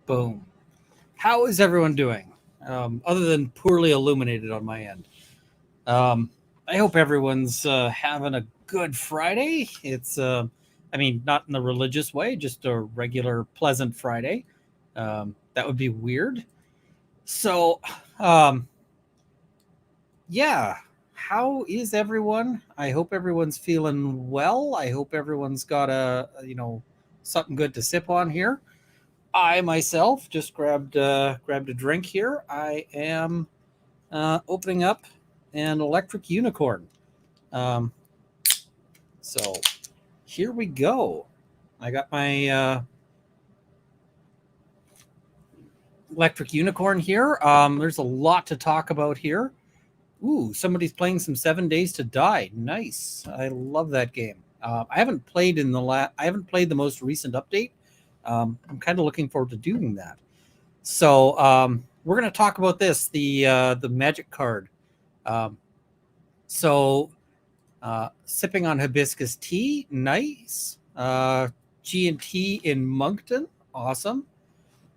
Boom. How is everyone doing? Other than poorly illuminated on my end. I hope everyone's having a good Friday. Not in the religious way, just a regular, pleasant Friday. That would be weird. So, um, yeah. How is everyone? I hope everyone's feeling well. I hope everyone's got something good to sip on here. I myself just grabbed a drink here. I am opening up an electric unicorn. Um, so here we go. I got my electric unicorn here. There's a lot to talk about here. Ooh, somebody's playing some 7 Days to Die. Nice. I love that game. I haven't played I haven't played the most recent update. I'm kind of looking forward to doing that. So we're going to talk about this, the magic card. Um, so sipping on hibiscus tea, nice. G&T in Moncton, awesome.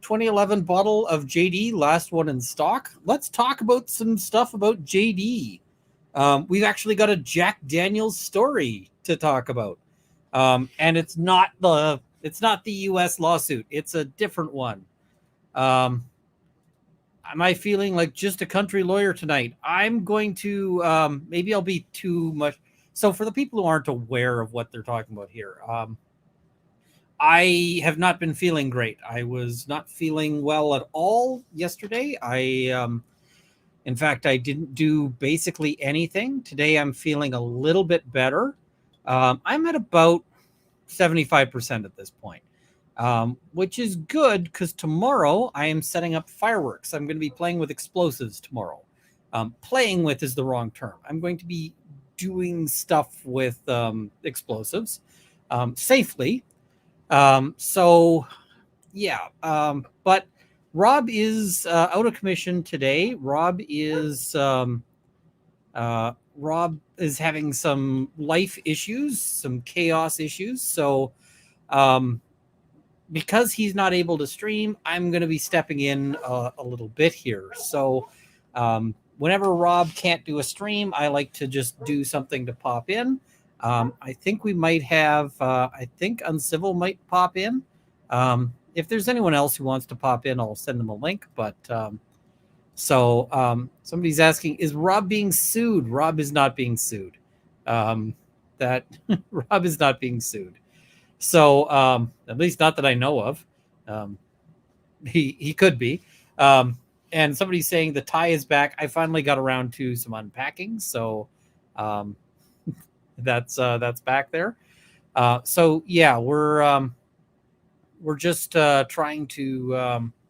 2011 bottle of JD, last one in stock. Let's talk about some stuff about JD. We've actually got a Jack Daniels story to talk about, and it's not the U.S. lawsuit. It's a different one. Am I feeling like just a country lawyer tonight? I'm going to maybe I'll be too much. So for the people who aren't aware of what they're talking about here, I have not been feeling great. I was not feeling well at all yesterday. In fact, I didn't do basically anything. Today I'm feeling a little bit better. I'm at about 75% at this point, which is good because tomorrow I am setting up fireworks. I'm going to be playing with explosives tomorrow. Playing with is the wrong term. I'm going to be doing stuff with explosives safely. But Rob is out of commission today. Rob is having some life issues, some chaos issues. So because he's not able to stream, I'm going to be stepping in a little bit here. So whenever Rob can't do a stream, I like to just do something to pop in. I think we might have, I think Uncivil might pop in. If there's anyone else who wants to pop in, I'll send them a link. But somebody's asking, is Rob being sued? Rob is not being sued. Rob is not being sued. So at least not that I know of. He could be. And somebody's saying the tie is back. I finally got around to some unpacking, so that's back there. So yeah, we're just trying to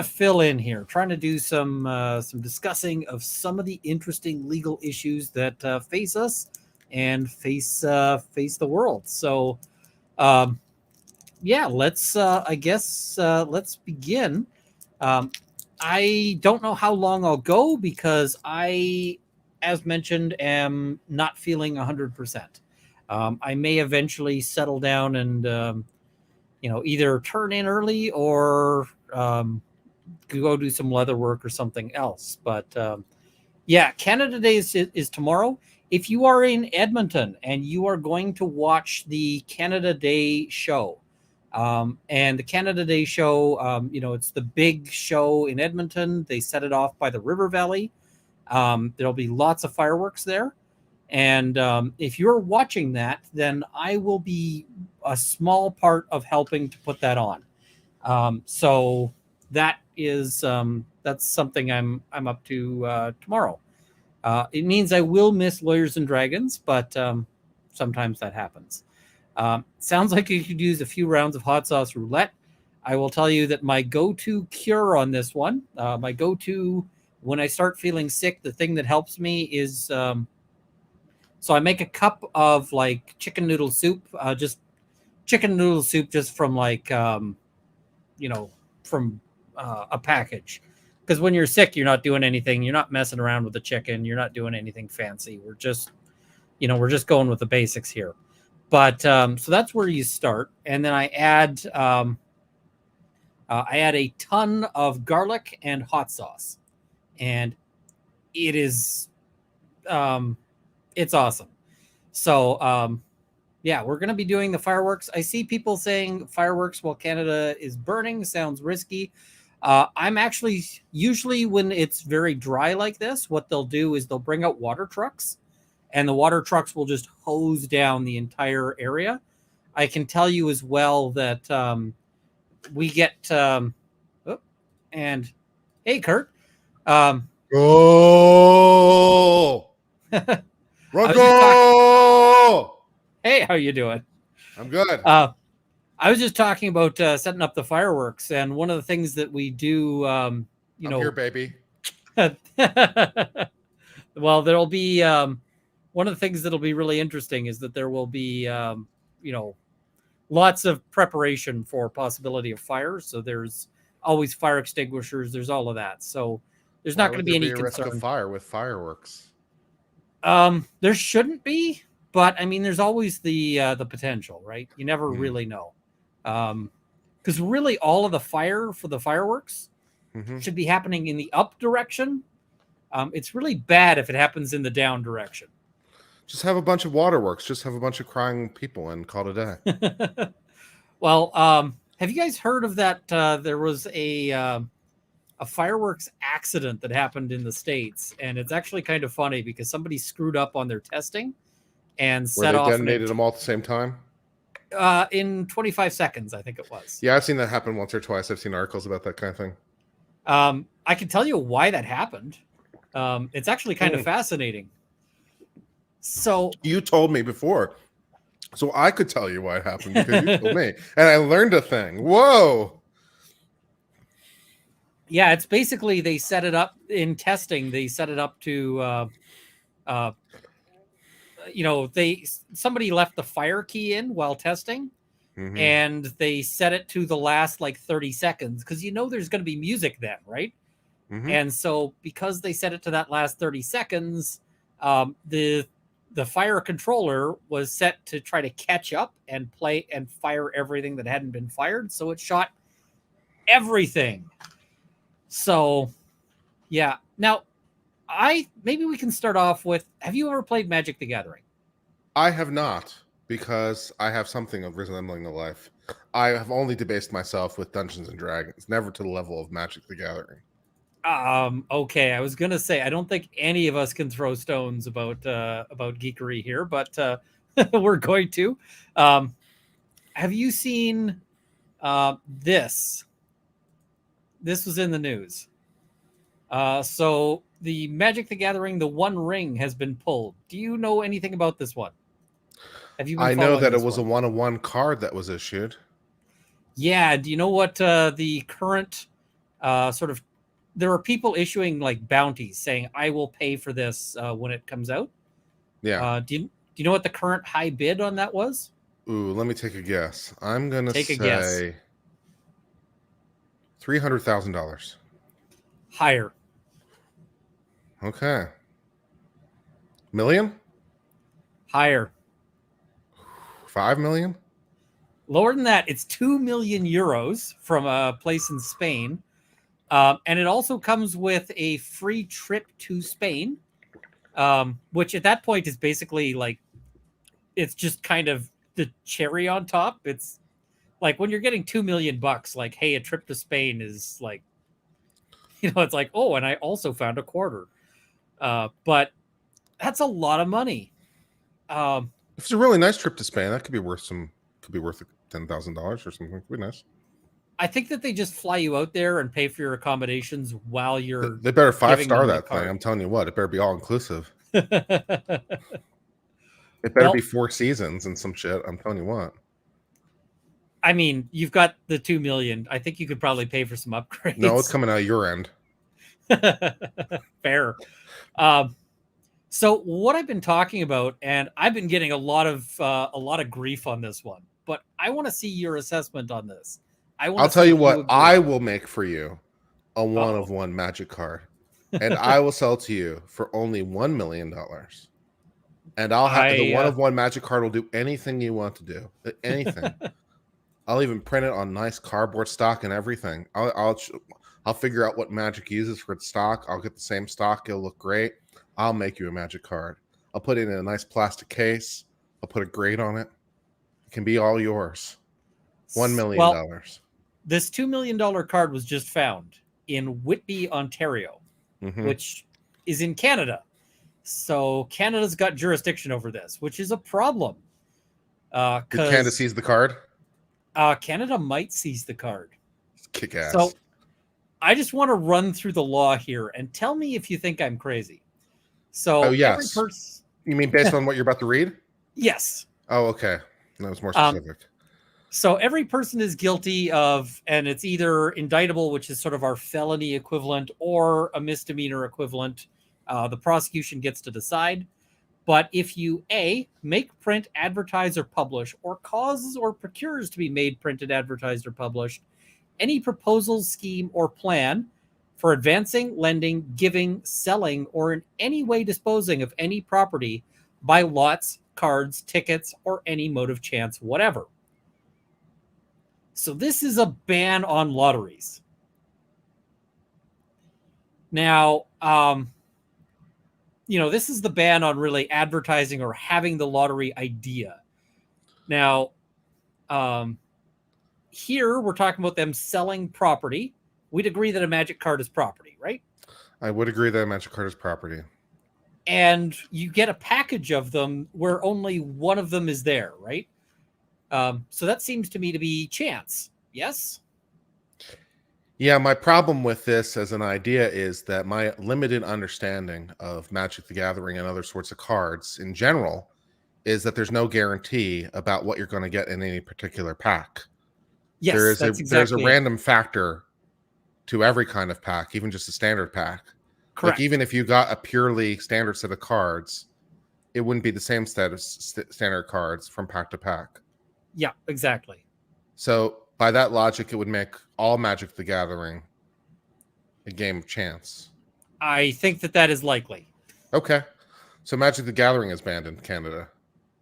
fill in here, trying to do some discussing of some of the interesting legal issues that face us and face the world. So let's let's begin. I don't know how long I'll go because I, as mentioned, am not feeling 100%. I may eventually settle down and either turn in early or go do some leather work or something else. But Canada Day is tomorrow. If you are in Edmonton and you are going to watch the Canada Day show, and the Canada Day show, it's the big show in Edmonton. They set it off by the River Valley. There'll be lots of fireworks there. And if you're watching that, then I will be a small part of helping to put that on. So that is that's something I'm up to tomorrow. It means I will miss Lawyers and Dragons, but sometimes that happens. Sounds like you could use a few rounds of hot sauce roulette. I will tell you that my go-to cure on this one, my go-to when I start feeling sick, the thing that helps me is so I make a cup of like chicken noodle soup, just from like from a package. Because when you're sick, you're not doing anything. You're not messing around with the chicken. You're not doing anything fancy. We're just going with the basics here. But so that's where you start. And then I add I add a ton of garlic and hot sauce, and it is, it's awesome. So, yeah, we're going to be doing the fireworks. I see people saying fireworks while Canada is burning sounds risky. I'm actually, usually when it's very dry like this, what they'll do is they'll bring out water trucks, and the water trucks will just hose down the entire area. I can tell you as well that we get, and hey, Kurt. Go! Run, go! Hey, how you doing? I'm good. I was just talking about setting up the fireworks, and one of the things that we do, I'm here, baby. Well, there'll be one of the things that'll be really interesting is that there will be, lots of preparation for possibility of fire. So there's always fire extinguishers. There's all of that. So there's not going to be any risk concern. of fire with fireworks. There shouldn't be, but I mean, there's always the potential, right? You never really know. Because really all of the fire for the fireworks should be happening in the up direction. It's really bad if it happens in the down direction. Just have a bunch of waterworks. Just have a bunch of crying people and call it a day. Well, have you guys heard of that? There was a fireworks accident that happened in the States, and it's actually kind of funny because somebody screwed up on their testing and set off. Where they detonated them all at the same time? In 25 seconds, I think it was. Yeah, I've seen that happen once or twice. I've seen articles about that kind of thing. I can tell you why that happened. It's actually kind of fascinating. So you told me before, so I could tell you why it happened because you told me, and I learned a thing. Whoa! Yeah, it's basically they set it up in testing. They set it up to, somebody left the fire key in while testing, and they set it to the last like 30 seconds because there's going to be music then, right? And so because they set it to that last 30 seconds, the fire controller was set to try to catch up and play and fire everything that hadn't been fired. So it shot everything. So, yeah. Now, maybe we can start off with, have you ever played Magic the Gathering? I have not, because I have something of resembling a life. I have only debased myself with Dungeons and Dragons, never to the level of Magic the Gathering. Okay, I was gonna say I don't think any of us can throw stones about geekery here, but we're going to. Have you seen this? This was in the news. So the Magic the Gathering, the One Ring has been pulled. Do you know anything about this one? Have you? I know that it was a one-of-one card that was issued. Yeah. Do you know what the current sort of? There are people issuing like bounties saying, I will pay for this when it comes out. Yeah. Do you know what the current high bid on that was? Ooh, let me take a guess. I'm going to say $300,000. Higher. Okay. Million? Higher. 5 million? Lower than that. It's 2 million euros from a place in Spain. And it also comes with a free trip to Spain, which at that point is basically like, it's just kind of the cherry on top. It's like when you're getting $2 million, like, hey, a trip to Spain is like, it's like, oh, and I also found a quarter. But that's a lot of money. If it's a really nice trip to Spain, that could be worth $10,000 or something. Could be nice. I think that they just fly you out there and pay for your accommodations while you're. They better 5-star that thing. I'm telling you what, it better be all inclusive. It better be 4 seasons and some shit. I'm telling you what. I mean, you've got the 2 million. I think you could probably pay for some upgrades. No, it's coming out of your end. Fair. So what I've been talking about, and I've been getting a lot of grief on this one, but I want to see your assessment on this. I'll tell you what, I will make for you a one-of-one Magic card, and I will sell to you for only $1 million. And I'll have the one-of-one Magic card will do anything you want to do. Anything. I'll even print it on nice cardboard stock and everything. I'll figure out what Magic uses for its stock. I'll get the same stock. It'll look great. I'll make you a Magic card. I'll put it in a nice plastic case. I'll put a grade on it. It can be all yours. $1 million. Well, this $2 million card was just found in Whitby, Ontario, which is in Canada. So Canada's got jurisdiction over this, which is a problem. Did Canada seize the card? Canada might seize the card. Kick ass. So I just want to run through the law here and tell me if you think I'm crazy. So yes. You mean based on what you're about to read? Yes. Oh, okay. That was more specific. So every person is guilty of, and it's either indictable, which is sort of our felony equivalent, or a misdemeanor equivalent. The prosecution gets to decide. But if you A, make, print, advertise, or publish, or causes or procures to be made, printed, advertised, or published, any proposal, scheme, or plan for advancing, lending, giving, selling, or in any way disposing of any property by lots, cards, tickets, or any mode of chance whatever. So this is a ban on lotteries. Now, this is the ban on really advertising or having the lottery idea. Now, here we're talking about them selling property. We'd agree that a Magic card is property, right? I would agree that a Magic card is property. And you get a package of them where only one of them is there, right? So that seems to me to be chance. Yes? Yeah, my problem with this as an idea is that my limited understanding of Magic the Gathering and other sorts of cards in general is that there's no guarantee about what you're going to get in any particular pack. Yes, there's a random factor to every kind of pack, even just a standard pack. Correct. Like even if you got a purely standard set of cards, it wouldn't be the same standard cards from pack to pack. Yeah, exactly. So by that logic, it would make all Magic the Gathering a game of chance. I think that is likely. Okay. So Magic the Gathering is banned in Canada.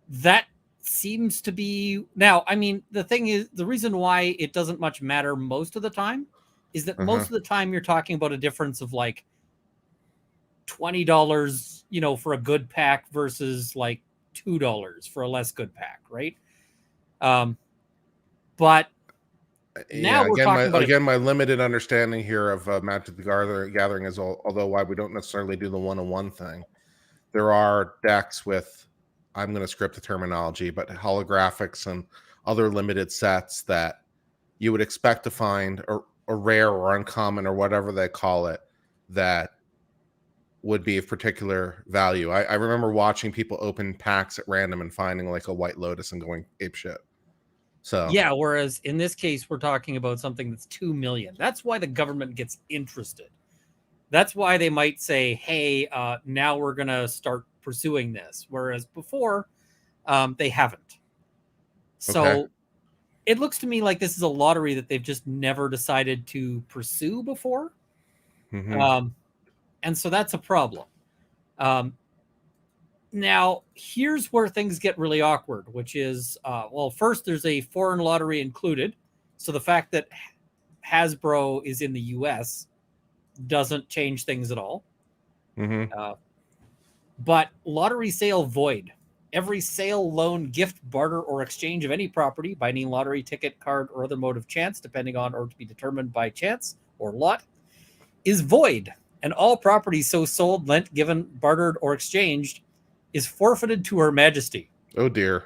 That seems to be... Now, I mean, the thing is, the reason why it doesn't much matter most of the time is that most of the time you're talking about a difference of like $20, for a good pack versus like $2 for a less good pack, right? But now we're talking about my limited understanding here of Magic the Gathering is, although why we don't necessarily do the one-on-one thing, there are decks with, I'm going to script the terminology, but holographics and other limited sets that you would expect to find a rare or uncommon or whatever they call it that would be of particular value. I remember watching people open packs at random and finding like a White Lotus and going apeshit. So yeah, whereas in this case, we're talking about something that's 2 million. That's why the government gets interested. That's why they might say, hey, now we're going to start pursuing this. Whereas before, they haven't. So it looks to me like this is a lottery that they've just never decided to pursue before. And so that's a problem. Now, here's where things get really awkward, which is, first, there's a foreign lottery included. So the fact that Hasbro is in the U.S. doesn't change things at all. But lottery sale void. Every sale, loan, gift, barter, or exchange of any property by any lottery, ticket, card, or other mode of chance, depending on or to be determined by chance or lot, is void. And all property so sold, lent, given, bartered, or exchanged is forfeited to Her Majesty. Oh, dear.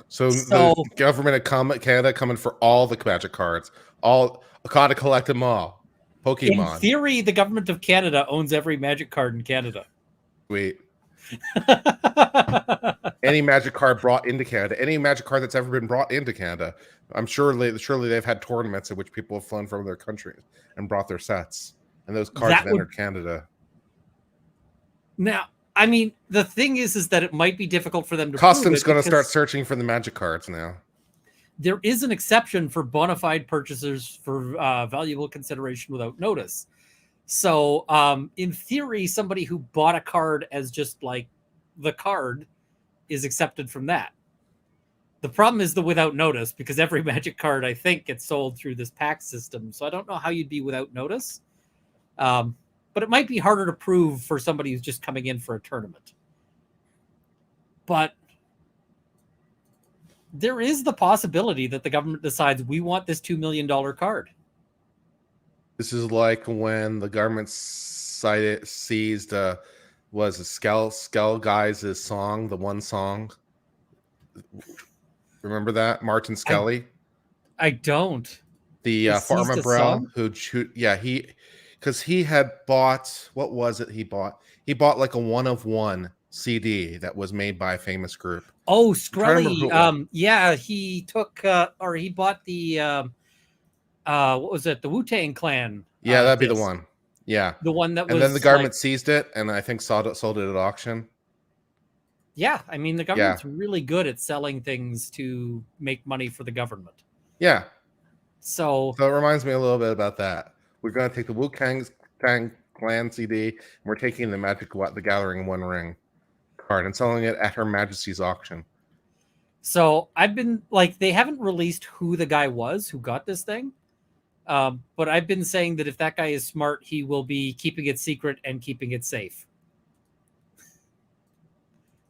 So the government of Canada coming for all the Magic cards. Gotta collect them all. Pokemon. In theory, the government of Canada owns every Magic card in Canada. Sweet. Any Magic card brought into Canada, any Magic card that's ever been brought into Canada, I'm surely they've had tournaments at which people have flown from their countries and brought their sets. And those cards have entered Canada. Now, I mean, the thing is that it might be difficult for them to Customs going to start searching for the Magic cards now. There is an exception for bona fide purchasers for valuable consideration without notice. So, in theory, somebody who bought a card as just like the card is accepted from that. The problem is the without notice, because every magic card, I think, gets sold through this pack system. So I don't know how you'd be without notice. But it might be harder to prove for somebody who's just coming in for a tournament. But there is the possibility that the government decides we want this $2 million card. This is like when the government seized was a Skell Guys' song, the one song. Remember that? Martin Skelly? I don't. The pharma bro who because he had bought, what was it he bought? He bought like a 1-of-1 CD that was made by a famous group. Oh, Skrelly. Yeah, he took or he bought the what was it? The Wu-Tang Clan. Yeah, that'd be the one. Yeah. The one that was, and then the government seized it and I think sold it at auction. Yeah, I mean the government's really good at selling things to make money for the government. Yeah. So it reminds me a little bit about that. We're going to take the Wu-Tang Clan CD and we're taking the Magic the Gathering One Ring card and selling it at Her Majesty's auction. So I've been like, they haven't released who the guy was who got this thing. But I've been saying that if that guy is smart, he will be keeping it secret and keeping it safe.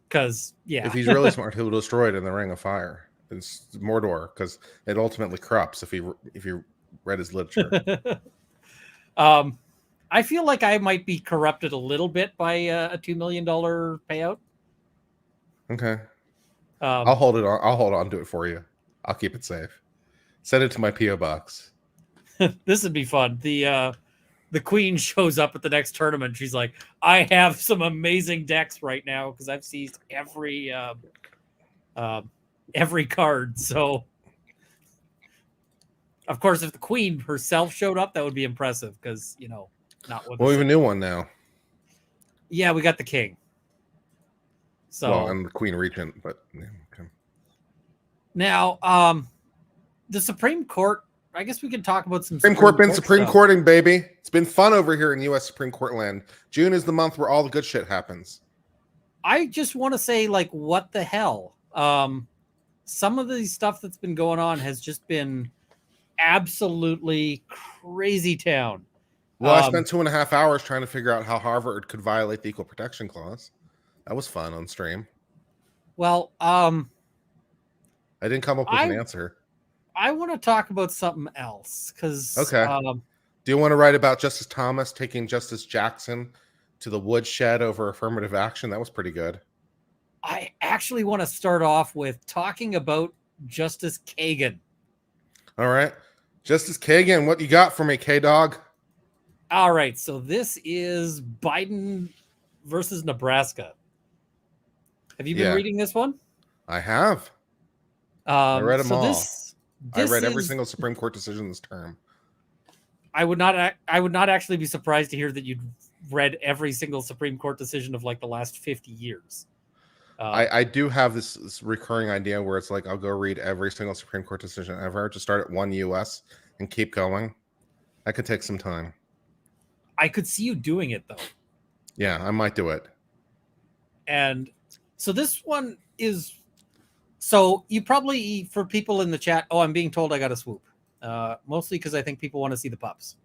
Because, yeah. If he's really smart, he'll destroy it in the Ring of Fire. It's Mordor, because it ultimately corrupts if you read his literature. I feel like I might be corrupted a little bit by a $2 million payout. Okay. I'll hold on to it for you. I'll keep it safe. Send it to my P.O. box. This would be fun. The queen shows up at the next tournament. She's like, I have some amazing decks right now because I've seized every card. So, of course, if the queen herself showed up, that would be impressive because, not what. Well, we have a new one now. Yeah, we got the king. So, well, and the queen regent, but okay. Now, the Supreme Court. I guess we can talk about some Supreme Court courting, baby. It's been fun over here in U.S. Supreme Court land. June is the month where all the good shit happens. I just want to say, like, what the hell? Some of the stuff that's been going on has just been absolutely crazy town. Well, I spent 2.5 hours trying to figure out how Harvard could violate the Equal Protection Clause. That was fun on stream. Well, I didn't come up with an answer. I want to talk about something else because. Okay. Do you want to write about Justice Thomas taking Justice Jackson to the woodshed over affirmative action? That was pretty good. I actually want to start off with talking about Justice Kagan. All right. Justice Kagan, what you got for me, K-Dog? All right. So this is Biden versus Nebraska. Have you been reading this one? I have. I read them all. I read every single Supreme Court decision this term. I would not actually be surprised to hear that you'd read every single Supreme Court decision of like the last 50 years. I do have this recurring idea where it's like I'll go read every single Supreme Court decision ever to start at one U.S. and keep going. That could take some time. I could see you doing it, though. Yeah, I might do it. And so this one is... So you probably, for people in the chat, I'm being told I got a swoop. Mostly because I think people want to see the pups.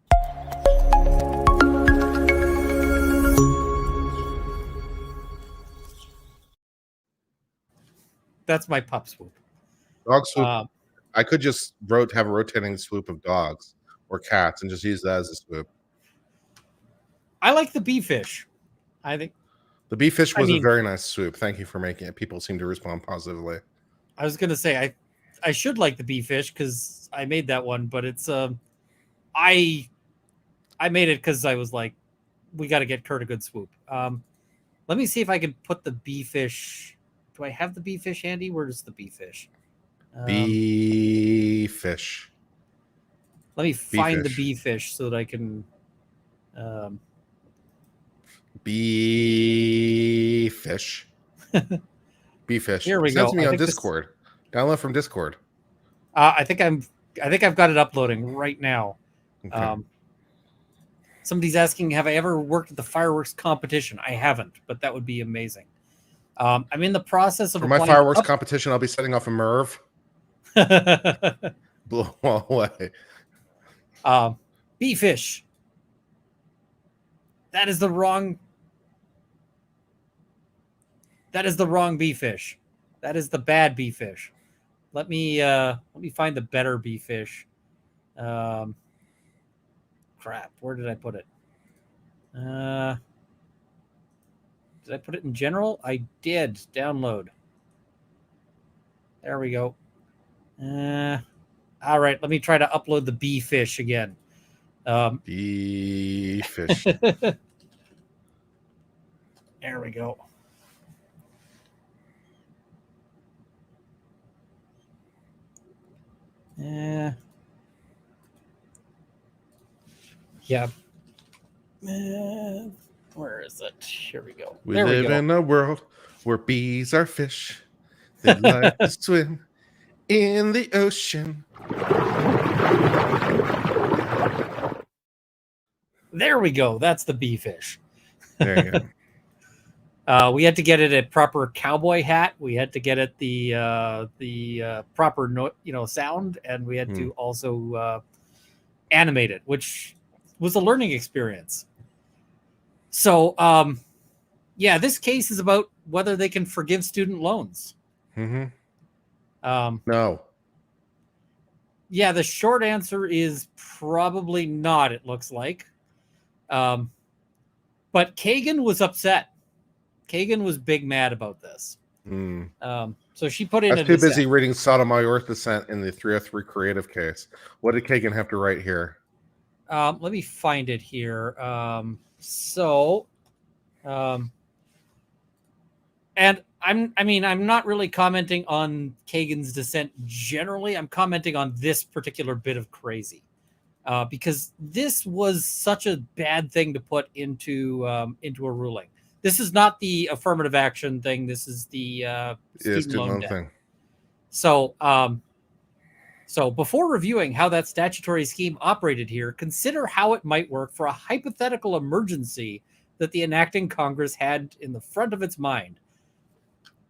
That's my pup swoop. Dog swoop. I could just have a rotating swoop of dogs or cats and just use that as a swoop. I like the bee fish. I think the bee fish was a very nice swoop. Thank you for making it. People seem to respond positively. I was gonna say I should like the bee fish because I made that one, but it's I made it because I was like, we got to get Kurt a good swoop. Let me see if I can put the bee fish. Do I have the bee fish handy? Where's the bee fish? Bee fish. Let me find the bee fish so that I can. Bee fish. Bee fish. Here we go. Send to me on Discord. Download from Discord. I think I've got it uploading right now. Okay. Somebody's asking, have I ever worked at the fireworks competition? I haven't, but that would be amazing. I'm in the process of For my applying. fireworks competition, I'll be setting off a Merv. Blow them all away. Bee fish. That is the wrong. That is the wrong bee fish. That is the bad bee fish. Let me find the better bee fish. Crap. Where did I put it? Did I put it in general? I did. Download. There we go. All right. Let me try to upload the bee fish again. Bee fish. There we go. Yeah. Where is it? Here we go. We live in a world where bees are fish. They like to swim in the ocean. There we go. That's the bee fish. There you go. We had to get it a proper cowboy hat. We had to get it the proper sound, and we had to also animate it, which was a learning experience. So, yeah, this case is about whether they can forgive student loans. No. Yeah, the short answer is probably not, it looks like. But Kagan was upset. Kagan was big mad about this. So she put in I was too busy reading Sotomayor dissent in the 303 creative case. What did Kagan have to write here? Let me find it here. And I'm not really commenting on Kagan's dissent generally. I'm commenting on this particular bit of crazy. Because this was such a bad thing to put into a ruling. This is not the affirmative action thing. This is the student loan debt thing. So before reviewing how that statutory scheme operated here, consider how it might work for a hypothetical emergency that the enacting Congress had in the front of its mind.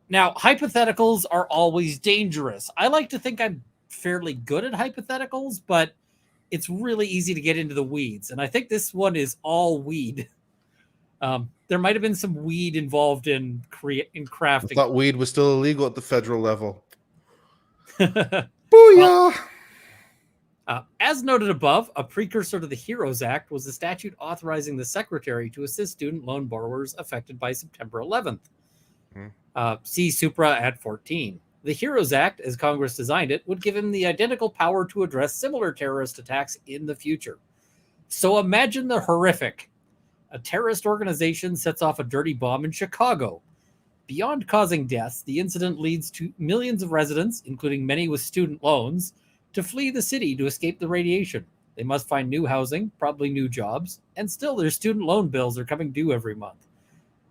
Now, hypotheticals are always dangerous. I like to think I'm fairly good at hypotheticals, but it's really easy to get into the weeds. And I think this one is all weed. There might have been some weed involved in crafting. I thought weed was still illegal at the federal level. Booyah! As noted above, a precursor to the HEROES Act was the statute authorizing the Secretary to assist student loan borrowers affected by September 11th. See Supra at 14. The HEROES Act, as Congress designed it, would give him the identical power to address similar terrorist attacks in the future. So imagine the horrific. A terrorist organization sets off a dirty bomb in Chicago. Beyond causing deaths, the incident leads to millions of residents, including many with student loans, to flee the city to escape the radiation. They must find new housing, probably new jobs, and still their student loan bills are coming due every month.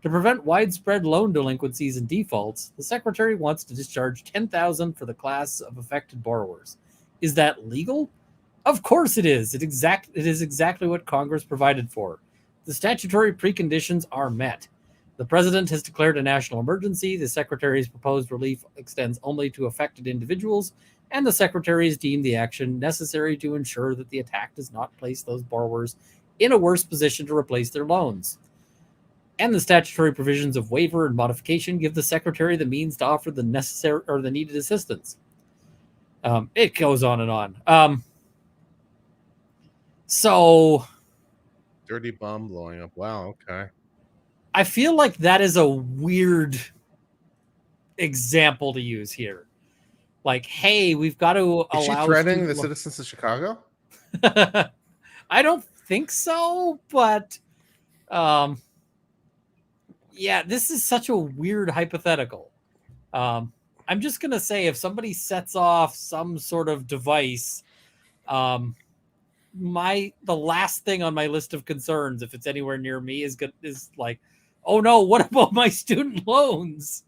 To prevent widespread loan delinquencies and defaults, the Secretary wants to discharge $10,000 for the class of affected borrowers. Is that legal? Of course it is. It is exactly what Congress provided for. The statutory preconditions are met. The President has declared a national emergency. The Secretary's proposed relief extends only to affected individuals, and the Secretary has deemed the action necessary to ensure that the attack does not place those borrowers in a worse position to replace their loans. And the statutory provisions of waiver and modification give the Secretary the means to offer the necessary or the needed assistance. It goes on and on. So, dirty bomb blowing up. Wow. Okay. I feel like that is a weird example to use here. Like, hey, we've got to allow. Is she threatening the citizens of Chicago? I don't think so, but yeah, this is such a weird hypothetical. I'm just gonna say if somebody sets off some sort of device, the last thing on my list of concerns, if it's anywhere near me, is like, oh no, what about my student loans?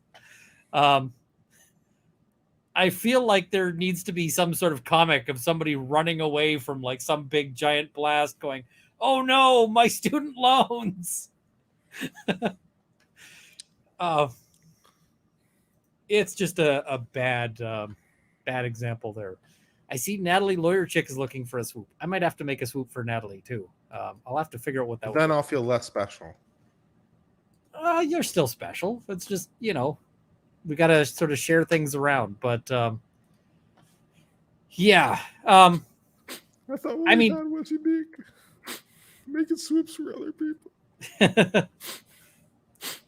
I feel like there needs to be some sort of comic of somebody running away from like some big giant blast going, oh no, my student loans. it's just a bad bad example there. I see Natalie Lawyer Chick is looking for a swoop. I might have to make a swoop for Natalie too. I'll have to figure out what that But would then be. I'll feel less special. You're still special. It's just, we got to sort of share things around. But yeah. I thought what I we mean, had was unique. Making swoops for other people.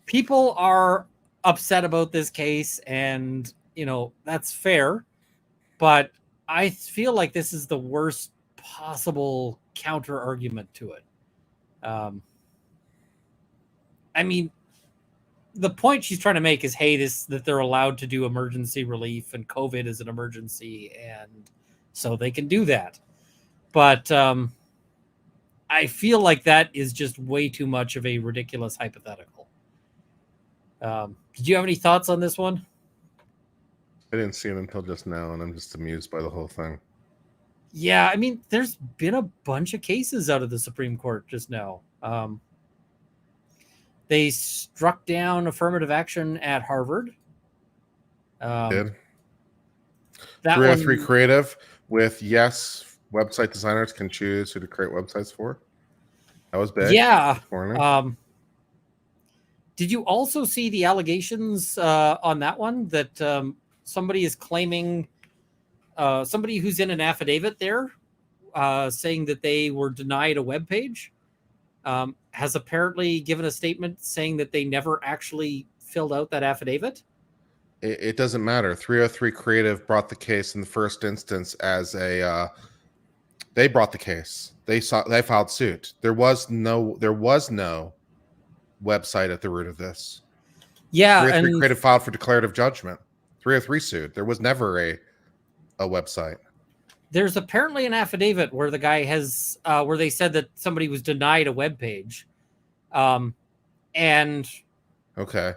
people are upset about this case, and that's fair. But I feel like this is the worst possible counter argument to it. I mean, the point she's trying to make is, hey, that they're allowed to do emergency relief, and COVID is an emergency, and so they can do that. But I feel like that is just way too much of a ridiculous hypothetical. Did you have any thoughts on this one? I didn't see it until just now, and I'm just amused by the whole thing. Yeah, I mean, there's been a bunch of cases out of the Supreme Court just now. They struck down affirmative action at Harvard. Did That 303 one, Creative with website designers can choose who to create websites for. That was big. yeah. This morning. Did you also see the allegations on that one that somebody is claiming, somebody who's in an affidavit there saying that they were denied a web page has apparently given a statement saying that they never actually filled out that affidavit? It doesn't matter. 303 Creative brought the case in the first instance as a. They brought the case. They filed suit. There was no website at the root of this. Yeah, 303 and Creative filed for declarative judgment. 303 sued. There was never a website. there's apparently an affidavit where the guy has where they said that somebody was denied a web page, and Okay,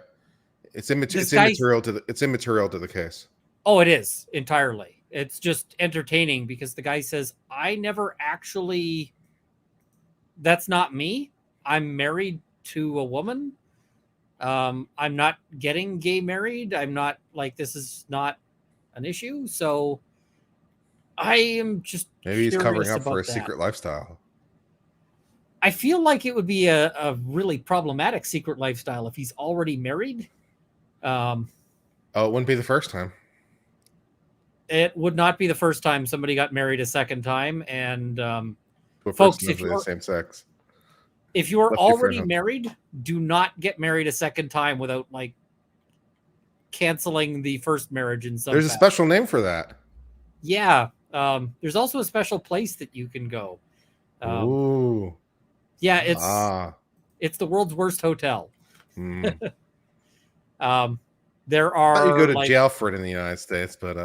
it's This immaterial to the case. oh, it is entirely. It's just entertaining because the guy says, I never actually, that's not me. I'm married to a woman. I'm not getting gay married. I'm not, like, this is not an issue. So I am just Maybe he's covering curious up for about a that. secret lifestyle. I feel like it would be a really problematic secret lifestyle if he's already married. Oh, it wouldn't be the first time. It would not be the first time somebody got married a second time. And To a folks, person of the same sex. if you're Lucky for already him. married, do not get married a second time without, like, canceling the first marriage in some There's a fashion. special name for that. Yeah. There's also a special place that you can go. Ooh. Yeah, it's the world's worst hotel. Mm. There are, You go to like, jail for it in the United States, but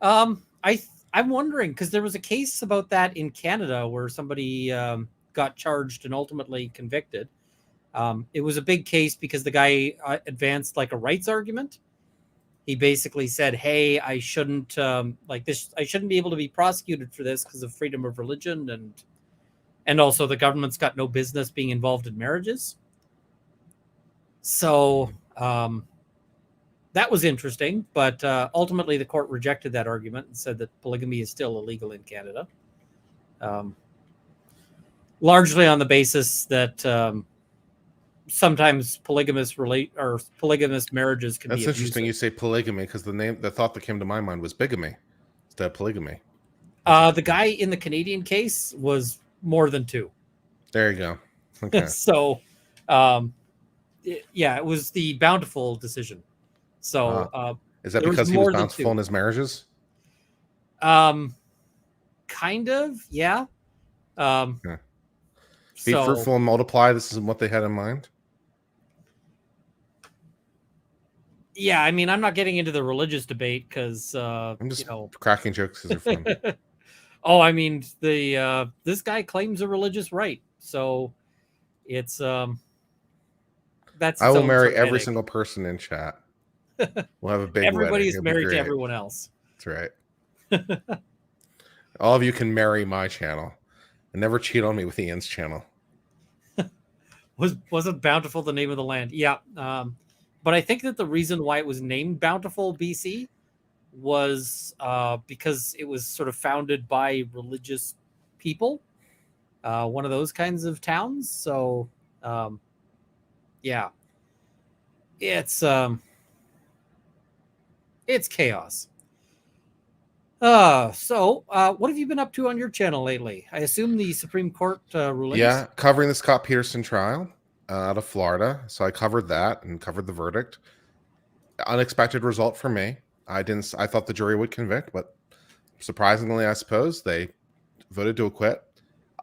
I'm wondering, because there was a case about that in Canada where somebody got charged and ultimately convicted. It was a big case because the guy advanced, like, a rights argument. He basically said, hey, I shouldn't I shouldn't be able to be prosecuted for this because of freedom of religion, and also the government's got no business being involved in marriages. So that was interesting, but ultimately the court rejected that argument and said that polygamy is still illegal in Canada, largely on the basis that sometimes polygamous marriages can be that's interesting. abusive. You say polygamy because the thought that came to my mind was bigamy instead of polygamy. The guy in the Canadian case was more than two. There you go. Okay. So, it was the bountiful decision. So, is that there because was he was more than bountiful two. in his marriages? Kind of, yeah. Yeah. Be So, fruitful and multiply. This is what they had in mind. yeah, I mean, I'm not getting into the religious debate because I'm just cracking jokes because they're fun. Oh, I mean, this guy claims a religious right, so it's that's I will marry sort of every headache. single person in chat. We'll have a big Everybody wedding. is It'll be married to great. everyone else. That's right. All of you can marry my channel and never cheat on me with Ian's channel. Wasn't bountiful the name of the land? Yeah. But I think that the reason why it was named Bountiful, BC, was because it was sort of founded by religious people, one of those kinds of towns. So, yeah, it's chaos. What have you been up to on your channel lately? I assume the Supreme Court rulings. Yeah, covering the Scott Pearson trial out of Florida. So I covered that and covered the verdict. Unexpected result for me. I thought the jury would convict, but surprisingly, I suppose they voted to acquit.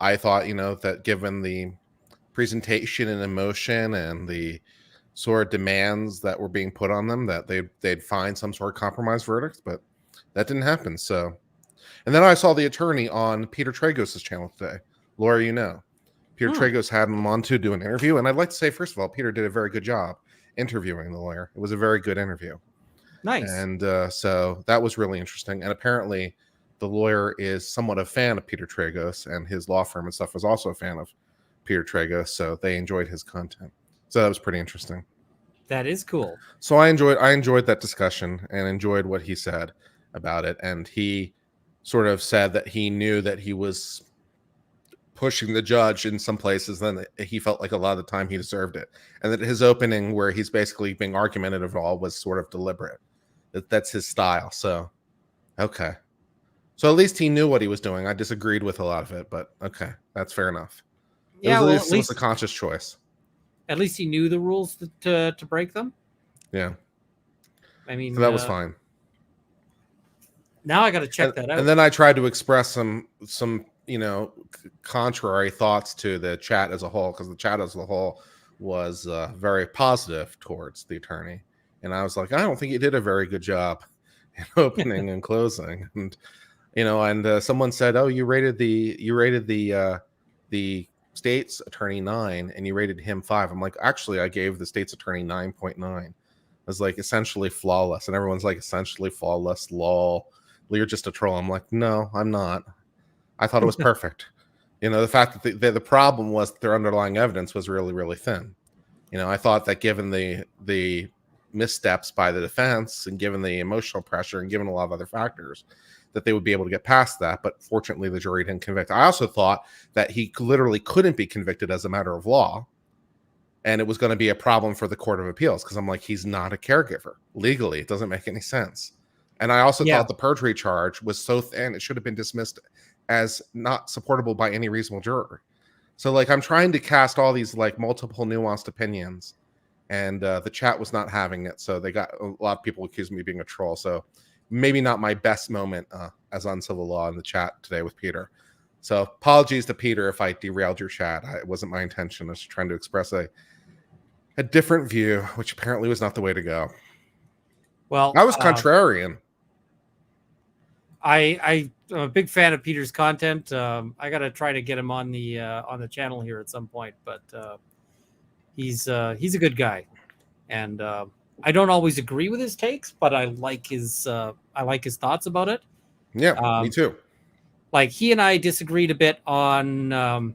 I thought, that given the presentation and emotion and the sort of demands that were being put on them, that they'd find some sort of compromise verdict, but that didn't happen. So, and then I saw the attorney on Peter Tragos' channel today, lawyer. Peter Tragos had him on to do an interview, and I'd like to say, first of all, Peter did a very good job interviewing the lawyer. It was a very good interview. Nice. And so that was really interesting. And apparently the lawyer is somewhat a fan of Peter Tragos, and his law firm and stuff was also a fan of Peter Tragos. So they enjoyed his content. So that was pretty interesting. That is cool. So I enjoyed that discussion and enjoyed what he said about it. And he sort of said that he knew that he was pushing the judge in some places, then he felt like a lot of the time he deserved it. And that his opening, where he's basically being argumentative all, was sort of deliberate. That's his style. So, okay. So at least he knew what he was doing. I disagreed with a lot of it, but okay, that's fair enough. Yeah, at least it was a conscious choice. At least he knew the rules to break them. Yeah. I mean, so that was fine. Now I got to check that out. And then I tried to express some contrary thoughts to the chat as a whole, because the chat as a whole was very positive towards the attorney. And I was like, I don't think he did a very good job in opening and closing. And someone said, "Oh, you rated the state's attorney 9, and you rated him 5." I'm like, actually, I gave the state's attorney 9.9. It was like essentially flawless, and everyone's like, essentially flawless, lol. You're just a troll. I'm like, no, I'm not. I thought it was perfect. The fact that the problem was that their underlying evidence was really, really thin. I thought that given the missteps by the defense, and given the emotional pressure, and given a lot of other factors, that they would be able to get past that. But fortunately, the jury didn't convict. I also thought that he literally couldn't be convicted as a matter of law, and it was going to be a problem for the Court of Appeals, because I'm like, he's not a caregiver. Legally, it doesn't make any sense. And I also thought the perjury charge was so thin, it should have been dismissed as not supportable by any reasonable juror. So, like, I'm trying to cast all these, like, multiple nuanced opinions, and the chat was not having it. So they got a lot of people accused me of being a troll. So maybe not my best moment as on civil law in the chat today with Peter. So apologies to Peter if I derailed your chat. It wasn't my intention. I was trying to express a different view, which apparently was not the way to go. Well, I was contrarian. I'm a big fan of Peter's content. I got to try to get him on the channel here at some point, but he's a good guy, and I don't always agree with his takes, but I like his thoughts about it. Yeah, me too. Like, he and I disagreed a bit on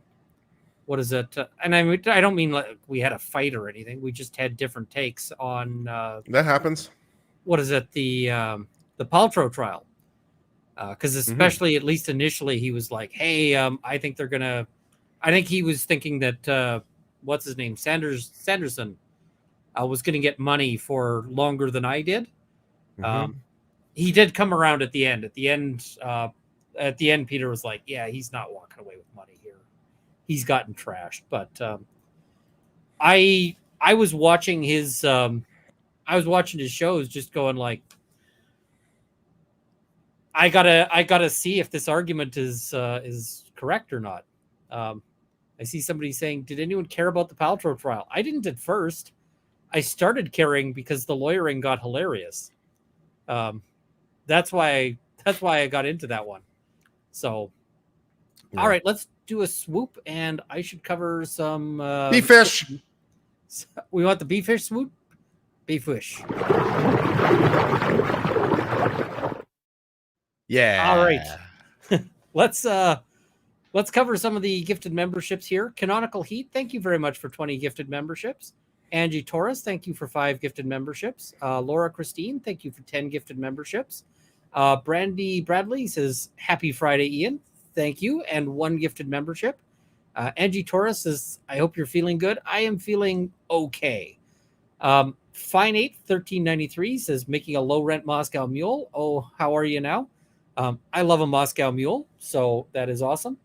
what is it? And I don't mean like we had a fight or anything. We just had different takes on that happens. What is it? The Paltrow trial. Because especially at least initially, he was like, "Hey, I think he was thinking that what's his name, Sanderson, was going to get money for longer than I did." He did come around at the end. At the end, Peter was like, "Yeah, he's not walking away with money here. He's gotten trashed." But I was watching his shows, just going like, I gotta see if this argument is correct or not. I see somebody saying, "Did anyone care about the Paltrow trial?" I didn't at first. I started caring because the lawyering got hilarious. That's why I got into that one. So, all right, let's do a swoop, and I should cover some beef fish. We want the beef fish swoop. Beef fish. Yeah. All right. Let's cover some of the gifted memberships here. Canonical Heat, thank you very much for 20 gifted memberships. Angie Torres, thank you for 5 gifted memberships. Laura Christine, thank you for 10 gifted memberships. Brandy Bradley says, Happy Friday, Ian. Thank you. And 1 gifted membership. Angie Torres says, I hope you're feeling good. I am feeling okay. Fine8 1393 says, making a low rent Moscow Mule. Oh, how are you now? I love a Moscow Mule, so that is awesome.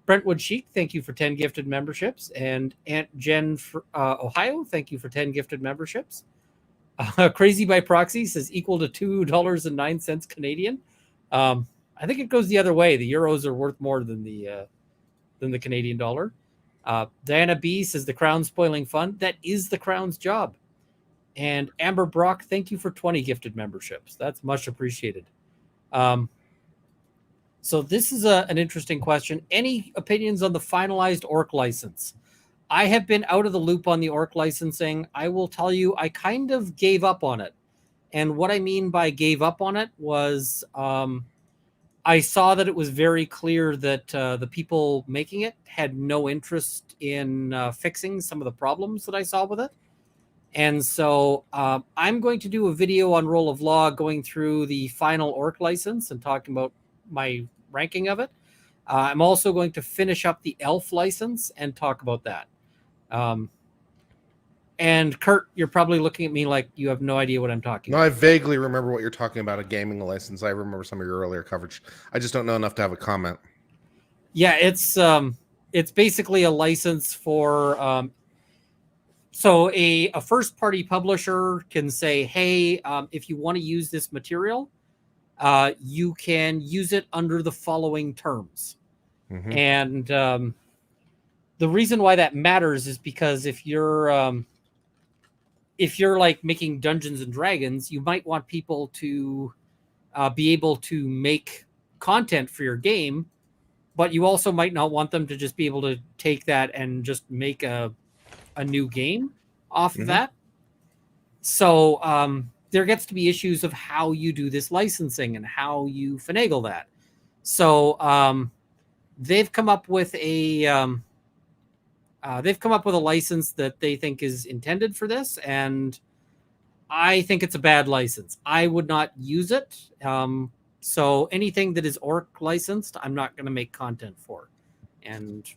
Brentwood Chic, thank you for 10 gifted memberships. And Aunt Jen Ohio, thank you for 10 gifted memberships. Crazy by Proxy says equal to $2.09 Canadian. I think it goes the other way. The euros are worth more than the Canadian dollar. Diana B says the Crown spoiling fun. That is the Crown's job. And Amber Brock, thank you for 20 gifted memberships. That's much appreciated. So this is an interesting question. Any opinions on the finalized ORC license? I have been out of the loop on the ORC licensing. I will tell you, I kind of gave up on it. And what I mean by gave up on it was I saw that it was very clear that the people making it had no interest in fixing some of the problems that I saw with it. And so I'm going to do a video on Roll of Law going through the final ORC license and talking about my ranking of it. I'm also going to finish up the ELF license and talk about that. And Kurt, you're probably looking at me like you have no idea what I'm talking about. No, I vaguely remember what you're talking about, a gaming license. I remember some of your earlier coverage. I just don't know enough to have a comment. Yeah, it's basically a license for so a first-party publisher can say, hey, if you want to use this material, you can use it under the following terms. Mm-hmm. And the reason why that matters is because if you're like making Dungeons and Dragons, you might want people to be able to make content for your game, but you also might not want them to just be able to take that and just make a new game off of that. So there gets to be issues of how you do this licensing and how you finagle that. So they've come up with a license that they think is intended for this, and I think it's a bad license. I would not use it. So anything that is ORC licensed, I'm not going to make content for. And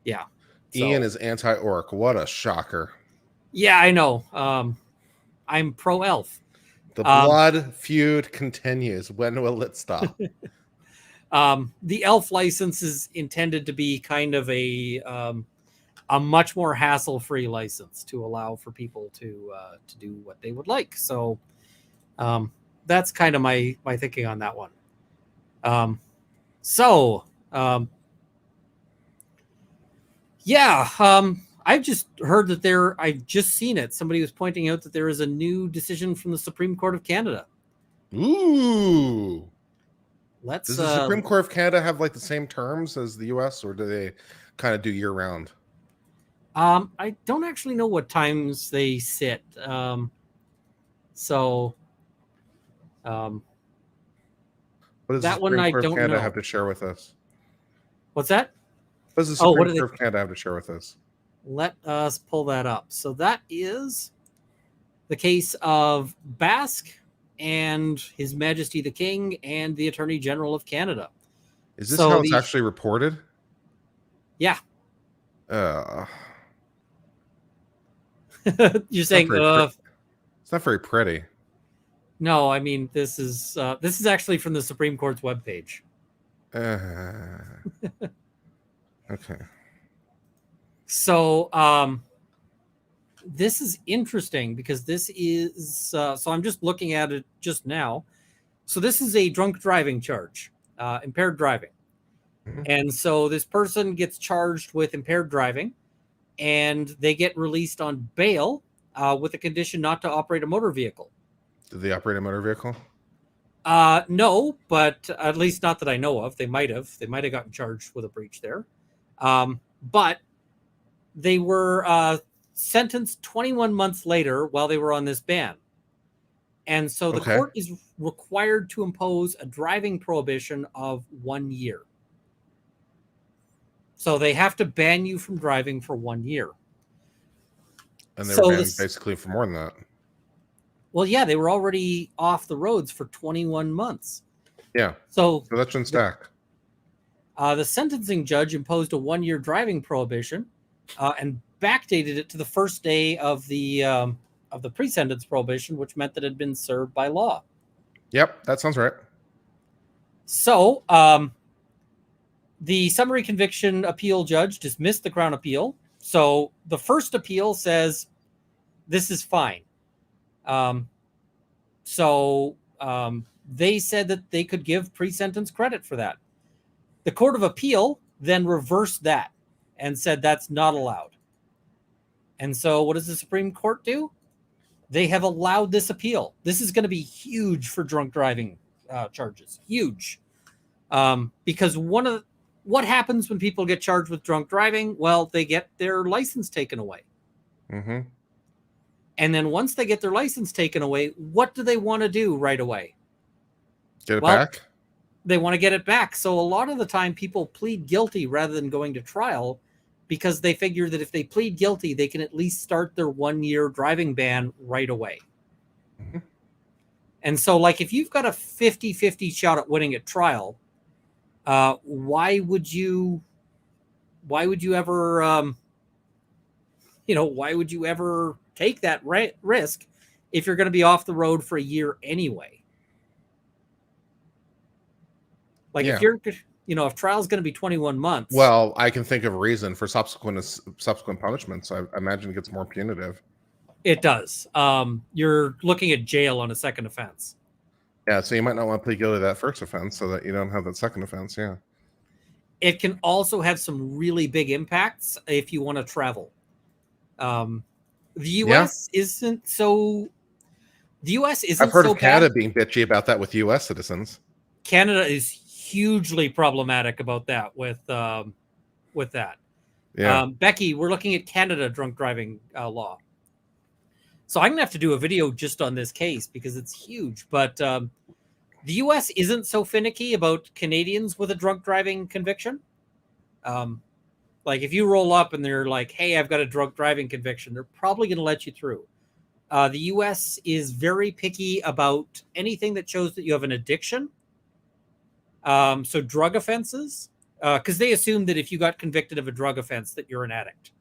yeah. Ian is anti-ORC. What a shocker. Yeah, I know. I'm pro-ELF. The blood feud continues. When will it stop? The ELF license is intended to be kind of a much more hassle-free license to allow for people to do what they would like. So that's kind of my thinking on that one. I've just heard that I've just seen it. Somebody was pointing out that there is a new decision from the Supreme Court of Canada. Ooh. Does the Supreme Court of Canada have like the same terms as the U.S., or do they kind of do year-round? I don't actually know what times they sit. What does the Supreme Court of Canada have to share with us? What's that? What does the Supreme Court of Canada have to share with us? Let us pull that up. So that is the case of Basque and His Majesty the King and the Attorney General of Canada. Is this how it's actually reported? Yeah. You're saying it's not very pretty. No, I mean this is actually from the Supreme Court's webpage. Okay. So this is interesting because this is so I'm just looking at it just now. So this is a drunk driving charge, impaired driving. Mm-hmm. And so this person gets charged with impaired driving, and they get released on bail with a condition not to operate a motor vehicle. Did they operate a motor vehicle? No, but at least not that I know of. They might have gotten charged with a breach there. But they were sentenced 21 months later while they were on this ban. And so the court is required to impose a driving prohibition of 1 year. So they have to ban you from driving for 1 year. And they were banned basically for more than that. Well, yeah, they were already off the roads for 21 months. Yeah. So that shouldn't stack. The sentencing judge imposed a 1-year driving prohibition and backdated it to the first day of the pre-sentence prohibition, which meant that it had been served by law. Yep, that sounds right. So the summary conviction appeal judge dismissed the Crown appeal. So the first appeal says this is fine. They said that they could give pre-sentence credit for that. The Court of Appeal then reversed that and said that's not allowed. And so what does the Supreme Court do? They have allowed this appeal. This is going to be huge for drunk driving charges. Huge. Because what happens when people get charged with drunk driving? Well, they get their license taken away. Mm-hmm. And then once they get their license taken away, what do they want to do right away? Get it back? They want to get it back. So a lot of the time people plead guilty rather than going to trial because they figure that if they plead guilty, they can at least start their 1-year driving ban right away. Mm-hmm. And so, like, if you've got a 50-50 shot at winning at trial, why would you ever, why would you ever take that risk if you're going to be off the road for a year anyway? Like, if you're, if trial's going to be 21 months. Well, I can think of a reason for subsequent punishments. I imagine it gets more punitive. It does. You're looking at jail on a second offense. Yeah, so you might not want to plead guilty to that first offense so that you don't have that second offense. Yeah. It can also have some really big impacts if you want to travel. The U.S. isn't so. The U.S. isn't. I've heard so of Canada bad. being bitchy about that with U.S. citizens. Canada is hugely problematic about that with that. Yeah. Becky, we're looking at Canada drunk driving law. So I'm gonna have to do a video just on this case because it's huge. But the U.S. isn't so finicky about Canadians with a drunk driving conviction. Like if you roll up and they're like, "Hey, I've got a drunk driving conviction," they're probably going to let you through. The U.S. is very picky about anything that shows that you have an addiction. So drug offenses, because they assume that if you got convicted of a drug offense, that you're an addict.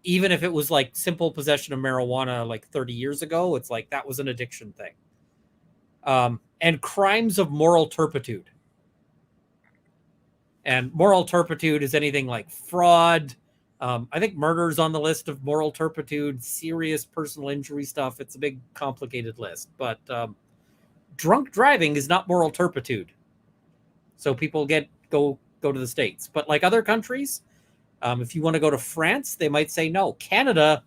Even if it was like simple possession of marijuana like 30 years ago, it's like that was an addiction thing. And crimes of moral turpitude. And moral turpitude is anything like fraud. I think murder is on the list of moral turpitude, serious personal injury stuff. It's a big, complicated list. But drunk driving is not moral turpitude. So people go to the States. But like other countries, if you want to go to France, they might say no. Canada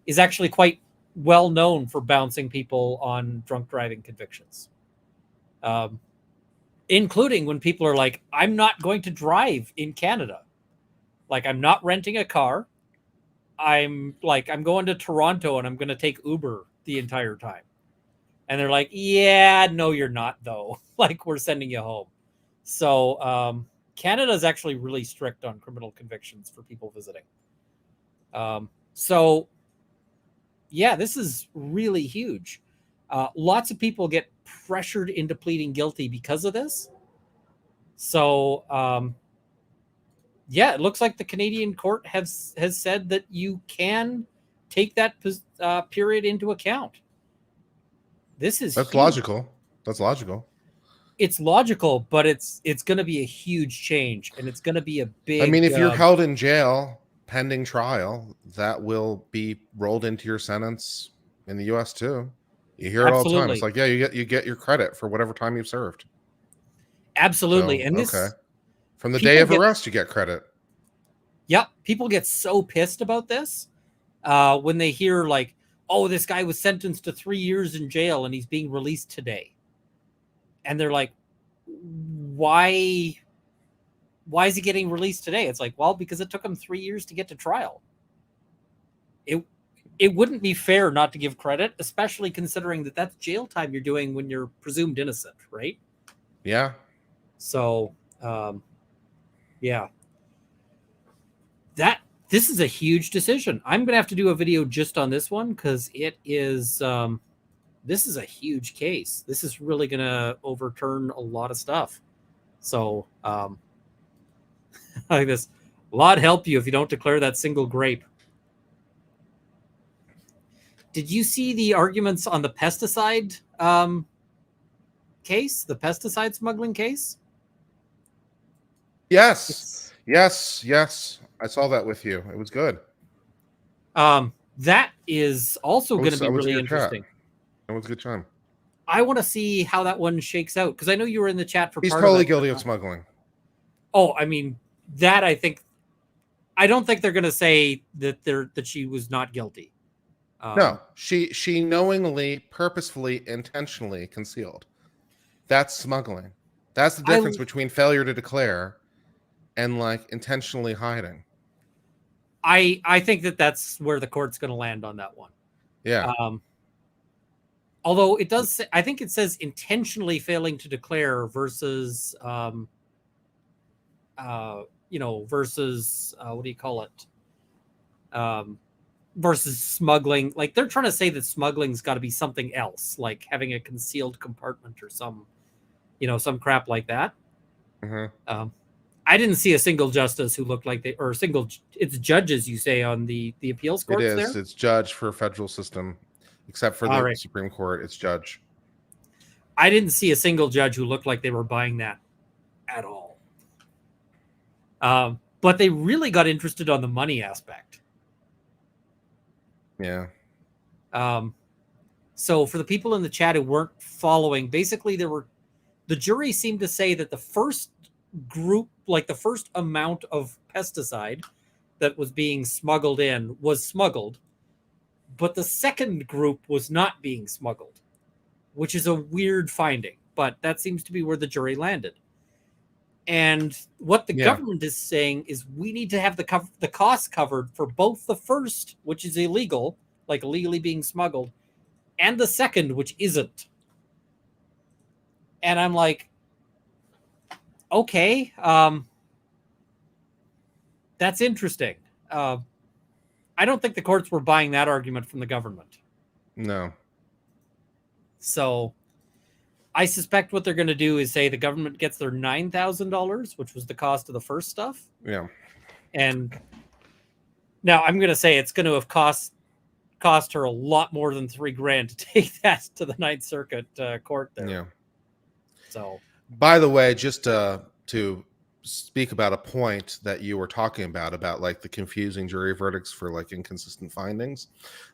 is actually quite well known for bouncing people on drunk driving convictions. Including when people are like, I'm not going to drive in Canada. Like, I'm not renting a car. I'm going to Toronto and I'm going to take Uber the entire time. And they're like, yeah, no, you're not, though. Like, we're sending you home. So Canada is actually really strict on criminal convictions for people visiting. So, yeah, this is really huge. Lots of people get pressured into pleading guilty because of this. So, yeah, it looks like the Canadian court has said that you can take that period into account. That's huge. Logical. That's logical. It's logical, but it's going to be a huge change, and it's going to be a big. I mean, if you're held in jail pending trial, that will be rolled into your sentence in the U.S. too. You hear it all the time. It's like, yeah, you get your credit for whatever time you've served. Absolutely, so, and this from the day of arrest, you get credit. Yep, people get so pissed about this when they hear like, "Oh, this guy was sentenced to 3 years in jail and he's being released today," and they're like, "Why is he getting released today?" It's like, well, because it took him 3 years to get to trial. It wouldn't be fair not to give credit, especially considering that that's jail time you're doing when you're presumed innocent, right? Yeah. So, yeah. That This is a huge decision. I'm going to have to do a video just on this one because it is, this is a huge case. This is really going to overturn a lot of stuff. So, like this, Lord help you if you don't declare that single grape. Did you see the arguments on the pesticide case, the pesticide smuggling case? Yes, yes. I saw that with you. It was good. That is also going to be really interesting. It was a good time. I want to see how that one shakes out because I know you were in the chat for. He's part totally of guilty of smuggling. Oh, I mean that. I don't think they're going to say that she was not guilty. No, she knowingly, purposefully, intentionally concealed. That's smuggling. That's the difference between failure to declare and like intentionally hiding. I think that's where the court's going to land on that one. Yeah. Although it does say, I think it says intentionally failing to declare versus versus what do you call it? Versus smuggling. Like they're trying to say that smuggling's got to be something else, like having a concealed compartment or some crap like that. Mm-hmm. I didn't see a single justice who looked like it's judges, you say, on the appeals courts. It is. There? It's judge for federal system, except for the Supreme Court. It's judge. I didn't see a single judge who looked like they were buying that at all. But they really got interested on the money aspect. Yeah. So for the people in the chat who weren't following, basically the jury seemed to say that the first group, like the first amount of pesticide that was being smuggled in was smuggled, but the second group was not being smuggled, which is a weird finding, but that seems to be where the jury landed. And what the government is saying is we need to have the costs covered for both the first, which is illegal, like illegally being smuggled, and the second, which isn't. And I'm like, okay, that's interesting. I don't think the courts were buying that argument from the government. No. So I suspect what they're going to do is say the government gets their $9,000, which was the cost of the first stuff. Yeah. And now I'm going to say it's going to have cost her a lot more than $3,000 to take that to the Ninth Circuit court there. Yeah. So, by the way, just to speak about a point that you were talking about like the confusing jury verdicts for like inconsistent findings,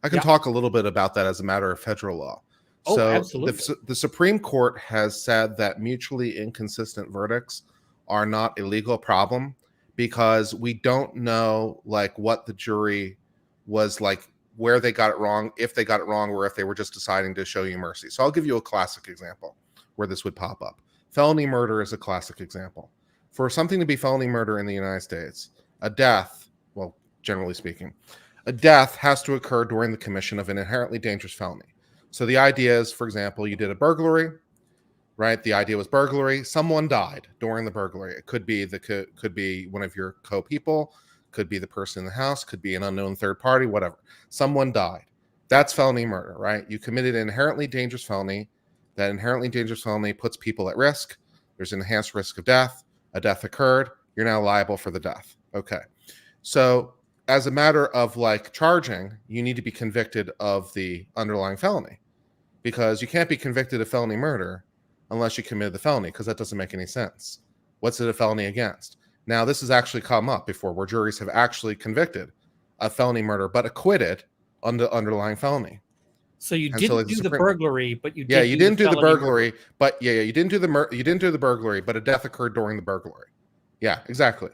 I can talk a little bit about that as a matter of federal law. Oh, so absolutely. The Supreme Court has said that mutually inconsistent verdicts are not a legal problem because we don't know like what the jury was like, where they got it wrong, if they got it wrong, or if they were just deciding to show you mercy. So I'll give you a classic example where this would pop up. Felony murder is a classic example. For something to be felony murder in the United States, a death, well, generally speaking, a death has to occur during the commission of an inherently dangerous felony. So the idea is, for example, you did a burglary, right? The idea was burglary. Someone died during the burglary. It could be one of your co-people, could be the person in the house, could be an unknown third party, whatever. Someone died. That's felony murder, right? You committed an inherently dangerous felony. That inherently dangerous felony puts people at risk. There's an enhanced risk of death. A death occurred. You're now liable for the death. Okay. So as a matter of like charging, you need to be convicted of the underlying felony because you can't be convicted of felony murder unless you committed the felony because that doesn't make any sense. What's it a felony against? Now, this has actually come up before where juries have actually convicted a felony murder but acquitted on the underlying felony. So you didn't do the burglary, but you did. You didn't do the burglary, but you didn't do the burglary, but a death occurred during the burglary. Yeah, exactly.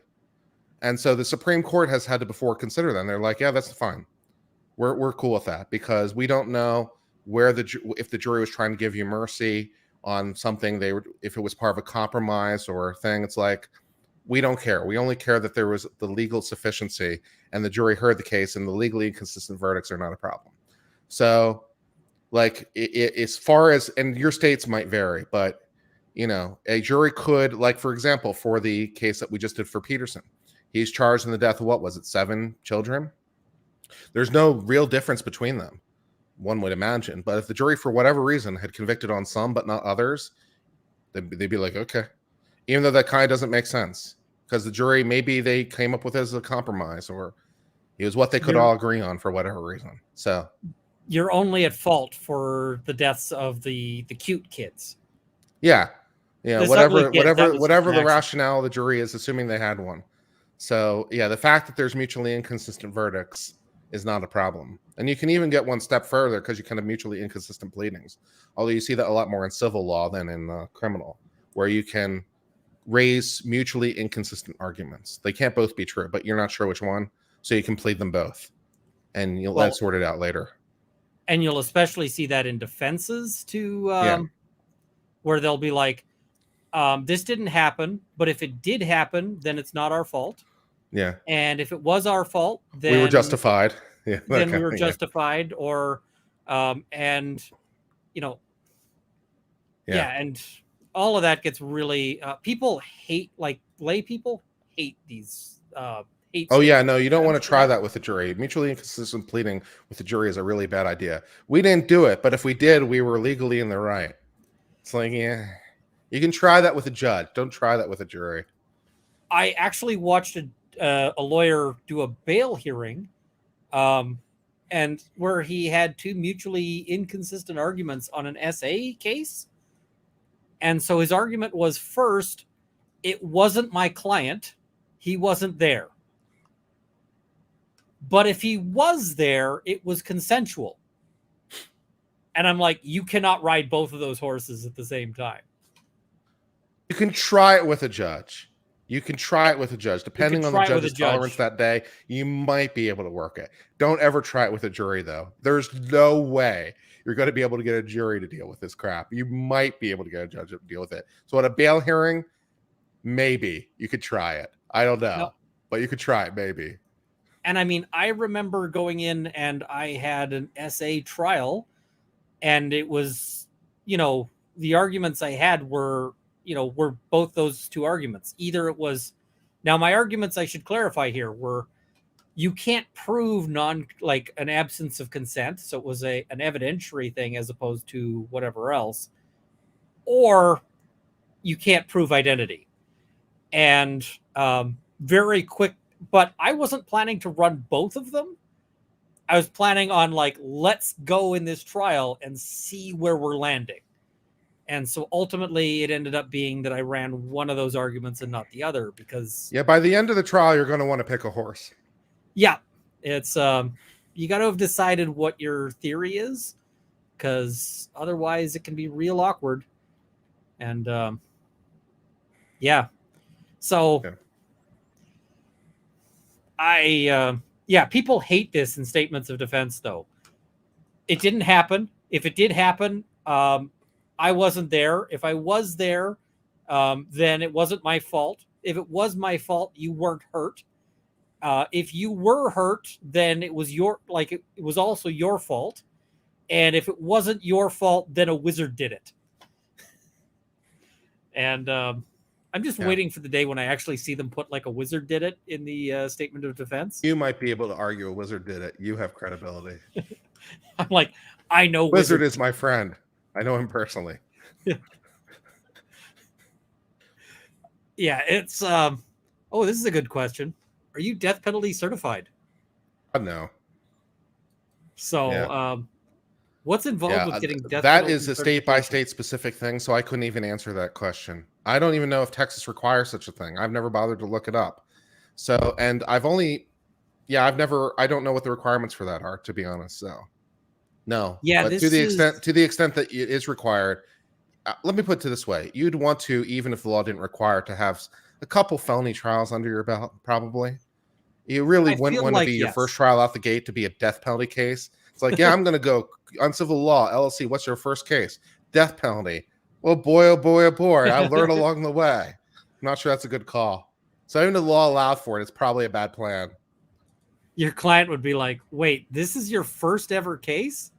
And so the Supreme Court has had to before consider them. They're like, yeah, that's fine. We're cool with that because we don't know if the jury was trying to give you mercy on something if it was part of a compromise or a thing. It's like we don't care. We only care that there was the legal sufficiency and the jury heard the case and the legally inconsistent verdicts are not a problem. So like as far as, and your states might vary, but a jury could, like, for example, for the case that we just did for Peterson, He's charged in the death of, what was it, 7 children? There's no real difference between them, one would imagine. But if the jury, for whatever reason, had convicted on some but not others, they'd be like, okay. Even though that kind of doesn't make sense. Because the jury, maybe they came up with it as a compromise, or it was what they could all agree on for whatever reason. So you're only at fault for the deaths of the cute kids. Yeah. This Whatever ugly kid, that was just whatever an the accident. rationale of the jury is, assuming they had one. So yeah, the fact that there's mutually inconsistent verdicts is not a problem. And you can even get one step further because you can have mutually inconsistent pleadings. Although you see that a lot more in civil law than in criminal, where you can raise mutually inconsistent arguments. They can't both be true, but you're not sure which one, so you can plead them both, and you'll let it sorted out later. And you'll especially see that in defenses to Yeah. where they'll be like, this didn't happen, but if it did happen, then it's not our fault. Yeah. And if it was our fault, then we were justified. Yeah. Then we were justified, or and you know, and all of that gets really people hate, like lay people hate these Oh yeah, no, you don't want to try that with the jury. Mutually inconsistent pleading with the jury is a really bad idea. We didn't do it, but if we did, we were legally in the right. It's like, yeah, you can try that with a judge. Don't try that with a jury. I actually watched a lawyer do a bail hearing, and where he had 2 mutually inconsistent arguments on an SA case. And so his argument was, first, it wasn't my client. He wasn't there. But if he was there, it was consensual. And I'm like, you cannot ride both of those horses at the same time. You can try it with a judge. Depending on the judge's tolerance that day, you might be able to work it. Don't ever try it with a jury, though. There's no way you're going to be able to get a jury to deal with this crap. You might be able to get a judge to deal with it. So at a bail hearing, maybe you could try it. I don't know, but you could try it, maybe. And I mean, I remember going in and I had an SA trial, and it was, the arguments I had were both those 2 arguments. Either it was, now my arguments, I should clarify here, were you can't prove an absence of consent. So it was an evidentiary thing as opposed to whatever else, or you can't prove identity. And very quick, but I wasn't planning to run both of them. I was planning on let's go in this trial and see where we're landing. And so ultimately it ended up being that I ran one of those arguments and not the other, because by the end of the trial, you're going to want to pick a horse. Yeah. It's you got to have decided what your theory is, because otherwise it can be real awkward. And so people hate this in statements of defense, though. It didn't happen. If it did happen, I wasn't there. If I was there, then it wasn't my fault. If it was my fault, you weren't hurt. If you were hurt, then it was it was also your fault. And if it wasn't your fault, then a wizard did it. And I'm just waiting for the day when I actually see them put a wizard did it in the statement of defense. You might be able to argue a wizard did it. You have credibility. I'm like, I know Wizard is my friend. I know him personally. Yeah, it's this is a good question. Are you death penalty certified? No. So what's involved with getting death penalty? That is a state by state specific thing, so I couldn't even answer that question. I don't even know if Texas requires such a thing. I've never bothered to look it up. So, and I don't know what the requirements for that are, to be honest. So no. Yeah, but to the extent that it is required, let me put it this way. You'd want to, even if the law didn't require, to have a couple felony trials under your belt, probably. You really wouldn't want to be your first trial out the gate to be a death penalty case. It's like, I'm going to go on civil law, LLC. What's your first case? Death penalty. Well, boy, oh boy, oh boy. I learned along the way. I'm not sure that's a good call. So even the law allowed for it, it's probably a bad plan. Your client would be like, wait, this is your first ever case?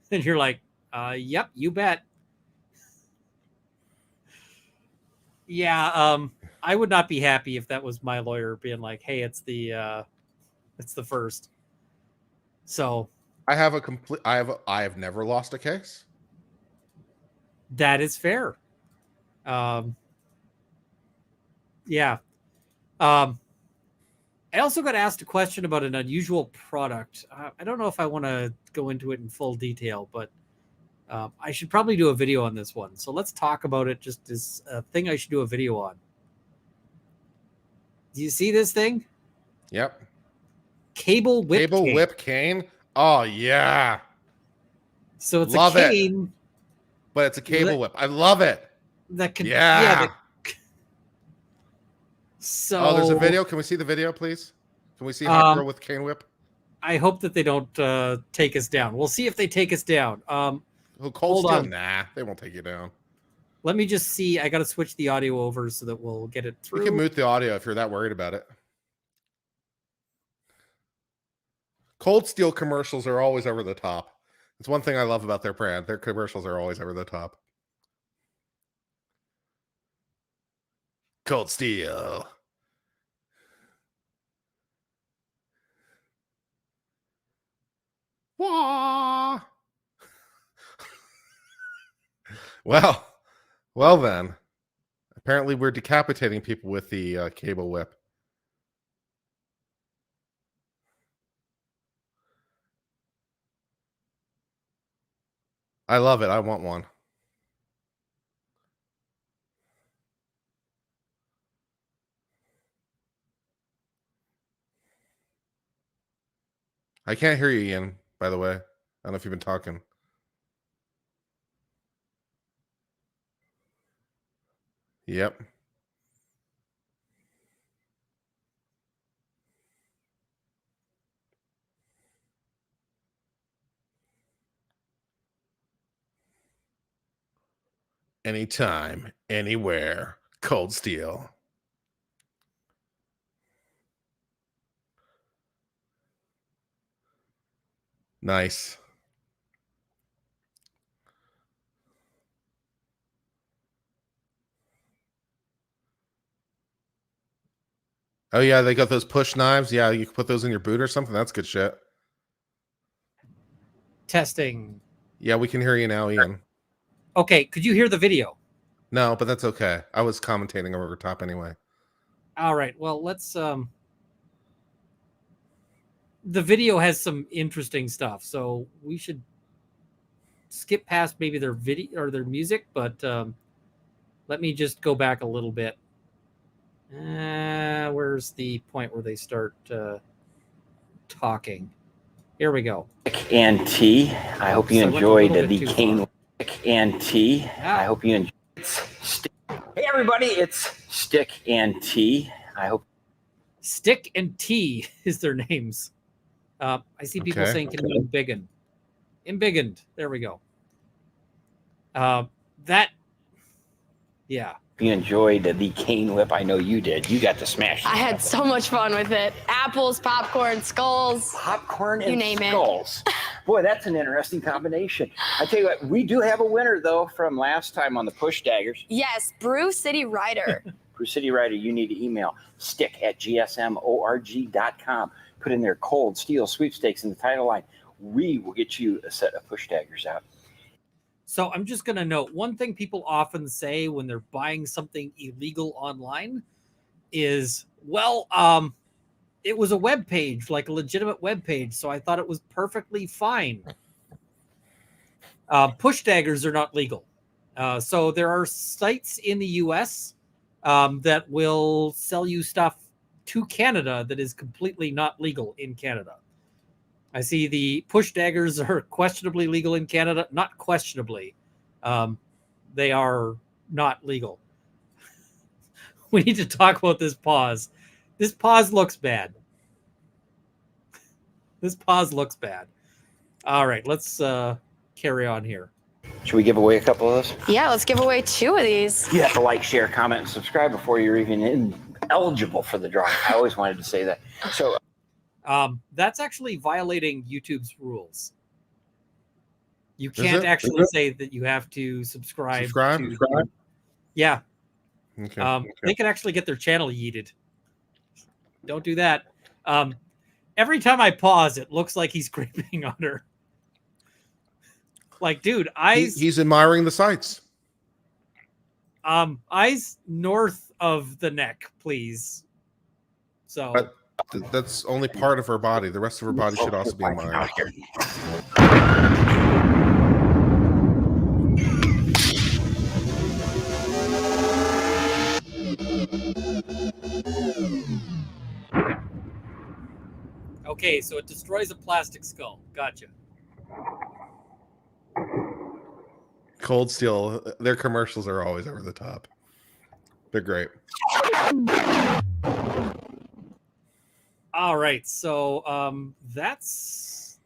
And you're like, yep, you bet. Yeah. I would not be happy if that was my lawyer being like, "Hey, it's the first." So I have never lost a case. that is fair. Yeah. I also got asked a question about an unusual product. I don't know if I want to go into it in full detail, but I should probably do a video on this one. So let's talk about it just as a thing I should do a video on. Do you see this thing? Yep. Cable whip cane. Whip cane. Oh yeah. So it's Love a cane. it. But it's a cable whip. I love it. That can So oh, there's a video. Can we see the video, please? Can we see Hot Girl with cane whip? I hope that they don't take us down. We'll see if they take us down. Cold Steel? Nah, they won't take you down. Let me just see. I got to switch the audio over so that we'll get it through. You can mute the audio if you're that worried about it. Cold Steel commercials are always over the top. It's one thing I love about their brand. Their commercials are always over the top. Cold Steel. Wah! Well then. Apparently we're decapitating people with the cable whip. I love it. I want one. I can't hear you, Ian, by the way. I don't know if you've been talking. Yep. Anytime, anywhere. Cold Steel. Nice. Oh yeah, they got those push knives. Yeah, you can put those in your boot or something. That's good shit. Testing. Yeah, we can hear you now, Ian. Okay, could you hear the video? No, but that's okay. I was commentating over top anyway. All right. Well, let's the video has some interesting stuff, so we should skip past maybe their video or their music, but let me just go back a little bit. Where's the point where they start talking? Here we go. And tea. I hope you enjoyed the cane and tea. I hope you enjoyed. Hey everybody, it's Stick and Tea. I hope Stick and Tea is their names. I see people saying can be embiggened. Embiggened. There we go. Yeah. You enjoyed the cane whip. I know you did. You got to smash. I had so much fun with it. Apples, popcorn, skulls. Popcorn and you name skulls. Boy, that's an interesting combination. I tell you what, we do have a winner though from last time on the push daggers. Yes, Brew City Rider. Brew City Rider, you need to email stick@gsmorg.com. Put in their Cold Steel sweepstakes in the title line. We will get you a set of push daggers out. So I'm just going to note one thing people often say when they're buying something illegal online is, well, it was a web page, like a legitimate web page, so I thought it was perfectly fine. Push daggers are not legal. So there are sites in the US that will sell you stuff to Canada that is completely not legal in Canada. I see the push daggers are questionably legal in Canada. Not questionably. They are not legal. We need to talk about this pause. This pause looks bad. This pause looks bad. All right, let's carry on here. Should we give away a couple of those? Yeah, let's give away 2 of these. You have to like, share, comment, and subscribe before you're even eligible for the drawing. I always wanted to say that. So that's actually violating YouTube's rules. You can't actually say that you have to subscribe. Subscribe? Yeah. Okay. They can actually get their channel yeeted. Don't do that. Every time I pause, it looks like he's creeping on her. Like, dude, eyes. He's admiring the sights. Eyes north of the neck, please. So, But that's only part of her body. The rest of her body should also be admired. okay, so it destroys a plastic skull. Gotcha. Cold Steel, their commercials are always over the top. They're great. All right, so that's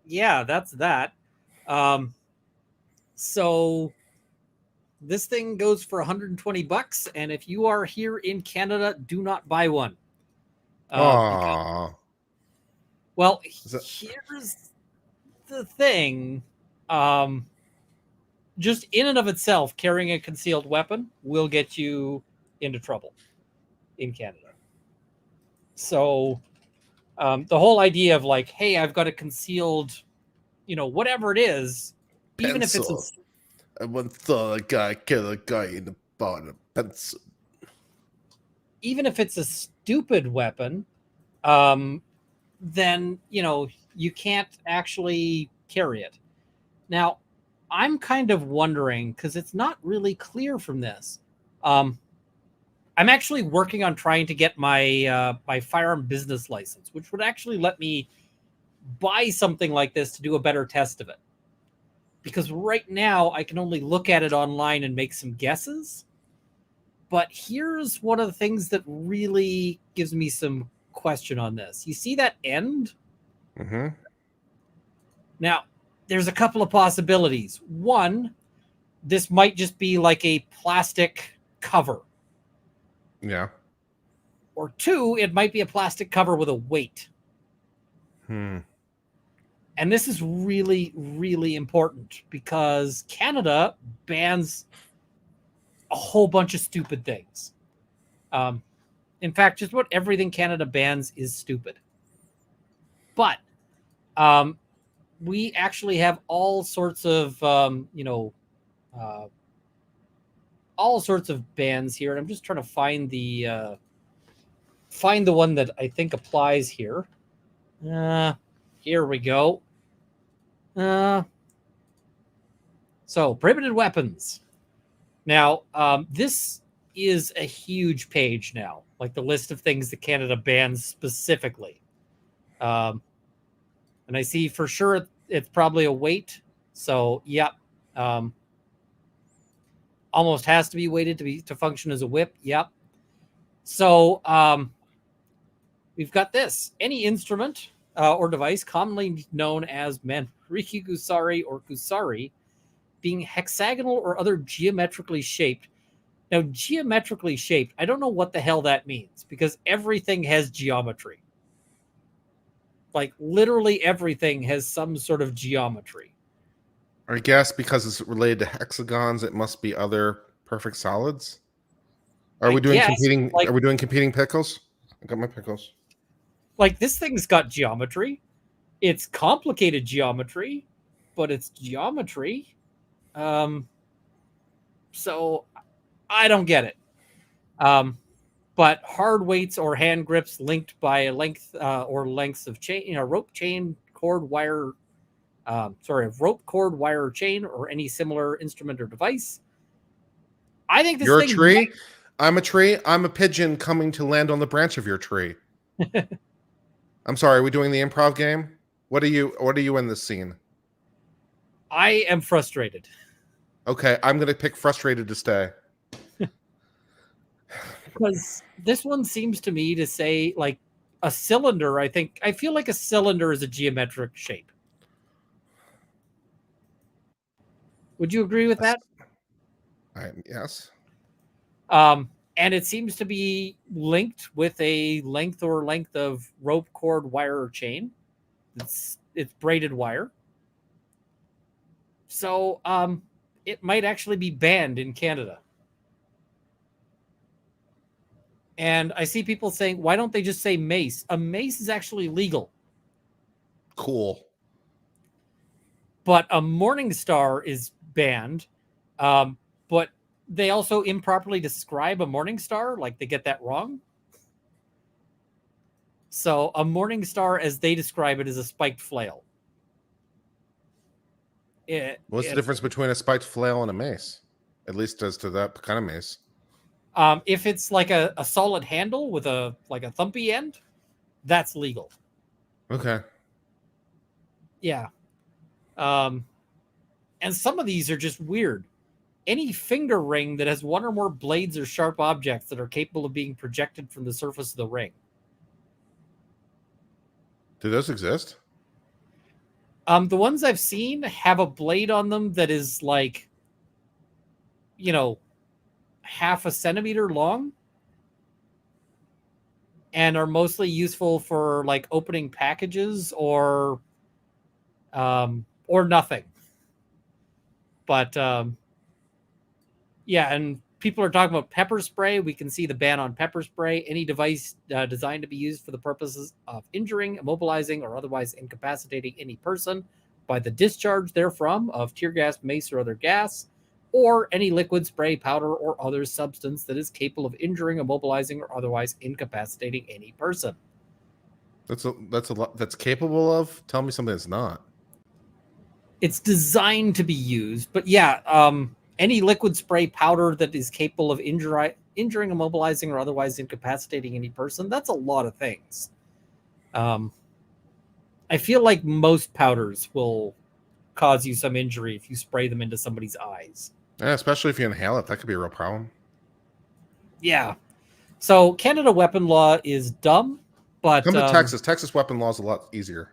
that. So this thing goes for $120, and if you are here in Canada, do not buy one. Aww. Well, that- here's the thing. Just in and of itself, carrying a concealed weapon will get you into trouble in Canada. So the whole idea of like, hey, I've got a concealed, whatever it is, even if it's I once saw a guy kill a guy in the bottom pencil. even if it's a stupid weapon, then you can't actually carry it. Now, I'm kind of wondering, because it's not really clear from this. I'm actually working on trying to get my my firearm business license, which would actually let me buy something like this to do a better test of it. Because right now I can only look at it online and make some guesses. But here's one of the things that really gives me some question on this. You see that end? Mm-hmm. Now, there's a couple of possibilities. One, this might just be like a plastic cover. Yeah. Or two, it might be a plastic cover with a weight. Hmm. And this is really, really important because Canada bans a whole bunch of stupid things. In fact, just about everything Canada bans is stupid. But we actually have all sorts of, all sorts of bans here. And I'm just trying to find the one that I think applies here. Here we go. So prohibited weapons. Now, this is a huge page now, like the list of things that Canada bans specifically. And I see for sure it's probably a weight. So, yep. Almost has to be weighted to function as a whip. Yep. So, we've got this. Any instrument or device commonly known as manriki gusari or gusari, being hexagonal or other geometrically shaped. Now, geometrically shaped, I don't know what the hell that means because everything has geometry. Like literally everything has some sort of geometry. I guess because it's related to hexagons, it must be other perfect solids. Are we doing competing? Are we doing competing pickles? I got my pickles. Like this thing's got geometry. It's complicated geometry, but it's geometry. So I don't get it. But hard weights or hand grips linked by a length or lengths of chain, rope, chain, cord, wire, rope, cord, wire, or chain, or any similar instrument or device. I think this You're thing. A tree. I'm a tree. I'm a pigeon coming to land on the branch of your tree. I'm sorry. Are we doing the improv game? What are you in this scene? I am frustrated. Okay, I'm going to pick frustrated to stay. Because this one seems to me to say like a cylinder. I feel like a cylinder is a geometric shape. Would you agree with that? Yes. And it seems to be linked with a length of rope, cord, wire, or chain. It's braided wire. So it might actually be banned in Canada. And I see people saying, why don't they just say mace? A mace is actually legal. Cool. But a morning star is banned. But they also improperly describe a morning star, like they get that wrong. So a morning star, as they describe it, is a spiked flail. What's the difference between a spiked flail and a mace? At least as to that kind of mace. If it's like a solid handle with a thumpy end, that's legal. Okay. Yeah. And some of these are just weird. Any finger ring that has one or more blades or sharp objects that are capable of being projected from the surface of the ring. Do those exist? The ones I've seen have a blade on them that is like, half a centimeter long and are mostly useful for like opening packages or nothing. But yeah, and people are talking about pepper spray. We can see the ban on pepper spray. Any device designed to be used for the purposes of injuring, immobilizing, or otherwise incapacitating any person by the discharge therefrom of tear gas, mace, or other gas, or any liquid, spray, powder, or other substance that is capable of injuring, immobilizing, or otherwise incapacitating any person. That's a lot. That's capable of. Tell me something that's not. It's designed to be used, but yeah, any liquid, spray, powder that is capable of injuring, immobilizing, or otherwise incapacitating any person. That's a lot of things. I feel like most powders will cause you some injury if you spray them into somebody's eyes. Yeah, especially if you inhale it, that could be a real problem. Yeah. So Canada weapon law is dumb, but come to Texas. Texas weapon law is a lot easier.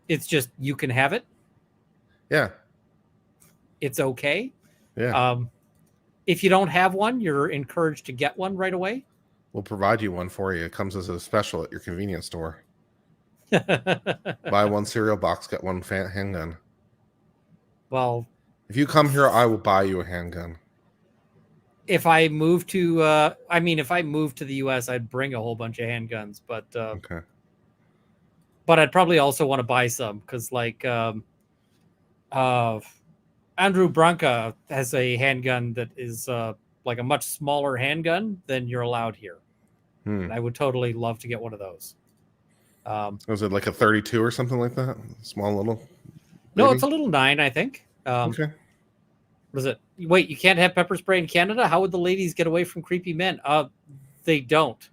It's just you can have it. Yeah. It's okay. Yeah. If you don't have one, you're encouraged to get one right away. We'll provide you one for you. It comes as a special at your convenience store. Buy one cereal box, get one handgun. Well, if you come here, I will buy you a handgun. If I move to, if I move to the U.S., I'd bring a whole bunch of handguns, but okay. But I'd probably also want to buy some because, like, Andrew Branca has a handgun that is like a much smaller handgun than you're allowed here. And I would totally love to get one of those. Was it like a 32 or something like that? Small little? Baby? No, it's a little 9, I think. Okay. What is it? Wait, you can't have pepper spray in Canada? How would the ladies get away from creepy men? They don't.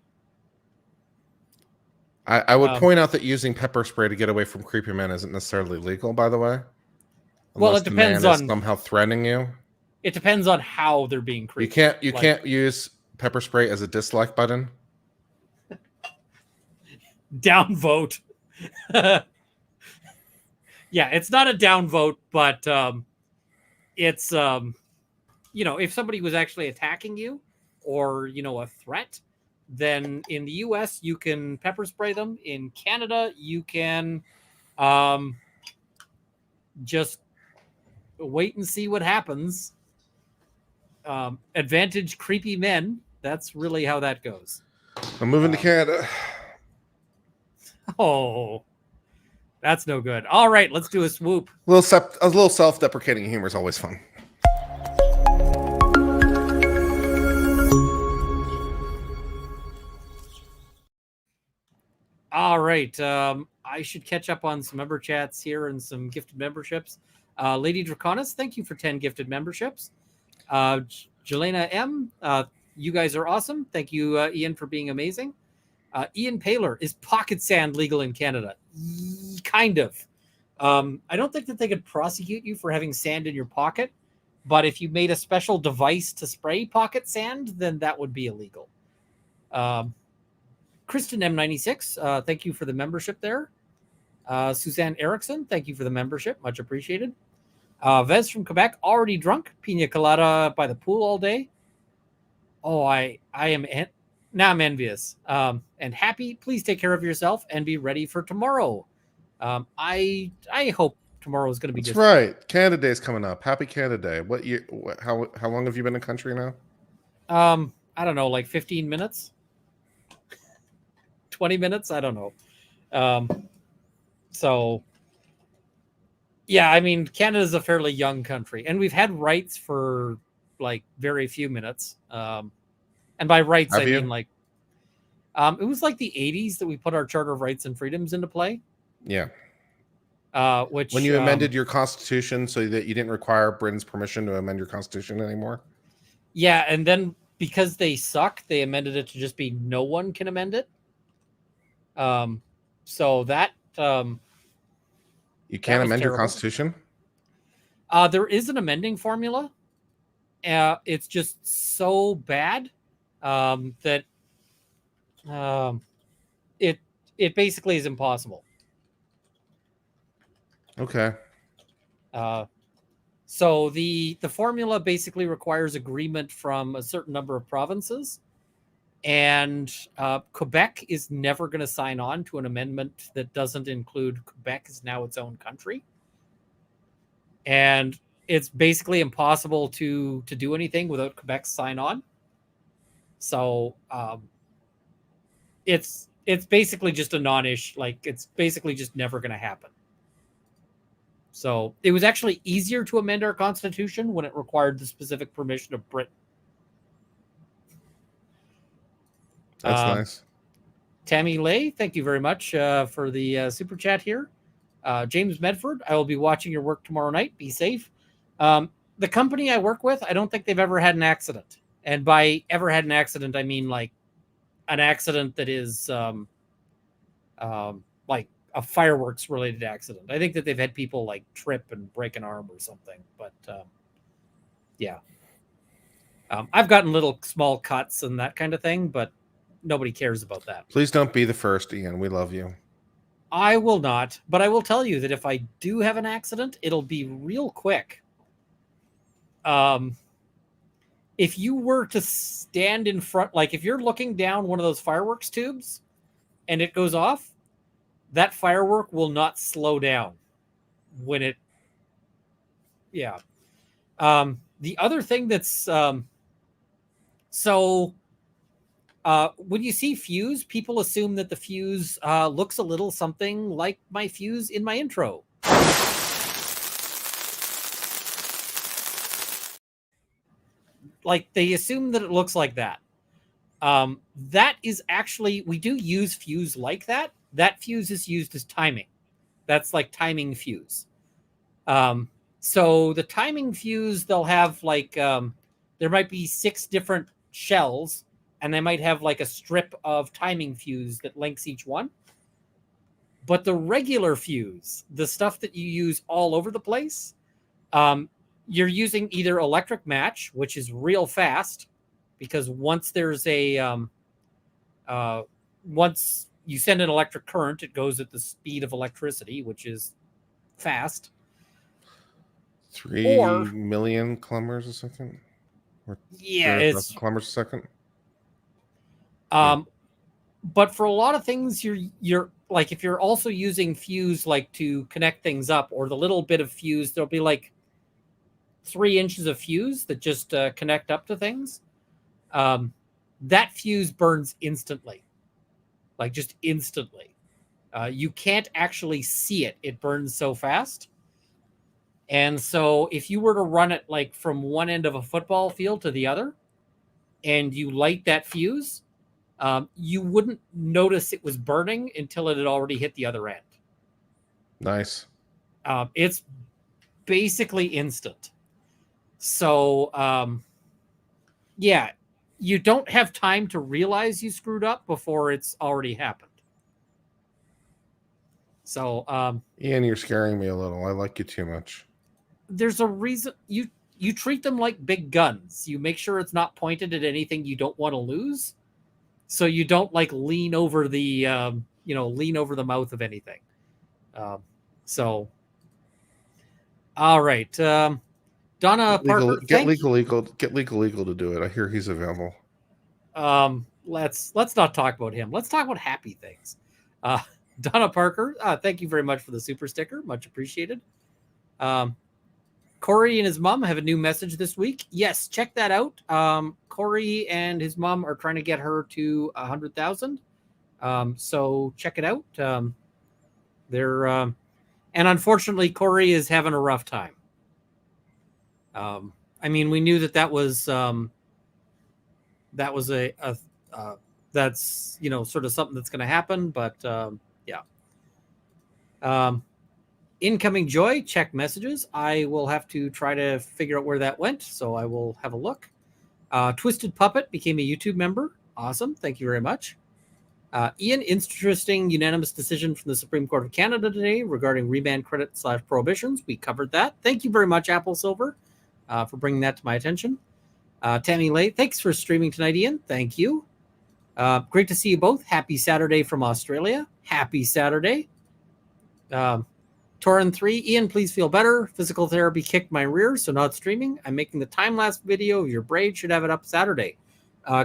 I would point out that using pepper spray to get away from creepy men isn't necessarily legal, by the way. Well, it depends on somehow threatening you. It depends on how they're being creepy. You can't use pepper spray as a dislike button. Downvote. Yeah, it's not a downvote, but it's if somebody was actually attacking you or a threat, then in the US you can pepper spray them. In Canada you can just wait and see what happens. Advantage creepy men. That's really how that goes. I'm moving to Canada. Oh, that's no good. All right, let's do a swoop. A little self-deprecating humor is always fun. All right. I should catch up on some member chats here and some gifted memberships. Lady Draconis, thank you for 10 gifted memberships. Jelena M, you guys are awesome. Thank you, Ian, for being amazing. Ian Paler, is pocket sand legal in Canada? Kind of. I don't think that they could prosecute you for having sand in your pocket, but if you made a special device to spray pocket sand, then that would be illegal. Kristen M96, thank you for the membership there. Suzanne Erickson, thank you for the membership. Much appreciated. Vez from Quebec, already drunk. Pina colada by the pool all day. Oh, I am... Now I'm envious and happy. Please take care of yourself and be ready for tomorrow. I hope tomorrow is going to be. That's right. Canada Day is coming up. Happy Canada Day. How long have you been in country now? I don't know, like 15 minutes. 20 minutes. I don't know. So yeah, I mean, Canada's a fairly young country, and we've had rights for like very few minutes. And by rights, Have I you? mean like it was like the 80s that we put our Charter of Rights and Freedoms into play. Yeah. Which When you amended your constitution so that you didn't require Britain's permission to amend your constitution anymore. yeah, and then because they suck, they amended it to just be no one can amend it. So that You can't amend your terrible. constitution? There is an amending formula. It's just so bad that it basically is impossible. Okay. So the formula basically requires agreement from a certain number of provinces, and Quebec is never going to sign on to an amendment that doesn't include Quebec is now its own country. And it's basically impossible to do anything without Quebec's sign on. So it's basically just a non-ish, like it's basically just never going to happen. So it was actually easier to amend our constitution when it required the specific permission of Britain. That's nice. Tammy Lay, thank you very much for the super chat here. James Medford, I will be watching your work tomorrow night. Be safe. The company I work with, I don't think they've ever had an accident. And by ever had an accident, I mean like an accident that is like a fireworks related accident. I think that they've had people like trip and break an arm or something. But yeah. I've gotten little small cuts and that kind of thing, but nobody cares about that. Please don't be the first, Ian. We love you. I will not, but I will tell you that if I do have an accident, it'll be real quick. If you were to stand in front, like if you're looking down one of those fireworks tubes and it goes off, that firework will not slow down when it, yeah. The other thing that's, when you see fuse, people assume that the fuse looks a little something like my fuse in my intro. Like they assume that it looks like that. That is actually, we do use fuse like that. That fuse is used as timing. That's like timing fuse. So the timing fuse, they'll have like, there might be 6 different shells, and they might have like a strip of timing fuse that links each one. But the regular fuse, the stuff that you use all over the place, you're using either electric match, which is real fast, because once there's a, once you send an electric current, it goes at the speed of electricity, which is fast. 3 million kilometers a second? Or yeah, it's kilometers a second? But for a lot of things, you're like, if you're also using fuse like to connect things up, or the little bit of fuse, there'll be like 3 inches of fuse that just connect up to things. That fuse burns instantly, like just instantly. You can't actually see it. It burns so fast. And so if you were to run it like from one end of a football field to the other, and you light that fuse, you wouldn't notice it was burning until it had already hit the other end. Nice. It's basically instant. So, yeah, you don't have time to realize you screwed up before it's already happened. So, Ian, you're scaring me a little. I like you too much. There's a reason you treat them like big guns. You make sure it's not pointed at anything you don't want to lose. So you don't like lean over the, lean over the mouth of anything. So, all right. Donna Parker, get legal to do it. I hear he's available. Let's not talk about him. Let's talk about happy things. Donna Parker, thank you very much for the super sticker. Much appreciated. Corey and his mom have a new message this week. Yes, check that out. Corey and his mom are trying to get her to 100,000. So check it out. They're and unfortunately, Corey is having a rough time. I mean, we knew that was that's sort of something that's going to happen, but yeah. Incoming joy, check messages. I will have to try to figure out where that went, so I will have a look. Twisted Puppet became a YouTube member. Awesome. Thank you very much. Ian, interesting unanimous decision from the Supreme Court of Canada today regarding remand credit / prohibitions. We covered that. Thank you very much, Apple Silver, for bringing that to my attention. Tammy Lay, thanks for streaming tonight, Ian. Thank you. Great to see you both. Happy Saturday from Australia. Happy Saturday. Torin 3, Ian, please feel better. Physical therapy kicked my rear, so not streaming. I'm making the time-lapse video of your braid. Should have it up Saturday.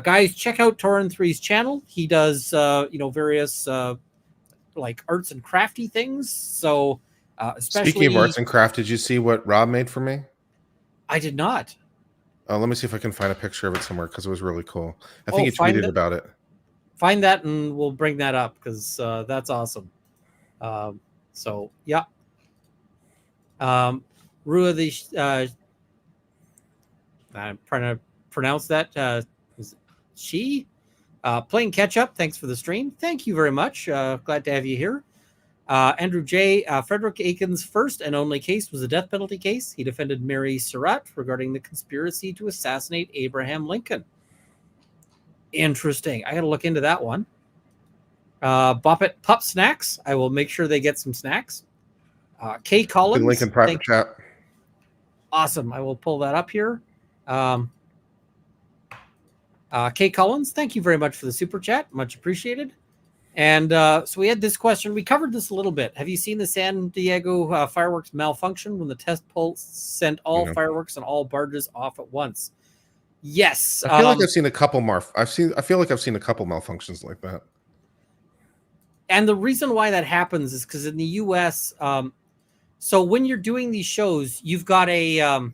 Guys, check out Torin 3's channel. He does, various like arts and crafty things. So, especially speaking of arts and craft, did you see what Rob made for me? I did not. Let me see if I can find a picture of it somewhere because it was really cool. I think he tweeted about it. Find that and we'll bring that up because that's awesome. So yeah. Rua the I'm trying to pronounce that. She playing catch up. Thanks for the stream. Thank you very much. Glad to have you here. Andrew J. Frederick Aiken's first and only case was a death penalty case. He defended Mary Surratt regarding the conspiracy to assassinate Abraham Lincoln. Interesting. I got to look into that one. Boppet Pup Snacks. I will make sure they get some snacks. Kay Collins. Link in private chat. Awesome. I will pull that up here. Kay Collins, thank you very much for the super chat. Much appreciated. And so we had this question. We covered this a little bit. Have you seen the San Diego fireworks malfunction when the test pulse sent all fireworks and all barges off at once? Yes. I feel like I've seen a couple more. I feel like I've seen a couple malfunctions like that. And the reason why that happens is because in the U.S., so when you're doing these shows, you've got a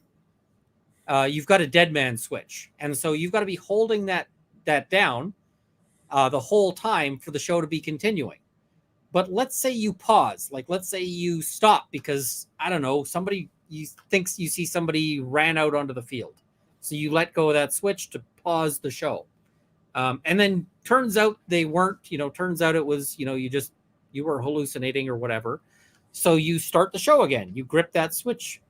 dead man switch, and so you've got to be holding that down the whole time for the show to be continuing. But let's say you pause, like let's say you stop because I don't know, somebody thinks you see somebody ran out onto the field, so you let go of that switch to pause the show, and then turns out they weren't. Turns out it was you were hallucinating or whatever. So you start the show again. You grip that switch.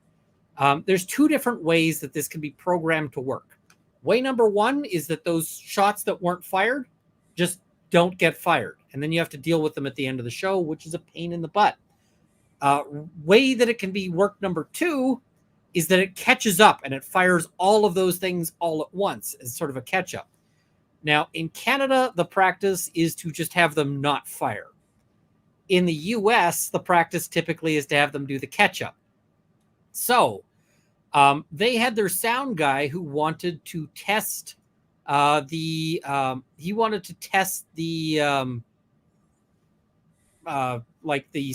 There's two different ways that this can be programmed to work. Way number one is that those shots that weren't fired just don't get fired. And then you have to deal with them at the end of the show, which is a pain in the butt. Way that it can be worked number two is that it catches up and it fires all of those things all at once as sort of a catch up. Now, in Canada, the practice is to just have them not fire. In the US, the practice typically is to have them do the catch up. So they had their sound guy who wanted to test the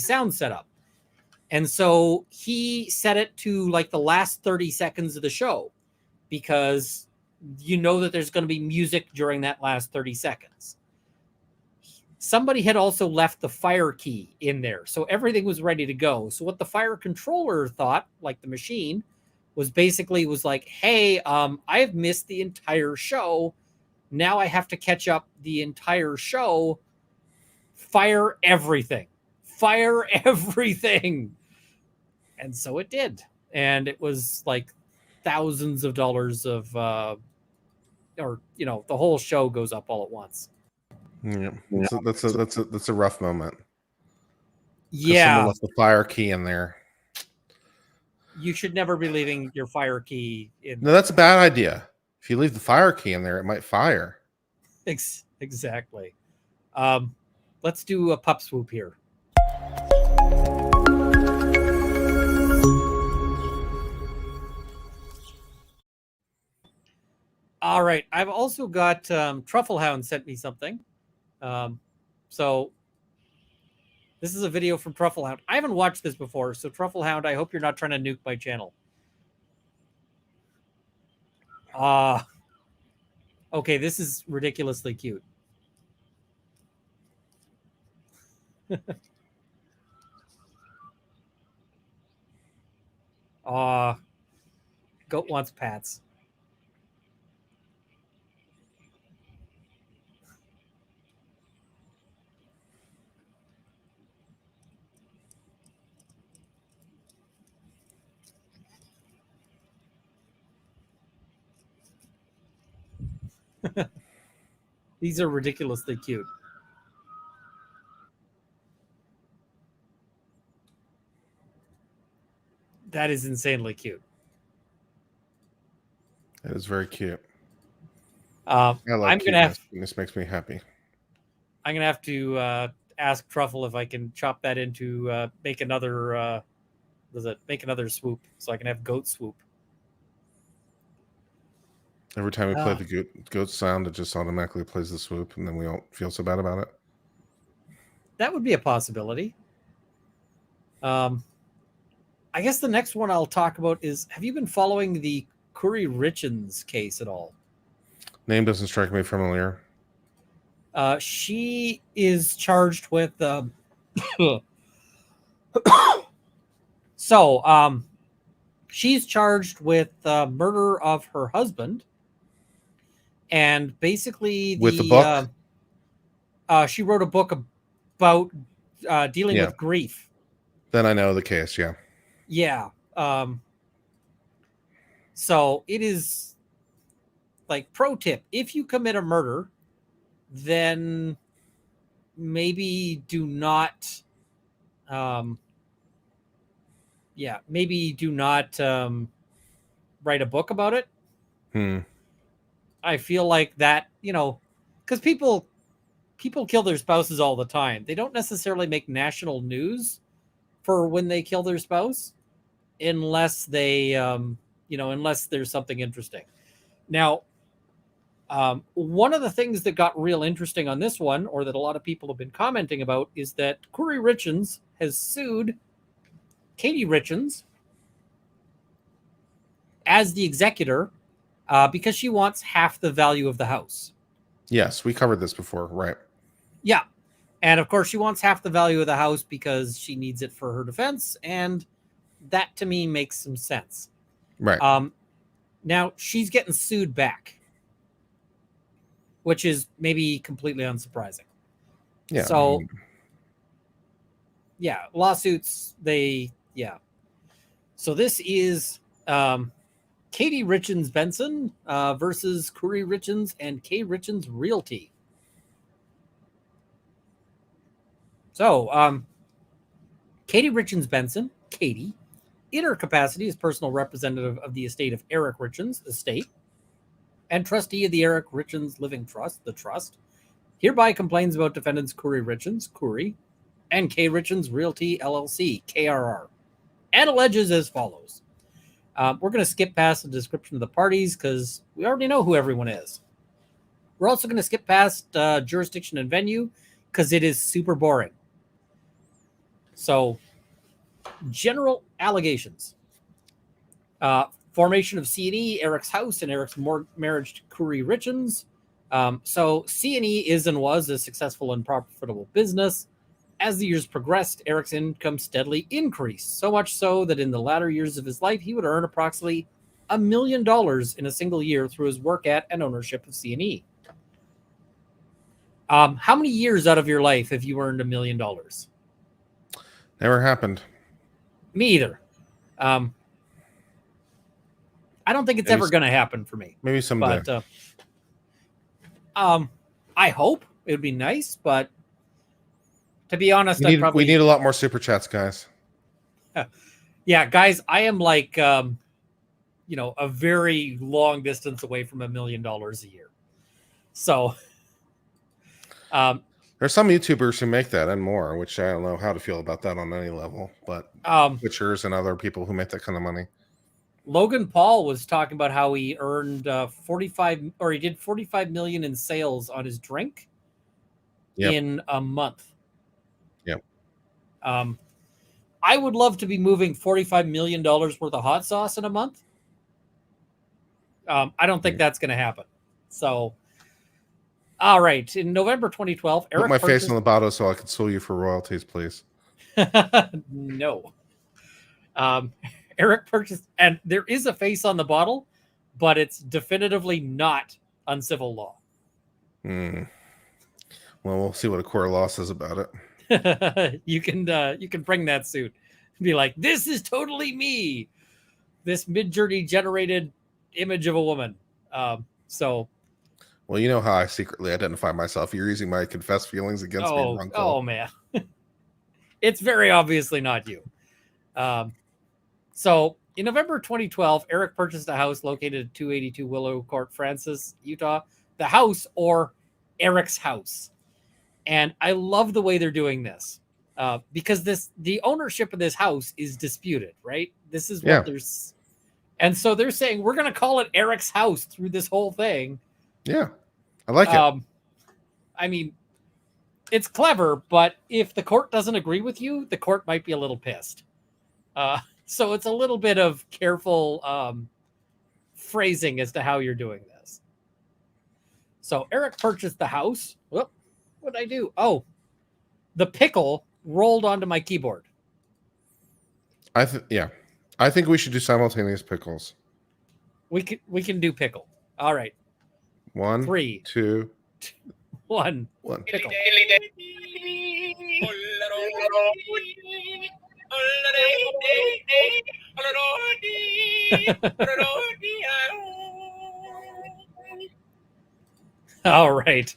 sound setup. And so he set it to like the last 30 seconds of the show because that there's going to be music during that last 30 seconds. Somebody had also left the fire key in there, so everything was ready to go. So what the fire controller thought, like the machine, was like, hey, I have missed the entire show. Now I have to catch up the entire show. Fire everything. Fire everything. And so it did. And it was like thousands of dollars of, the whole show goes up all at once. Yeah, that's a rough moment. Yeah, someone left the fire key in there. You should never be leaving your fire key in. No, that's a bad idea. If you leave the fire key in there, it might fire. Exactly. Let's do a pup swoop here. All right. I've also got Trufflehound sent me something. So this is a video from Trufflehound. I haven't watched this before, so Trufflehound, I hope you're not trying to nuke my channel. Okay, this is ridiculously cute. Goat wants pats. These are ridiculously cute. That is insanely cute. It is very cute. I like cuteness. This makes me happy. I'm gonna have to ask Truffle if I can chop that into make another make another swoop so I can have goat swoop. Every time we play the goat sound, it just automatically plays the swoop, and then we don't feel so bad about it. That would be a possibility. I guess the next one I'll talk about is, have you been following the Curry Richens case at all? Name doesn't strike me familiar. She is charged with she's charged with murder of her husband, and basically with the book. She wrote a book about dealing with grief. Then I know the case. Yeah. So it is like, pro tip: if you commit a murder, then maybe do not write a book about it. I feel like that, because people kill their spouses all the time. They don't necessarily make national news for when they kill their spouse, unless they unless there's something interesting. Now, one of the things that got real interesting on this one, or that a lot of people have been commenting about, is that Curry Richens has sued Katie Richens as the executor because she wants half the value of the house. Yes, we covered this before, right? Yeah. And of course, she wants half the value of the house because she needs it for her defense. And that, to me, makes some sense. Right. Now, she's getting sued back, which is maybe completely unsurprising. Yeah. So, lawsuits, So this is Katie Richens Benson versus Curry Richens and K. Richens Realty. So, Katie Richens Benson, Katie, in her capacity as personal representative of the estate of Eric Richens Estate and trustee of the Eric Richens Living Trust, the trust, hereby complains about defendants Curry Richens, Curry, and K. Richens Realty LLC, KRR, and alleges as follows. We're going to skip past the description of the parties because we already know who everyone is. We're also going to skip past jurisdiction and venue because it is super boring. So, general allegations. Formation of C&E, Eric's house, and Eric's marriage to Curry Richens. So C&E is and was a successful and profitable business. As the years progressed, Eric's income steadily increased, so much so that in the latter years of his life, he would earn approximately $1 million in a single year through his work at and ownership of C&E. How many years out of your life have you earned $1 million? Never happened. Me either. I don't think it's ever going to happen for me. Maybe someday. But I hope it would be nice, but to be honest, we need a lot more super chats, guys. Yeah, guys, I am like, a very long distance away from $1 million a year. So, there's some YouTubers who make that and more, which I don't know how to feel about that on any level, but Twitchers and other people who make that kind of money. Logan Paul was talking about how he earned he did 45 million in sales on his drink in a month. Yep. I would love to be moving $45 million worth of hot sauce in a month. I don't think that's going to happen. So, All right. In November 2012, Put Eric my face purchased... on the bottle so I can sue you for royalties, please. No. Eric purchased, and there is a face on the bottle, but it's definitively not uncivil law. Well, we'll see what a court of law says about it. You can bring that suit and be like, this is totally me. This Mid-Journey generated image of a woman. So. Well, you know how I secretly identify myself. You're using my confessed feelings against me, Runkle. Oh man. It's very obviously not you. So in November 2012, Eric purchased a house located at 282 Willow Court, Francis, Utah. The house, or Eric's house. And I love the way they're doing this because the ownership of this house is disputed, right? This is what there's. And so they're saying, we're going to call it Eric's house through this whole thing. Yeah, I like it. I mean, it's clever, but if the court doesn't agree with you, the court might be a little pissed. So it's a little bit of careful phrasing as to how you're doing this. So Eric purchased the house. Whoop, what did I do? Oh, the pickle rolled onto my keyboard. I think we should do simultaneous pickles. We can do pickle. All right. 1, 3, 2, 1. Pickle. All right.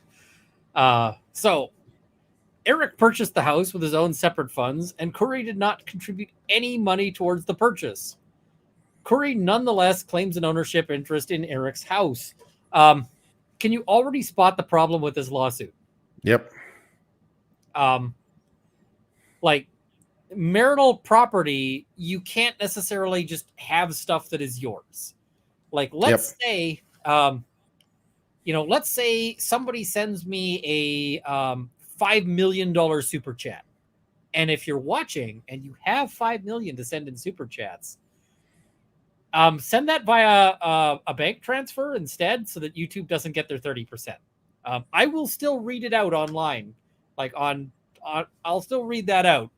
So Eric purchased the house with his own separate funds, and Curry did not contribute any money towards the purchase. Curry nonetheless claims an ownership interest in Eric's house. Can you already spot the problem with this lawsuit? Yep. Like marital property, you can't necessarily just have stuff that is yours. Like, let's say, let's say somebody sends me a $5 million super chat. And if you're watching and you have $5 million to send in super chats, send that via a bank transfer instead so that YouTube doesn't get their 30%. I will still read it out online. I'll still read that out.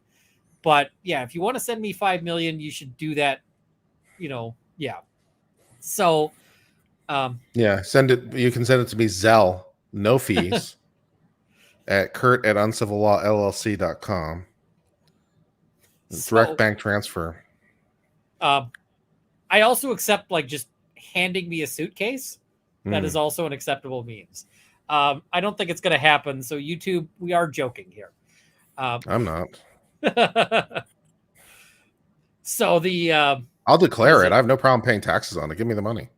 But yeah, if you want to send me $5 million, you should do that. Yeah. So, send it. You can send it to me Zelle, no fees, at kurt@uncivillawllc.com. Direct bank transfer. I also accept just handing me a suitcase. That is also an acceptable means. I don't think it's going to happen. So YouTube, we are joking here. I'm not. So I'll declare it. I have no problem paying taxes on it. Give me the money.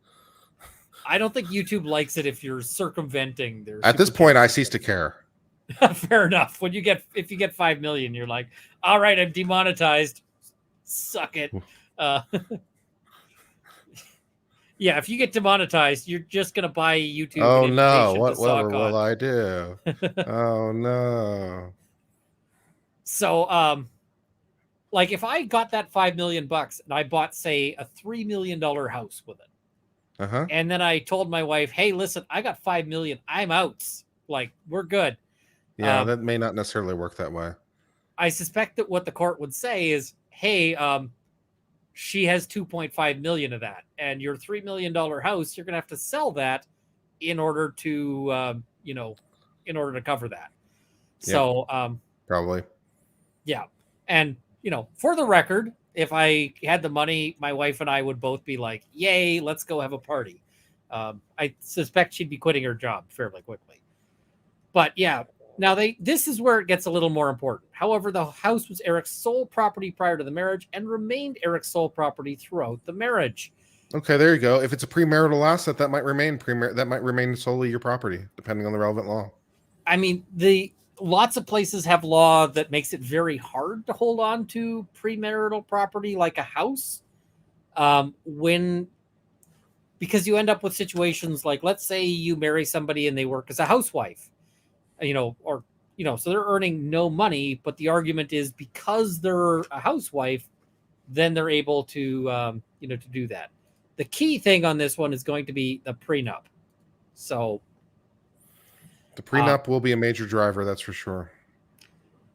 I don't think YouTube likes it if you're circumventing their. At this point, I cease to care. Fair enough. If you get 5 million, you're like, all right, I'm demonetized. Suck it. Yeah, if you get demonetized, you're just gonna buy YouTube. Oh no! Whatever will I do? Oh no! So, if I got that $5 million and I bought, say, a $3 million house with it, and then I told my wife, "Hey, listen, I got $5 million. I'm out. We're good." Yeah, that may not necessarily work that way. I suspect that what the court would say is, "Hey, she has 2.5 million of that, and your $3 million house, you're gonna have to sell that in order to, in order to cover that." So, probably. Yeah. And, for the record, if I had the money, my wife and I would both be like, yay, let's go have a party. I suspect she'd be quitting her job fairly quickly. But yeah, now this is where it gets a little more important. However, the house was Eric's sole property prior to the marriage and remained Eric's sole property throughout the marriage. Okay, there you go. If it's a premarital asset, that might remain solely your property, depending on the relevant law. I mean, lots of places have law that makes it very hard to hold on to premarital property like a house. Because you end up with situations like, let's say you marry somebody and they work as a housewife, so they're earning no money, but the argument is because they're a housewife, then they're able to, to do that. The key thing on this one is going to be the prenup. So The prenup will be a major driver, that's for sure.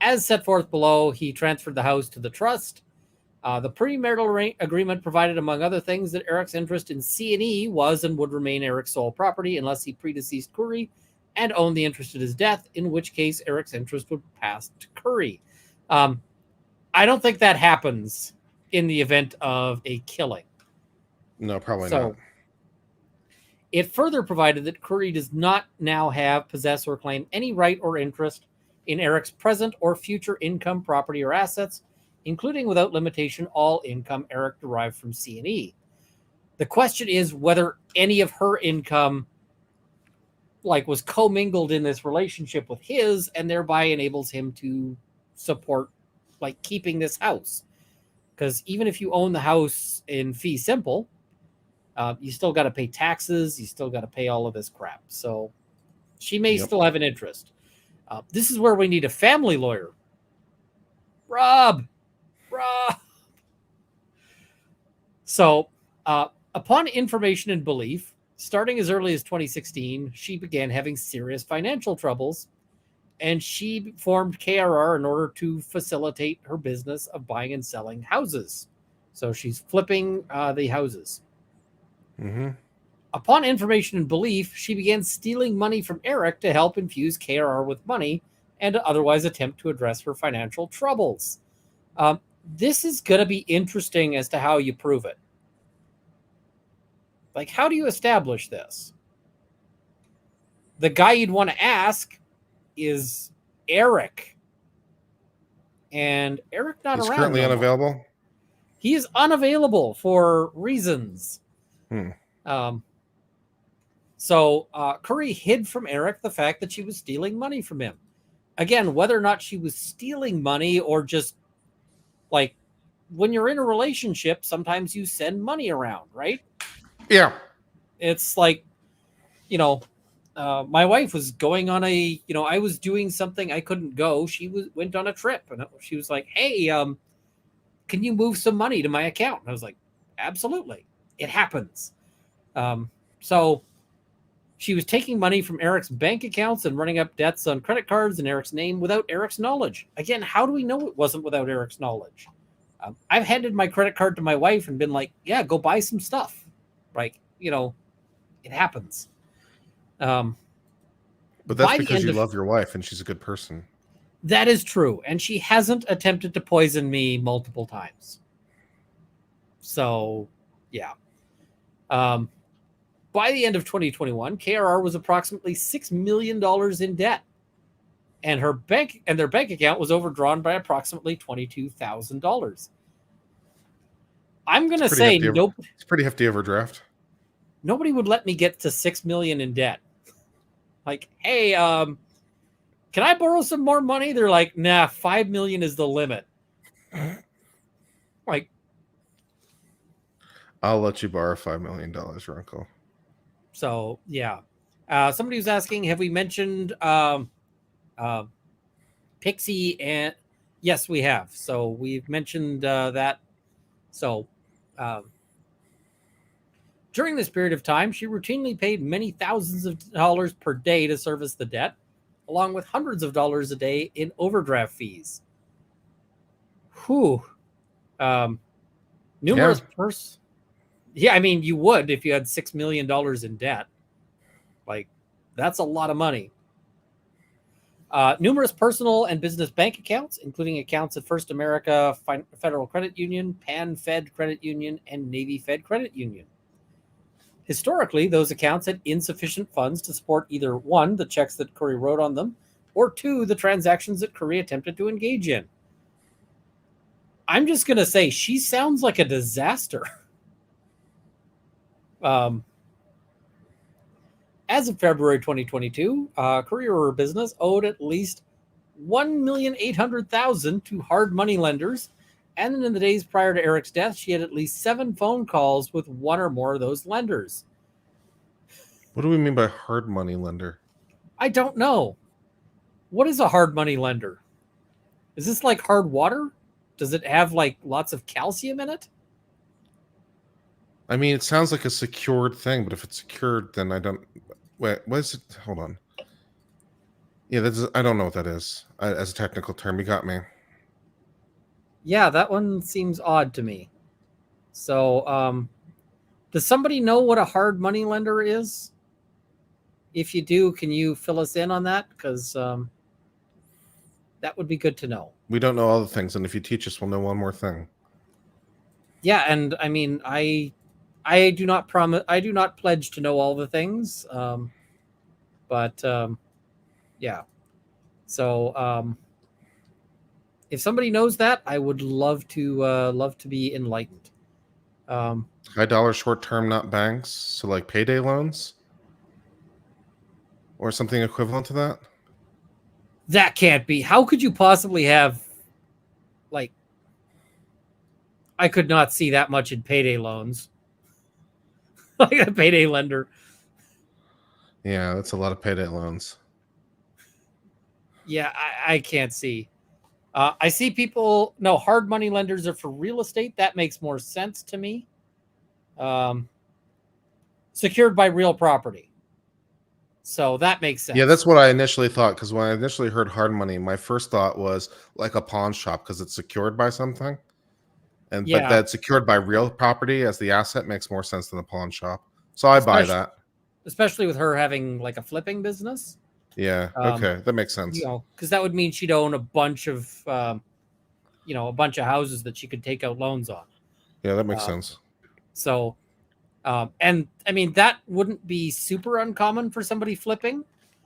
As set forth below, he transferred the house to the trust. The premarital agreement provided, among other things, that Eric's interest in C&E was and would remain Eric's sole property unless he predeceased Curry and owned the interest at his death, in which case Eric's interest would pass to Curry. I don't think that happens in the event of a killing. No, probably not. It further provided that Curry does not now have, possess, or claim any right or interest in Eric's present or future income, property, or assets, including without limitation all income Eric derived from C&E. The question is whether any of her income was commingled in this relationship with his and thereby enables him to support keeping this house. Because even if you own the house in fee simple, you still got to pay taxes. You still got to pay all of this crap. So she may still have an interest. This is where we need a family lawyer. Rob. So upon information and belief, starting as early as 2016, she began having serious financial troubles, and she formed KRR in order to facilitate her business of buying and selling houses. So she's flipping the houses. Mm-hmm. Upon information and belief, she began stealing money from Eric to help infuse KRR with money and to otherwise attempt to address her financial troubles. This is going to be interesting as to how you prove it. How do you establish this? The guy you'd want to ask is Eric. And Eric not He's around. Currently unavailable? He is unavailable for reasons. So Curry hid from Eric the fact that she was stealing money from him. Again, whether or not she was stealing money or just when you're in a relationship, sometimes you send money around, right? Yeah. It's my wife was going on I was doing something I couldn't go. She went on a trip and she was like, hey, can you move some money to my account? And I was like, absolutely. It happens. So she was taking money from Eric's bank accounts and running up debts on credit cards in Eric's name without Eric's knowledge. Again, how do we know it wasn't without Eric's knowledge? I've handed my credit card to my wife and been like, yeah, go buy some stuff. It happens. But that's because you love your wife and she's a good person. That is true. And she hasn't attempted to poison me multiple times. So, yeah. By the end of 2021, KRR was approximately $6 million in debt. And their bank account was overdrawn by approximately $22,000. I'm going to say nope. It's pretty hefty overdraft. Nobody would let me get to $6 million in debt. Hey, can I borrow some more money? They're like, nah, $5 million is the limit. I'll let you borrow $5 million, Ronco. So yeah. Somebody was asking, have we mentioned Pixie? And yes, we have. So we've mentioned that. So during this period of time, she routinely paid many thousands of dollars per day to service the debt, along with hundreds of dollars a day in overdraft fees. Numerous Yeah, I mean, you would if you had $6 million in debt. That's a lot of money. Numerous personal and business bank accounts, including accounts at First America Federal Credit Union, Pan Fed Credit Union, and Navy Fed Credit Union. Historically, those accounts had insufficient funds to support either one, the checks that Curry wrote on them, or two, the transactions that Curry attempted to engage in. I'm just going to say she sounds like a disaster. As of February 2022, Curry or her business owed at least $1,800,000 to hard money lenders, and in the days prior to Eric's death, she had at least 7 phone calls with one or more of those lenders. What do we mean by hard money lender? I don't know. What is a hard money lender? Is this like hard water? Does it have lots of calcium in it? I mean, it sounds like a secured thing, but if it's secured, then I don't. Wait, what is it? Hold on. Yeah, I don't know what that is as a technical term. You got me. Yeah, that one seems odd to me. So, does somebody know what a hard money lender is? If you do, can you fill us in on that? Because that would be good to know. We don't know all the things, and if you teach us, we'll know one more thing. Yeah, and I mean, I do not promise. I do not pledge to know all the things. But yeah. So if somebody knows that, I would love to be enlightened. High dollar short term, not banks. So like payday loans or something equivalent to that. That can't be. How could you possibly have, like, I could not see that much in payday loans. Like a payday lender. Yeah, that's a lot of payday loans. Yeah, I can't see. I see people. No, hard money lenders are for real estate. That makes more sense to me. Secured by real property. So that makes sense. Yeah, that's what I initially thought. Because when I initially heard hard money, my first thought was like a pawn shop because it's secured by something. And Yeah. but that secured by real property as the asset makes more sense than a pawn shop. So I buy that. Especially with her having like a flipping business. Yeah. Okay, that makes sense. You know, because that would mean she'd own a bunch of, a bunch of houses that she could take out loans on. Yeah, that makes sense. So, and I mean, that wouldn't be super uncommon for somebody flipping,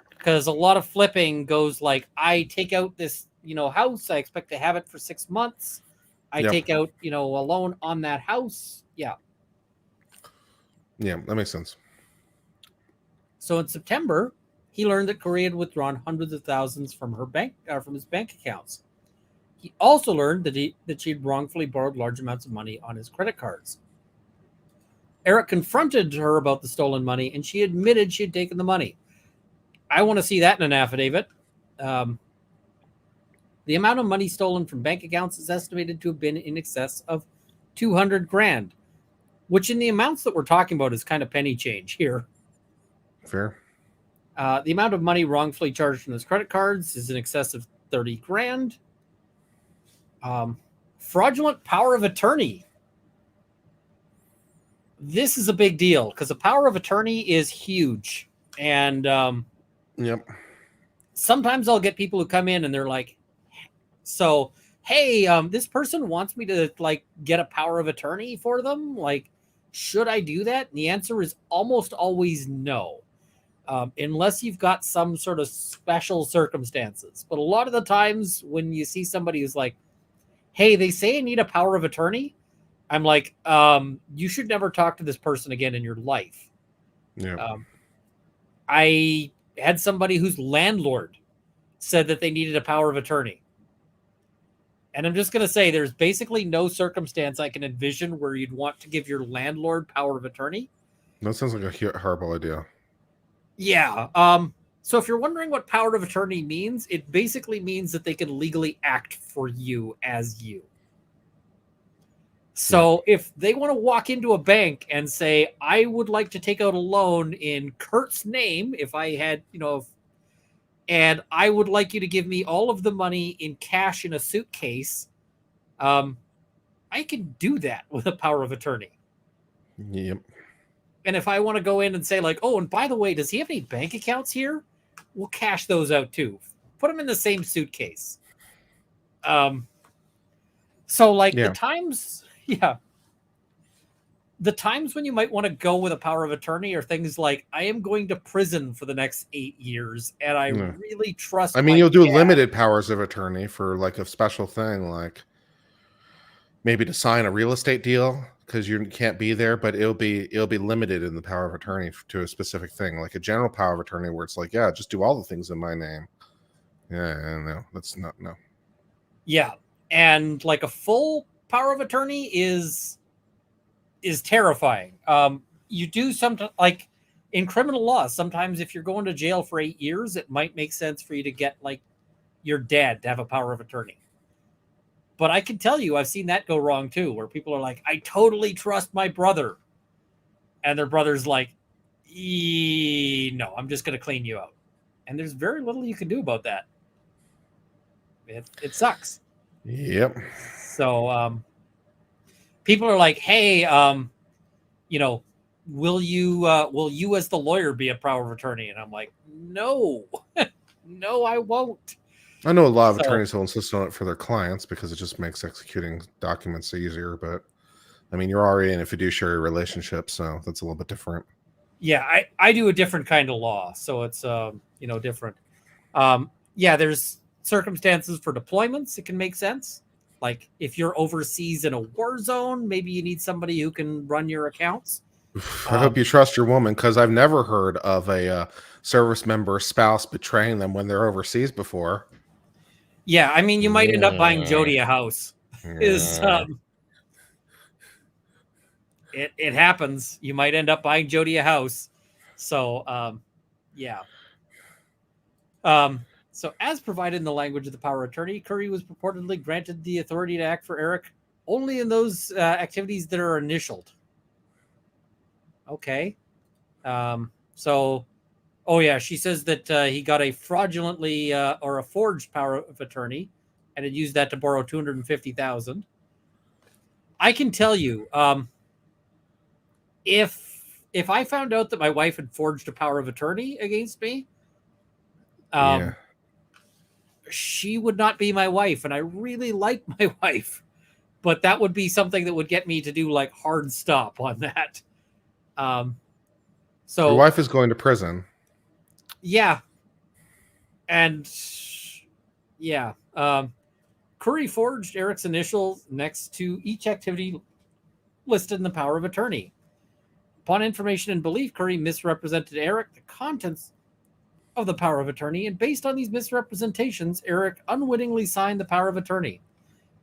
because a lot of flipping goes like, I take out this, house. I expect to have it for 6 months. I take out, a loan on that house. Yeah. Yeah, that makes sense. So in September, he learned that Corey had withdrawn hundreds of thousands from his bank accounts. He also learned that she had wrongfully borrowed large amounts of money on his credit cards. Eric confronted her about the stolen money, and she admitted she had taken the money. I want to see that in an affidavit. The amount of money stolen from bank accounts is estimated to have been in excess of $200,000, which in the amounts that we're talking about is kind of penny change here. Fair. The amount of money wrongfully charged from his credit cards is in excess of $30,000. Fraudulent power of attorney. This is a big deal because a power of attorney is huge. And Yep. sometimes I'll get people who come in and they're like, so, hey, this person wants me to get a power of attorney for them. Like, should I do that? And the answer is almost always no. Unless you've got some sort of special circumstances. But a lot of the times when you see somebody who's like, hey, they say I need a power of attorney, I'm like, you should never talk to this person again in your life. Yeah. I had somebody whose landlord said that they needed a power of attorney. And I'm just going to say there's basically no circumstance I can envision where you'd want to give your landlord power of attorney. That sounds like a horrible idea. Yeah. So if you're wondering what power of attorney means, it basically means that they can legally act for you as you. So if they want to walk into a bank and say, I would like to take out a loan in Kurt's name, if I had, and I would like you to give me all of the money in cash in a suitcase, I can do that with a power of attorney. Yep. And if I want to go in and say like, oh, and by the way, does he have any bank accounts here? We'll cash those out too. Put them in the same suitcase. So the times when you might want to go with a power of attorney are things like, I am going to prison for the next 8 years, and I really trust. I mean, you'll do limited powers of attorney for like a special thing, like maybe to sign a real estate deal because you can't be there, but it'll be limited in the power of attorney to a specific thing, like a general power of attorney where it's like, yeah, just do all the things in my name. Yeah, no, that's not no. Yeah, and like a full power of attorney is terrifying. You do sometimes, like in criminal law, sometimes if you're going to jail for 8 years, it might make sense for you to get like your dad to have a power of attorney. But I can tell you, I've seen that go wrong too, where people are like, I totally trust my brother. And their brother's like, no, I'm just going to clean you out. and there's very little you can do about that. It sucks. Yep. So people are like, hey, will you as the lawyer be a power of attorney? And I'm like, no, no, I won't. I know a lot of attorneys will insist on it for their clients because it just makes executing documents easier. But I mean, you're already in a fiduciary relationship, so that's a little bit different. Yeah, I do a different kind of law, so it's different. There's circumstances for deployments. It can make sense. Like if you're overseas in a war zone, maybe you need somebody who can run your accounts. I hope you trust your woman, because I've never heard of a service member spouse betraying them when they're overseas before. Yeah, I mean, you might end up buying Jody a house. It happens. You might end up buying Jody a house. So, So as provided in the language of the power of attorney, Curry was purportedly granted the authority to act for Eric only in those activities that are initialed. Okay. She says that he got a fraudulently or a forged power of attorney and had used that to borrow $250,000. I can tell you, if I found out that my wife had forged a power of attorney against me, she would not be my wife, and I really like my wife, but that would be something that would get me to do like hard stop on that. So your wife is going to prison. Yeah. And Curry forged Eric's initials next to each activity listed in the power of attorney. Upon information and belief, Curry misrepresented Eric the contents of the power of attorney, and based on these misrepresentations, Eric unwittingly signed the power of attorney.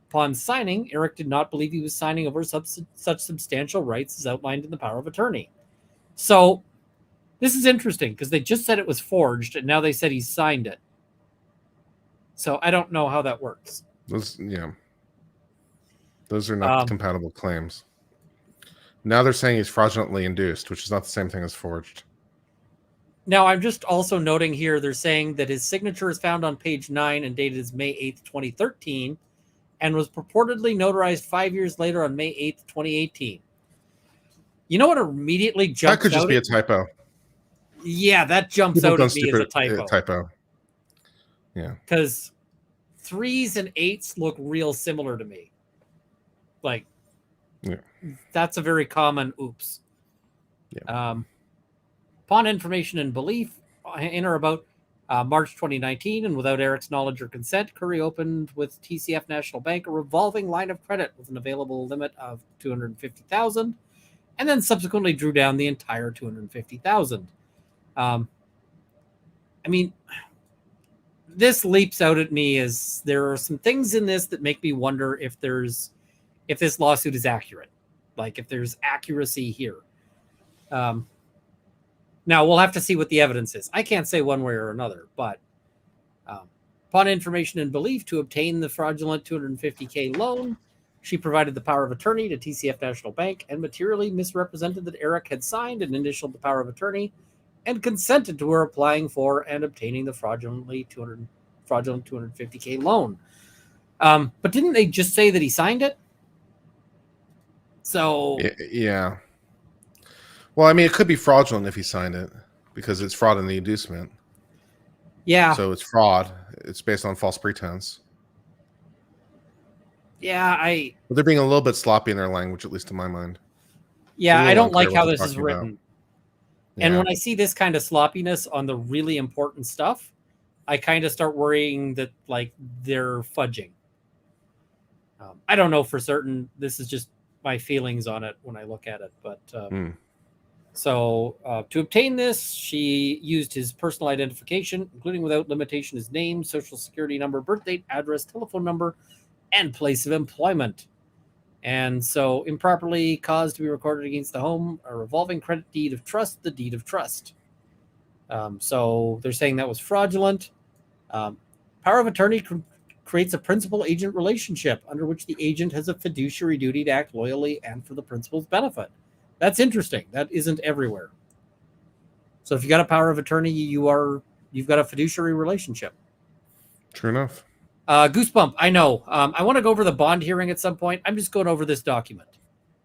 Upon signing, Eric did not believe he was signing over such substantial rights as outlined in the power of attorney. So this is interesting because they just said it was forged, and now they said he signed it. So I don't know how that works. Those are not compatible claims. Now they're saying he's fraudulently induced, which is not the same thing as forged. Now, I'm just also noting here, they're saying that his signature is found on page 9 and dated as May 8th, 2013, and was purportedly notarized 5 years later on May 8th, 2018. You know what immediately jumps out? That could just be a typo. Yeah, that jumps out at me as a typo. Yeah. Because 3s and 8s look real similar to me. Like, that's a very common oops. Yeah. Upon information and belief, in or about March 2019, and without Eric's knowledge or consent, Curry opened with TCF National Bank a revolving line of credit with an available limit of $250,000, and then subsequently drew down the entire $250,000. I mean, this leaps out at me as there are some things in this that make me wonder if this lawsuit is accurate, like if there's accuracy here. Now, we'll have to see what the evidence is. I can't say one way or another, but upon information and belief to obtain the fraudulent $250K loan, she provided the power of attorney to TCF National Bank and materially misrepresented that Eric had signed and initialed the power of attorney and consented to her applying for and obtaining the fraudulent $250K loan. But didn't they just say that he signed it? So... Yeah. Well, I mean, it could be fraudulent if he signed it because it's fraud in the inducement. Yeah. So it's fraud. It's based on false pretense. Yeah, But they're being a little bit sloppy in their language, at least in my mind. Yeah, I don't like how this is written. Yeah. And when I see this kind of sloppiness on the really important stuff, I kind of start worrying that like they're fudging. I don't know for certain. This is just my feelings on it when I look at it, but. So to obtain this, she used his personal identification, including without limitation his name, social security number, birth date, address, telephone number, and place of employment. And so improperly caused to be recorded against the home, a revolving credit deed of trust, the deed of trust. So they're saying that was fraudulent. Power of attorney creates a principal-agent relationship under which the agent has a fiduciary duty to act loyally and for the principal's benefit. That's interesting. That isn't everywhere. So if you got a power of attorney, you are you've got a fiduciary relationship. True enough. Goosebump, I know. I want to go over the bond hearing at some point. I'm just going over this document.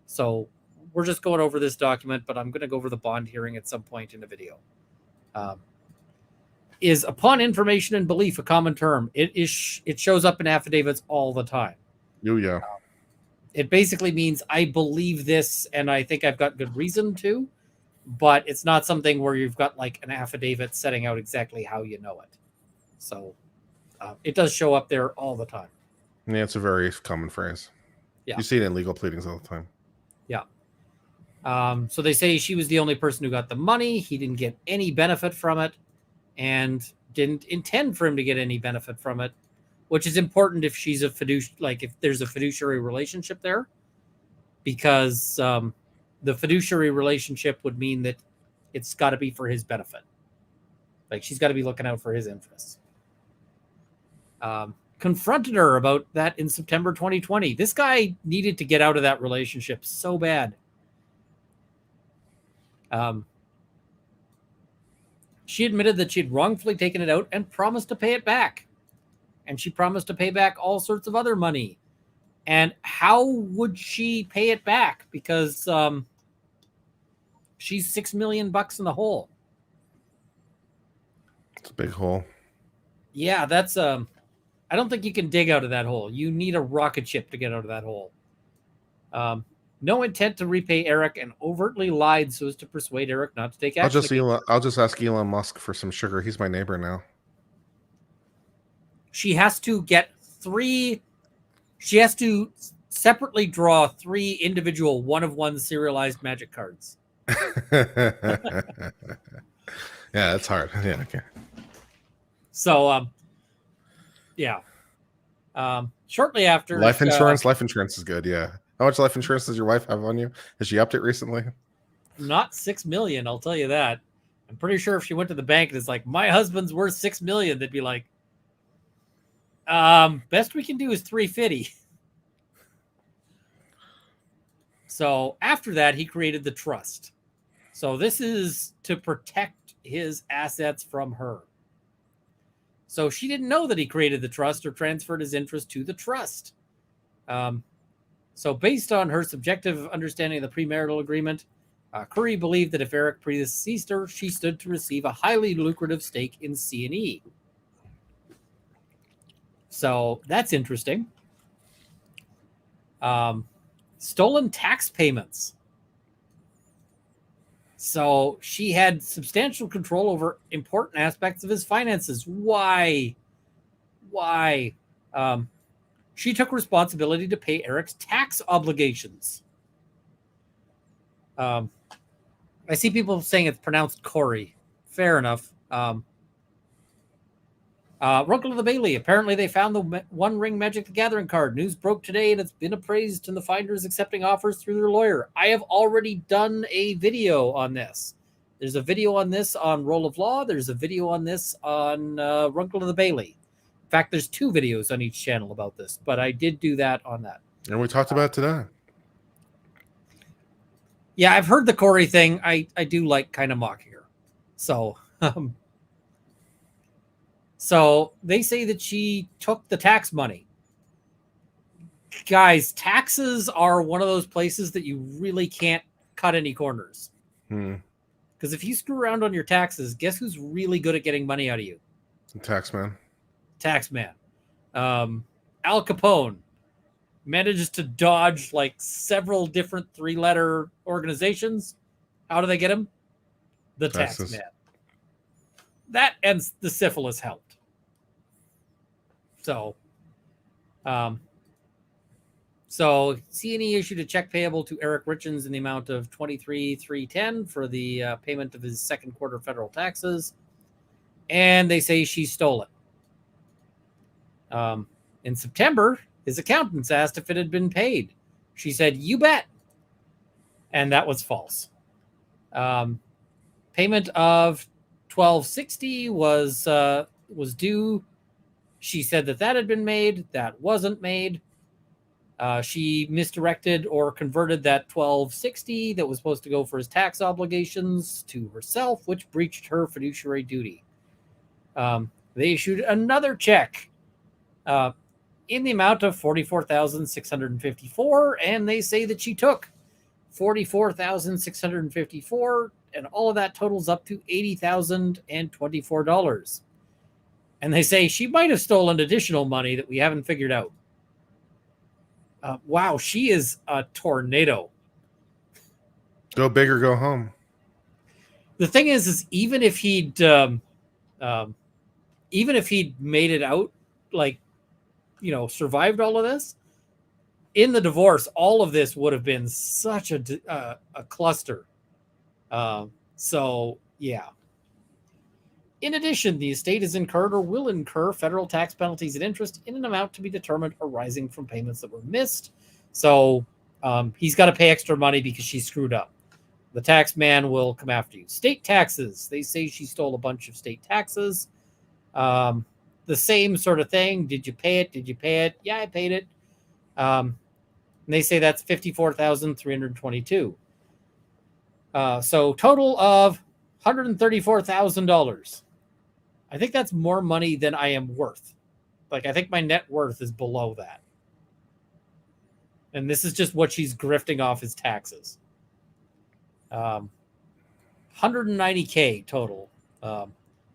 So we're just going over this document, but I'm going to go over the bond hearing at some point in the video. Is upon information and belief a common term? It shows up in affidavits all the time. Oh, yeah. It basically means I believe this and I think I've got good reason to, but it's not something where you've got like an affidavit setting out exactly how you know it. So it does show up there all the time. Yeah, it's a very common phrase. Yeah. You see it in legal pleadings all the time. Yeah. So they say she was the only person who got the money. He didn't get any benefit from it and didn't intend for him to get any benefit from it, which is important if she's a if there's a fiduciary relationship there, because the fiduciary relationship would mean that it's got to be for his benefit. Like she's got to be looking out for his interests. Confronted her about that in September 2020. This guy needed to get out of that relationship so bad. She admitted that she'd wrongfully taken it out and promised to pay it back. And she promised to pay back all sorts of other money. And how would she pay it back? Because she's $6 million in the hole. It's a big hole. Yeah, that's I don't think you can dig out of that hole. You need a rocket ship to get out of that hole. No intent to repay Eric and overtly lied so as to persuade Eric not to take action. I'll just ask Elon Musk for some sugar. He's my neighbor now. She has to get she has to separately draw 3 individual one-of-one serialized magic cards. Yeah, that's hard. Yeah, okay. So, yeah. Shortly after... Life insurance is good, yeah. How much life insurance does your wife have on you? Has she upped it recently? Not $6 million, I'll tell you that. I'm pretty sure if she went to the bank and it's like, my husband's worth $6 million, they'd be like, best we can do is $350. So after that, he created the trust. So this is to protect his assets from her. So she didn't know that he created the trust or transferred his interest to the trust. So based on her subjective understanding of the premarital agreement, Curry believed that if Eric predeceased her, she stood to receive a highly lucrative stake in C&E. So that's interesting. Stolen tax payments. So she had substantial control over important aspects of his finances. Why? She took responsibility to pay Eric's tax obligations. I see people saying it's pronounced Corey. Fair enough. Runkle of the Bailey. Apparently they found the One Ring Magic the Gathering card. News broke today and it's been appraised and the finder is accepting offers through their lawyer. I have already done a video on this. There's a video on this on Roll of Law. There's a video on this on Runkle of the Bailey. In fact, there's 2 videos on each channel about this, but I did do that on that. And we talked about it today. Yeah, I've heard the Corey thing. I do like kind of mocking her. So, so they say that she took the tax money. Guys, taxes are one of those places that you really can't cut any corners. Because if you screw around on your taxes, guess who's really good at getting money out of you? Taxman. Al Capone manages to dodge like several different 3-letter organizations. How do they get him? The Taxes. Taxman. That and the syphilis helped. So, so C&E issued a check payable to Eric Richens in the amount of $23,310 for the payment of his second quarter federal taxes, and they say she stole it. In September, his accountants asked if it had been paid. She said, "You bet," and that was false. Payment of $1,260 was due. She said that had been made. That wasn't made. She misdirected or converted that $1,260 that was supposed to go for his tax obligations to herself, which breached her fiduciary duty. They issued another check in the amount of $44,654, and they say that she took $44,654, and all of that totals up to $80,024. And they say she might have stolen additional money that we haven't figured out. Wow, she is a tornado. Go big or go home. The thing is even if he'd made it out, like, survived all of this, in the divorce, all of this would have been such a cluster. So, yeah. In addition, the estate has incurred or will incur federal tax penalties and interest in an amount to be determined arising from payments that were missed. So he's got to pay extra money because she screwed up. The tax man will come after you. State taxes. They say she stole a bunch of state taxes. The same sort of thing. Did you pay it? Did you pay it? Yeah, I paid it. And they say that's $54,322. So total of $134,000. I think that's more money than I am worth. Like, I think my net worth is below that. And this is just what she's grifting off as taxes. 190K total.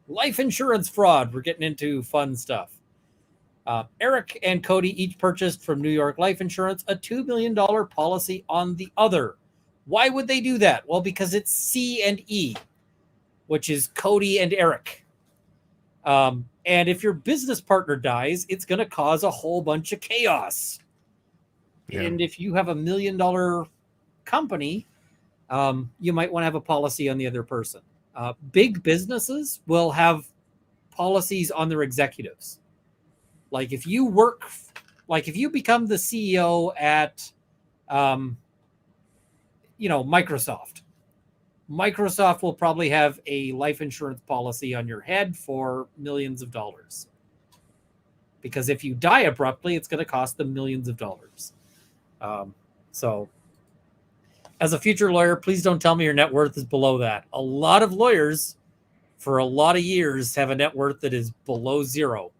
Life insurance fraud. We're getting into fun stuff. Eric and Cody each purchased from New York Life Insurance a $2 million policy on the other. Why would they do that? Well, because it's C and E, which is Cody and Eric. And if your business partner dies, it's going to cause a whole bunch of chaos. Yeah. And if you have $1 million company, you might want to have a policy on the other person. Big businesses will have policies on their executives. Like if you become the CEO at, Microsoft will probably have a life insurance policy on your head for millions of dollars. Because if you die abruptly, it's going to cost them millions of dollars. So as a future lawyer, please don't tell me your net worth is below that. A lot of lawyers for a lot of years have a net worth that is below zero.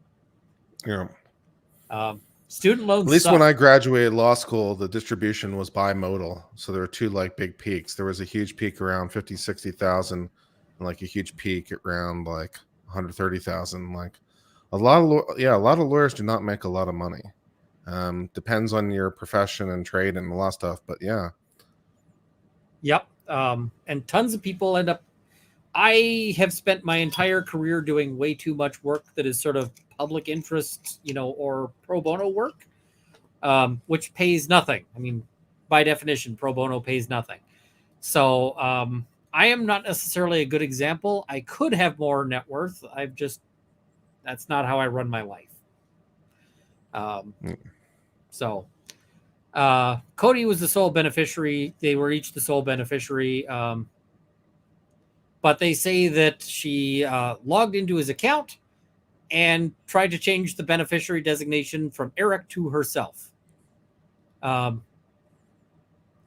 Yeah. Student loans. At least when I graduated law school, the distribution was bimodal. So there were two big peaks. There was a huge peak around 50, 60,000 and a huge peak around 130,000. A lot of lawyers do not make a lot of money. Depends on your profession and trade and a lot of stuff, but yeah. Yep. And tons of people end up. I have spent my entire career doing way too much work that is sort of public interest, or pro bono work, which pays nothing. I mean, by definition, pro bono pays nothing. So I am not necessarily a good example. I could have more net worth. That's not how I run my life. So Cody was the sole beneficiary. They were each the sole beneficiary. But they say that she logged into his account and tried to change the beneficiary designation from Eric to herself.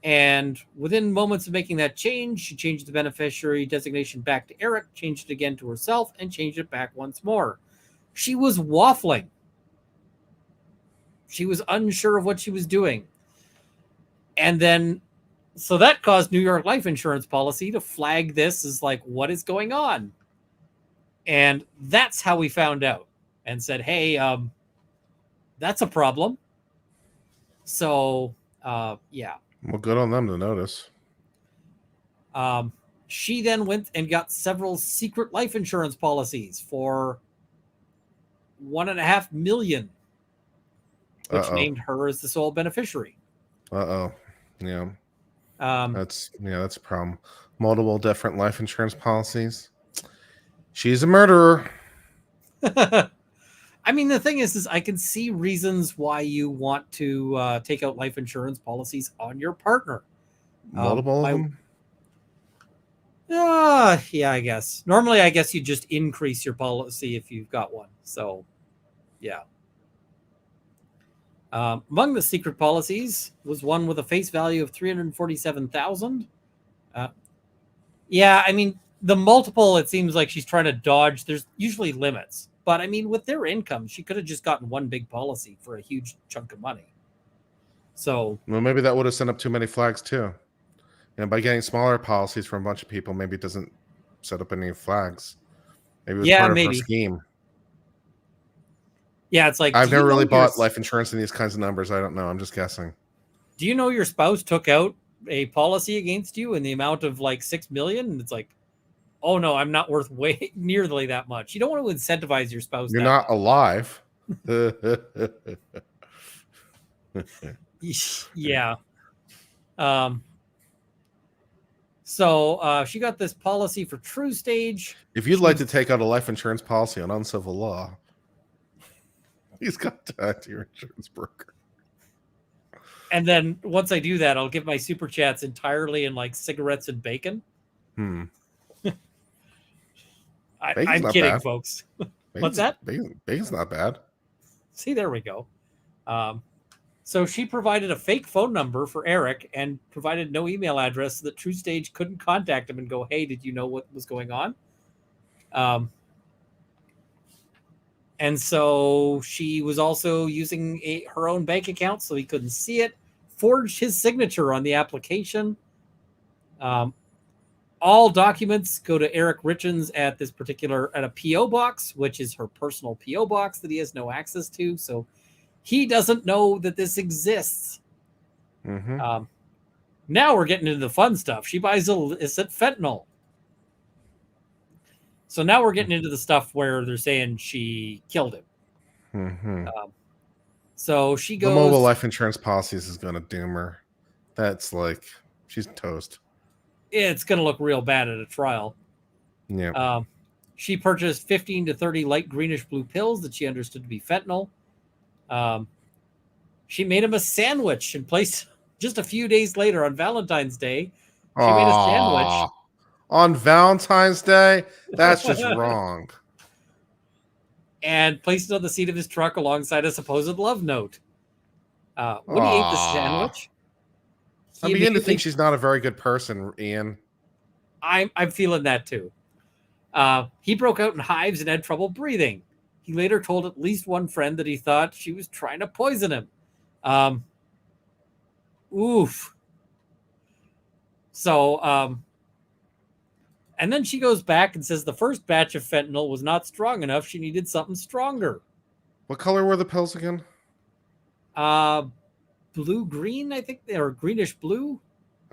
And within moments of making that change, she changed the beneficiary designation back to Eric, changed it again to herself, and changed it back once more. She was waffling. She was unsure of what she was doing. And then, so that caused New York Life Insurance policy to flag this as what is going on? And that's how we found out and said, hey, that's a problem. So, yeah. Well, good on them to notice. She then went and got several secret life insurance policies for $1.5 million, which named her as the sole beneficiary. Yeah. That's a problem. Multiple different life insurance policies. She's a murderer. I mean, the thing is I can see reasons why you want to take out life insurance policies on your partner. Multiple of them? Yeah, I guess. Normally, I guess you just increase your policy if you've got one. So, yeah. Among the secret policies was one with a face value of $347,000. Yeah, I mean, the multiple, it seems like she's trying to dodge. There's usually limits. But, I mean, with their income, she could have just gotten one big policy for a huge chunk of money. So, well, maybe that would have sent up too many flags too. And by getting smaller policies from a bunch of people, maybe it doesn't set up any flags. Maybe it was part of her scheme. Yeah, it's like, I've never really bought life insurance in these kinds of numbers. I don't know. I'm just guessing. Do you know your spouse took out a policy against you in the amount of like $6 million? And it's like, oh no, I'm not worth way nearly that much. You don't want to incentivize your spouse. You're not alive. Yeah. So she got this policy for True Stage. If you'd like to take out a life insurance policy on uncivil law, please contact your insurance broker. And then once I do that, I'll give my super chats entirely in like cigarettes and bacon. I'm kidding, bad. Folks. What's that? Bacon's not bad. See, there we go. So she provided a fake phone number for Eric and provided no email address so that True Stage couldn't contact him and go, hey, did you know what was going on? And so she was also using her own bank account so he couldn't see it, forged his signature on the application. All documents go to Eric Richens at a P.O. box, which is her personal P.O. box that he has no access to. So he doesn't know that this exists. Mm-hmm. Now we're getting into the fun stuff. She buys illicit fentanyl. So now we're getting into the stuff where they're saying she killed him. Mm-hmm. So she goes. The mobile life insurance policies is going to doom her. That's like, she's toast. It's going to look real bad at a trial. Yeah. She purchased 15 to 30 light greenish blue pills that she understood to be fentanyl. She made him a sandwich and placed just a few days later on Valentine's Day. She made a sandwich. On Valentine's Day? That's just wrong. And placed it on the seat of his truck alongside a supposed love note. When he ate the sandwich, I'm beginning to think she's not a very good person, Ian. I'm feeling that too. He broke out in hives and had trouble breathing. He later told at least one friend that he thought she was trying to poison him. Oof. So, and then she goes back and says the first batch of fentanyl was not strong enough. She needed something stronger. What color were the pills again? Blue-green, I think, or greenish-blue.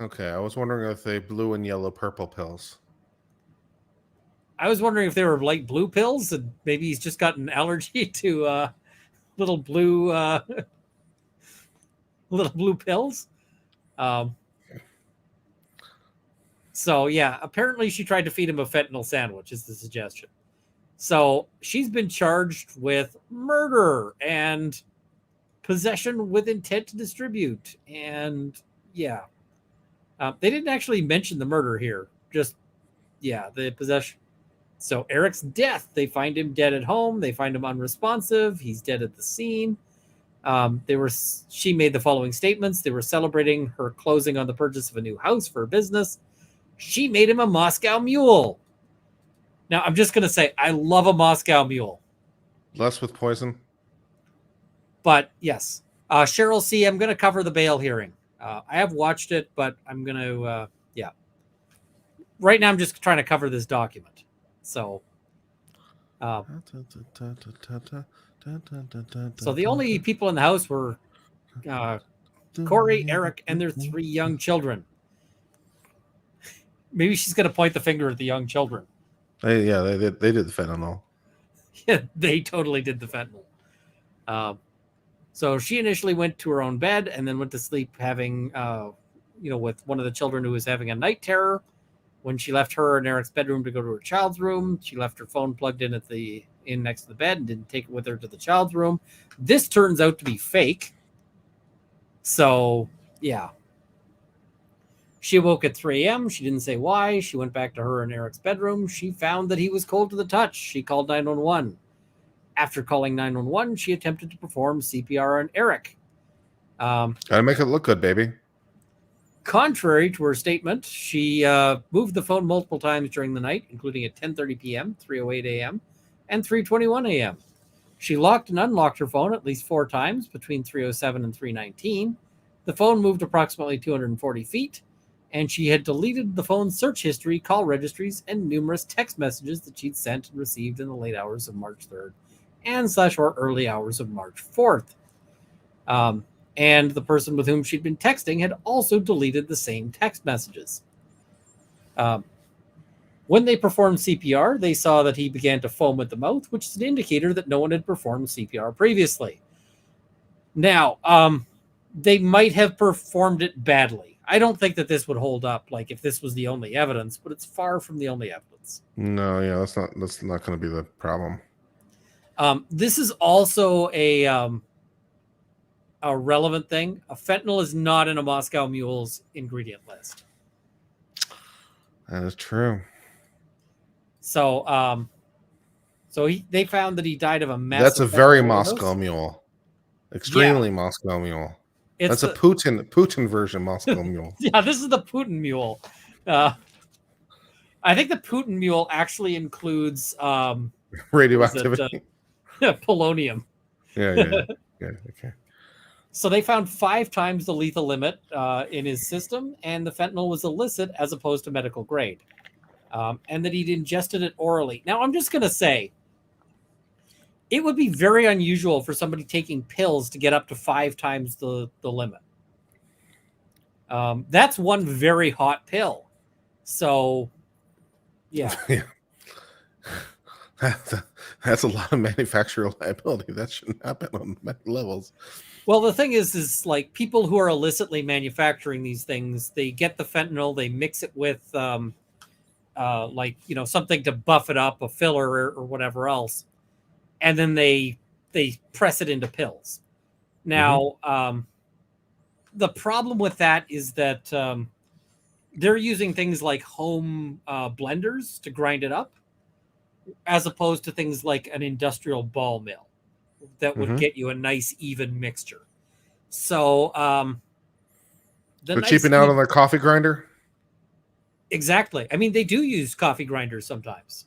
Okay, I was wondering if they blue and yellow-purple pills. I was wondering if they were light blue pills, and maybe he's just got an allergy to little blue pills. So yeah, apparently she tried to feed him a fentanyl sandwich is the suggestion. So she's been charged with murder and possession with intent to distribute. And yeah, they didn't actually mention the murder here. Just, yeah, the possession. So Eric's death, they find him dead at home. They find him unresponsive. He's dead at the scene. She made the following statements. They were celebrating her closing on the purchase of a new house for her business. She made him a Moscow Mule. Now, I'm just going to say, I love a Moscow Mule. Less with poison? But yes. Cheryl C., I'm going to cover the bail hearing. I have watched it, but I'm going to, yeah. Right now, I'm just trying to cover this document. So, so the only people in the house were Corey, Eric, and their 3 young children. Maybe she's going to point the finger at the young children. They did the fentanyl. Yeah, they totally did the fentanyl. So she initially went to her own bed and then went to sleep having, with one of the children who was having a night terror. When she left her and Eric's bedroom to go to her child's room, she left her phone plugged in next to the bed and didn't take it with her to the child's room. This turns out to be fake. So, yeah. She awoke at 3 a.m. She didn't say why. She went back to her and Eric's bedroom. She found that he was cold to the touch. She called 911. After calling 911, she attempted to perform CPR on Eric. Gotta make it look good, baby. Contrary to her statement, she moved the phone multiple times during the night, including at 10:30 p.m., 3:08 a.m., and 3:21 a.m. She locked and unlocked her phone at least 4 times between 3:07 and 3:19. The phone moved approximately 240 feet, and she had deleted the phone's search history, call registries, and numerous text messages that she'd sent and received in the late hours of March 3rd and / or early hours of March 4th. And the person with whom she'd been texting had also deleted the same text messages. When they performed CPR, they saw that he began to foam at the mouth, which is an indicator that no one had performed CPR previously. Now, they might have performed it badly. I don't think that this would hold up, like if this was the only evidence, but it's far from the only evidence. No, yeah, that's not going to be the problem. This is also a relevant thing. A fentanyl is not in a Moscow Mule's ingredient list. That is true. So, they found that he died of a massive. That's a very overdose. Moscow Mule, extremely Moscow Mule. That's a Putin version Moscow Mule. Yeah, this is the Putin Mule. I think the Putin Mule actually includes Radioactivity. Polonium. Yeah. Okay. So they found 5 times the lethal limit in his system, and the fentanyl was illicit as opposed to medical grade, and that he'd ingested it orally. Now, I'm just going to say, it would be very unusual for somebody taking pills to get up to 5 times the limit. That's one very hot pill. So, yeah. That's a lot of manufacturer liability. That shouldn't happen on many levels. Well, the thing is like people who are illicitly manufacturing these things, they get the fentanyl, they mix it with something to buff it up, a filler or whatever else, and then they press it into pills. Now, the problem with that is that they're using things like home blenders to grind it up, as opposed to things like an industrial ball mill that would get you a nice even mixture. So they're cheaping out on their coffee grinder. Exactly. I mean, they do use coffee grinders sometimes.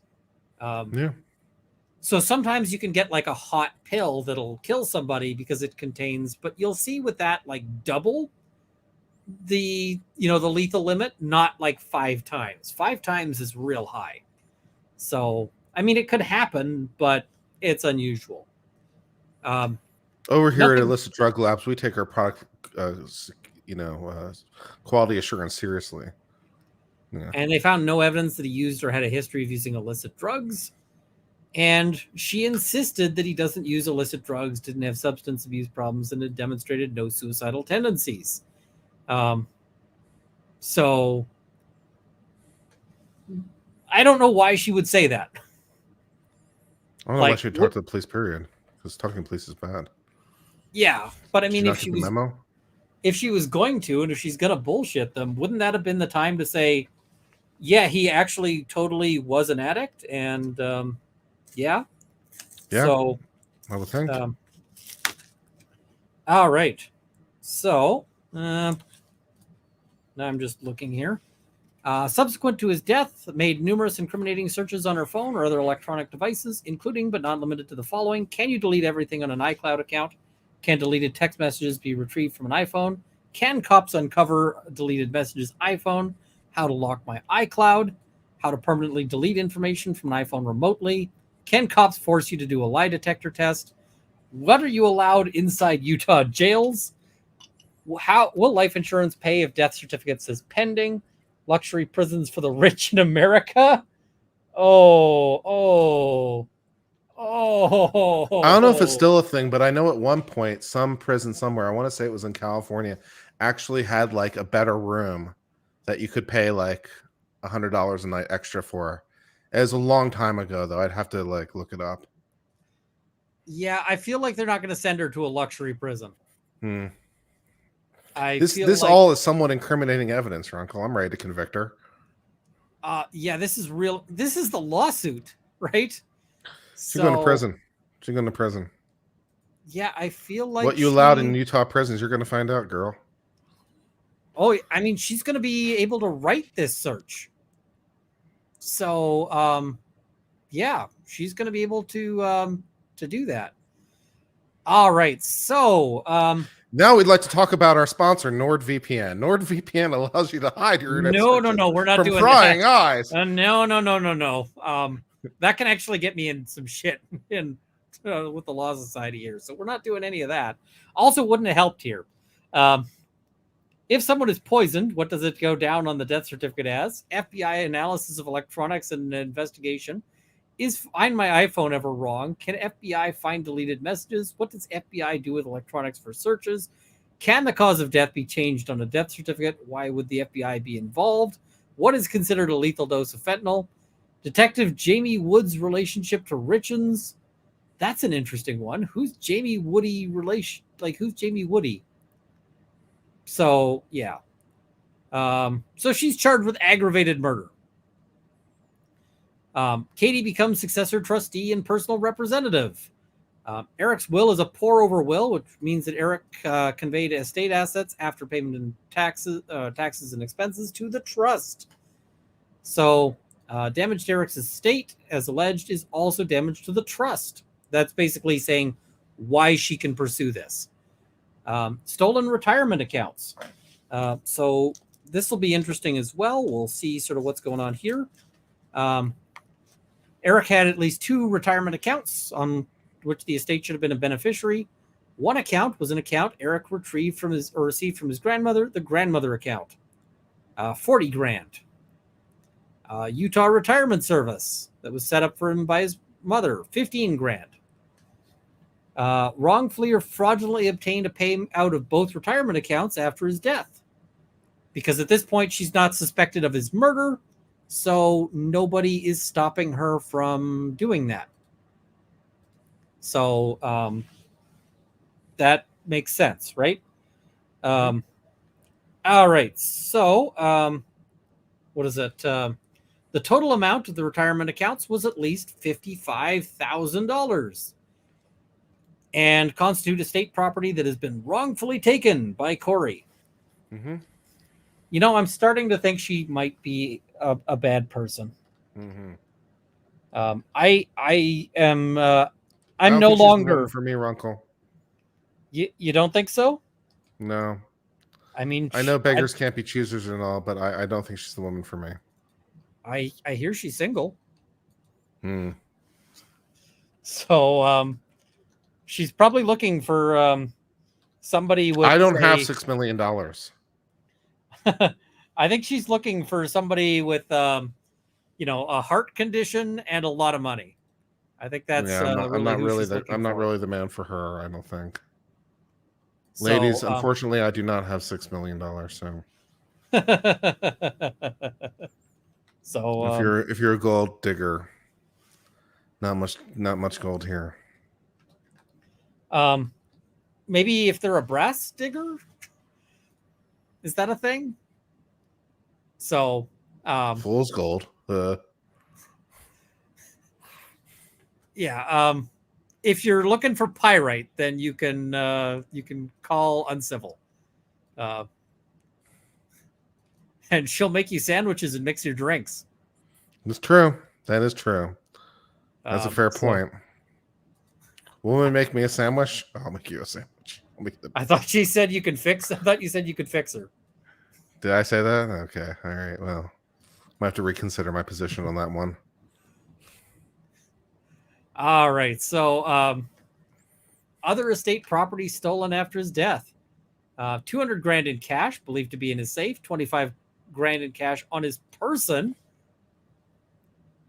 So sometimes you can get like a hot pill that'll kill somebody because it contains, but you'll see with that like double the lethal limit, not like 5 times. 5 times is real high. So I mean, it could happen, but it's unusual. Over here at Illicit Drug Labs, we take our product, quality assurance seriously. Yeah. And they found no evidence that he used or had a history of using illicit drugs. And she insisted that he doesn't use illicit drugs, didn't have substance abuse problems, and had demonstrated no suicidal tendencies. So I don't know why she would say that. I don't know why she would talk to the police, period. Because talking to the police is bad. Yeah, but I mean, if she was going to, and if she's gonna bullshit them, wouldn't that have been the time to say, yeah, he actually totally was an addict, and yeah. So I would think. All right. So now I'm just looking here. Subsequent to his death, made numerous incriminating searches on her phone or other electronic devices, including but not limited to the following. Can you delete everything on an iCloud account? Can deleted text messages be retrieved from an iPhone? Can cops uncover deleted messages iPhone? How to lock my iCloud? How to permanently delete information from an iPhone remotely? Can cops force you to do a lie detector test? What are you allowed inside Utah jails? How will life insurance pay if death certificate says pending? Luxury prisons for the rich in America? Oh. I don't know if it's still a thing, but I know at one point some prison somewhere, I want to say it was in California, actually had like a better room that you could pay like $100 a night extra for. It was a long time ago, though. I'd have to like look it up. Yeah, I feel like they're not going to send her to a luxury prison. This all is somewhat incriminating evidence, Runkle. I'm ready to convict her. Yeah, this is real. This is the lawsuit, right? She's going to prison. She's going to prison. Yeah, I feel like what you allowed in Utah prisons, you're going to find out, girl. Oh, I mean, she's going to be able to write this search. So, yeah, she's going to be able to do that. All right. So, now we'd like to talk about our sponsor, NordVPN. NordVPN allows you to hide your internet no, searches we're not from doing prying that. eyes. No. That can actually get me in some shit with the Law Society here. So we're not doing any of that. Also, wouldn't have helped here. If someone is poisoned, what does it go down on the death certificate as? FBI analysis of electronics and investigation. Is Find My iPhone ever wrong? Can FBI find deleted messages? What does FBI do with electronics for searches? Can the cause of death be changed on a death certificate? Why would the FBI be involved? What is considered a lethal dose of fentanyl? Detective Jamie Wood's relationship to Richens. That's an interesting one. Who's Jamie Woody relation? Like, who's Jamie Woody? So, yeah. So she's charged with aggravated murder. Katie becomes successor trustee and personal representative. Eric's will is a pour-over will, which means that Eric conveyed estate assets after payment in taxes and expenses to the trust. So, damage to Eric's estate, as alleged, is also damage to the trust. That's basically saying why she can pursue this. Stolen retirement accounts. So this will be interesting as well. We'll see sort of what's going on here. Eric had at least 2 retirement accounts on which the estate should have been a beneficiary. One account was an account Eric received from his grandmother, the grandmother account. 40 grand. Utah Retirement Service that was set up for him by his mother, 15 grand. Wrongfully or fraudulently obtained a payout of both retirement accounts after his death. Because at this point, she's not suspected of his murder, so nobody is stopping her from doing that. So that makes sense, right? All right. So what is it? The total amount of the retirement accounts was at least $55,000 and constitute estate property that has been wrongfully taken by Corey. Mm-hmm. You know, I'm starting to think she might be a bad person. Mm-hmm. I am. I'm I don't no think she's the longer woman for me, Runkle. You don't think so? No. I mean, I know beggars can't be choosers and all, but I don't think she's the woman for me. I hear she's single. Hmm. So she's probably looking for somebody with. I don't have $6 million. I think she's looking for somebody with a heart condition and a lot of money. I think that's I'm not really the man for her, I don't think. So, ladies, unfortunately, I do not have $6 million. So, so if you're a gold digger, not much gold here. Maybe if they're a brass digger, is that a thing? So, fool's gold. Yeah. If you're looking for pyrite, then you can call Uncivil, and she'll make you sandwiches and mix your drinks. It's true. That is true. That's a fair point. Woman, make me a sandwich. I'll make you a sandwich. I thought you said you said you could fix her. Did I say that? Okay. All right. Well, I have to reconsider my position on that one. All right. So, other estate property stolen after his death. 200 grand in cash, believed to be in his safe. 25 grand in cash on his person.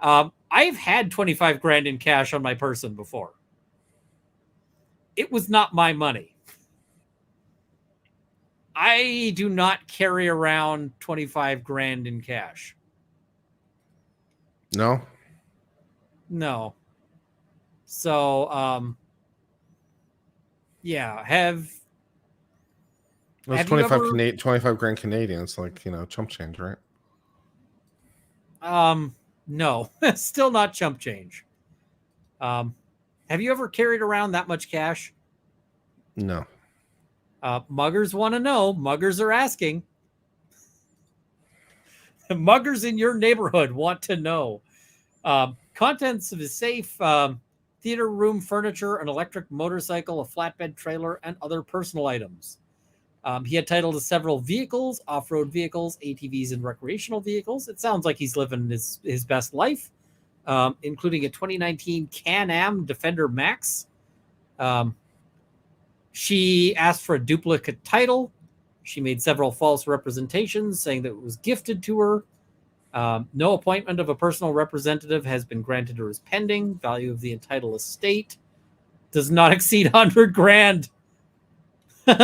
I've had 25 grand in cash on my person before. It was not my money. I do not carry around 25 grand in cash. No? No. So, yeah, have 25 grand Canadian. It's like, chump change, right? No, still not chump change. Have you ever carried around that much cash? No. Muggers want to know. Muggers are asking. Muggers in your neighborhood want to know. Contents of his safe, theater room furniture, an electric motorcycle, a flatbed trailer, and other personal items. He had title to several vehicles, off-road vehicles, ATVs, and recreational vehicles. It sounds like he's living his best life, including a 2019 Can-Am Defender Max. She asked for a duplicate title. She made several false representations, saying that it was gifted to her. No appointment of a personal representative has been granted or is pending. Value of the entitled estate does not exceed 100 grand. The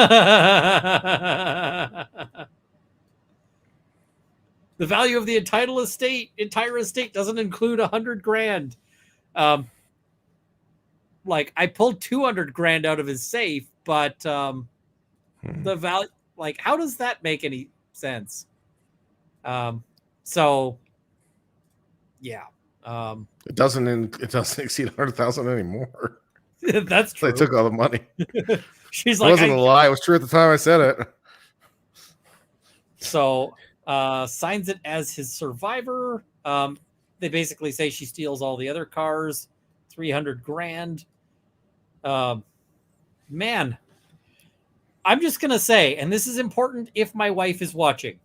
value of the entire estate doesn't include 100 grand. Like, I pulled 200 grand out of his safe, but the value, like, how does that make any sense? So yeah, it doesn't exceed 100,000 anymore. That's true. They took all the money. She's It like, wasn't a lie. It was true at the time I said it. So signs it as his survivor. They basically say she steals all the other cars, 300 grand. Man, I'm just going to say, and this is important if my wife is watching,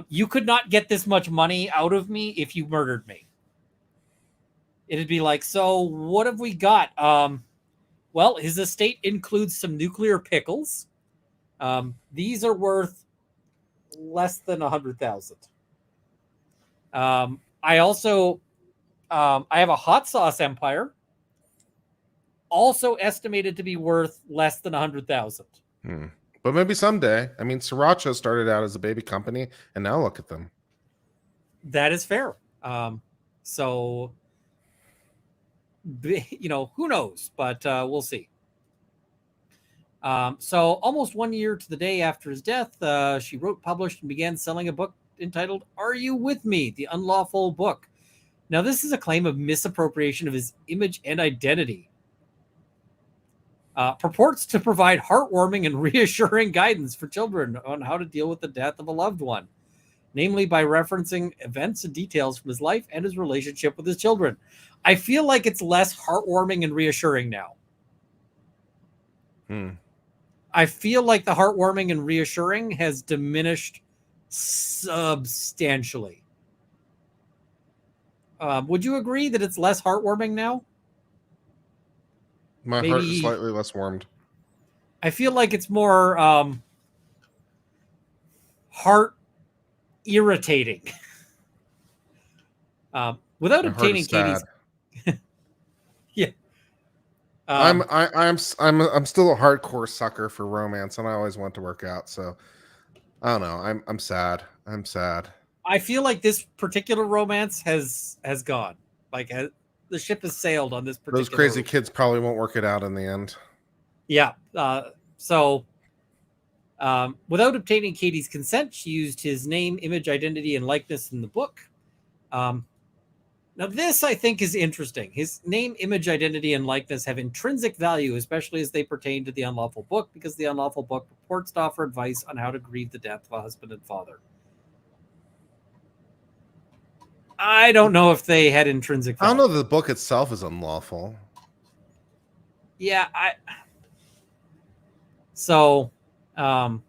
you could not get this much money out of me if you murdered me. It'd be like, so what have we got? Well, his estate includes some nuclear pickles. These are worth less than 100,000. I also I have a hot sauce empire, also estimated to be worth less than 100,000. But maybe someday. I mean, Sriracha started out as a baby company, and now look at them. That is fair. So, you know, who knows? But we'll see. So almost 1 year to the day after his death, she wrote, published, and began selling a book entitled Are You With Me? The Unlawful Book. Now, this is a claim of misappropriation of his image and identity. Purports to provide heartwarming and reassuring guidance for children on how to deal with the death of a loved one, namely by referencing events and details from his life and his relationship with his children. I feel like it's less heartwarming and reassuring now. I feel like the heartwarming and reassuring has diminished substantially. Would you agree that it's less heartwarming now? My heart is slightly less warmed. I feel like it's more heart irritating. Without obtaining Katie's, yeah. I'm still a hardcore sucker for romance, and I always want to work out. So I don't know. I'm sad. I'm sad. I feel like this particular romance has gone. Like, the ship has sailed on this particular. Those crazy kids probably won't work it out in the end. Yeah. So, without obtaining Katie's consent, she used his name, image, identity, and likeness in the book. Now, this, I think, is interesting. His name, image, identity, and likeness have intrinsic value, especially as they pertain to the unlawful book, because the unlawful book purports to offer advice on how to grieve the death of a husband and father. I don't know if they had intrinsic value. I don't know that the book itself is unlawful. Yeah, So, the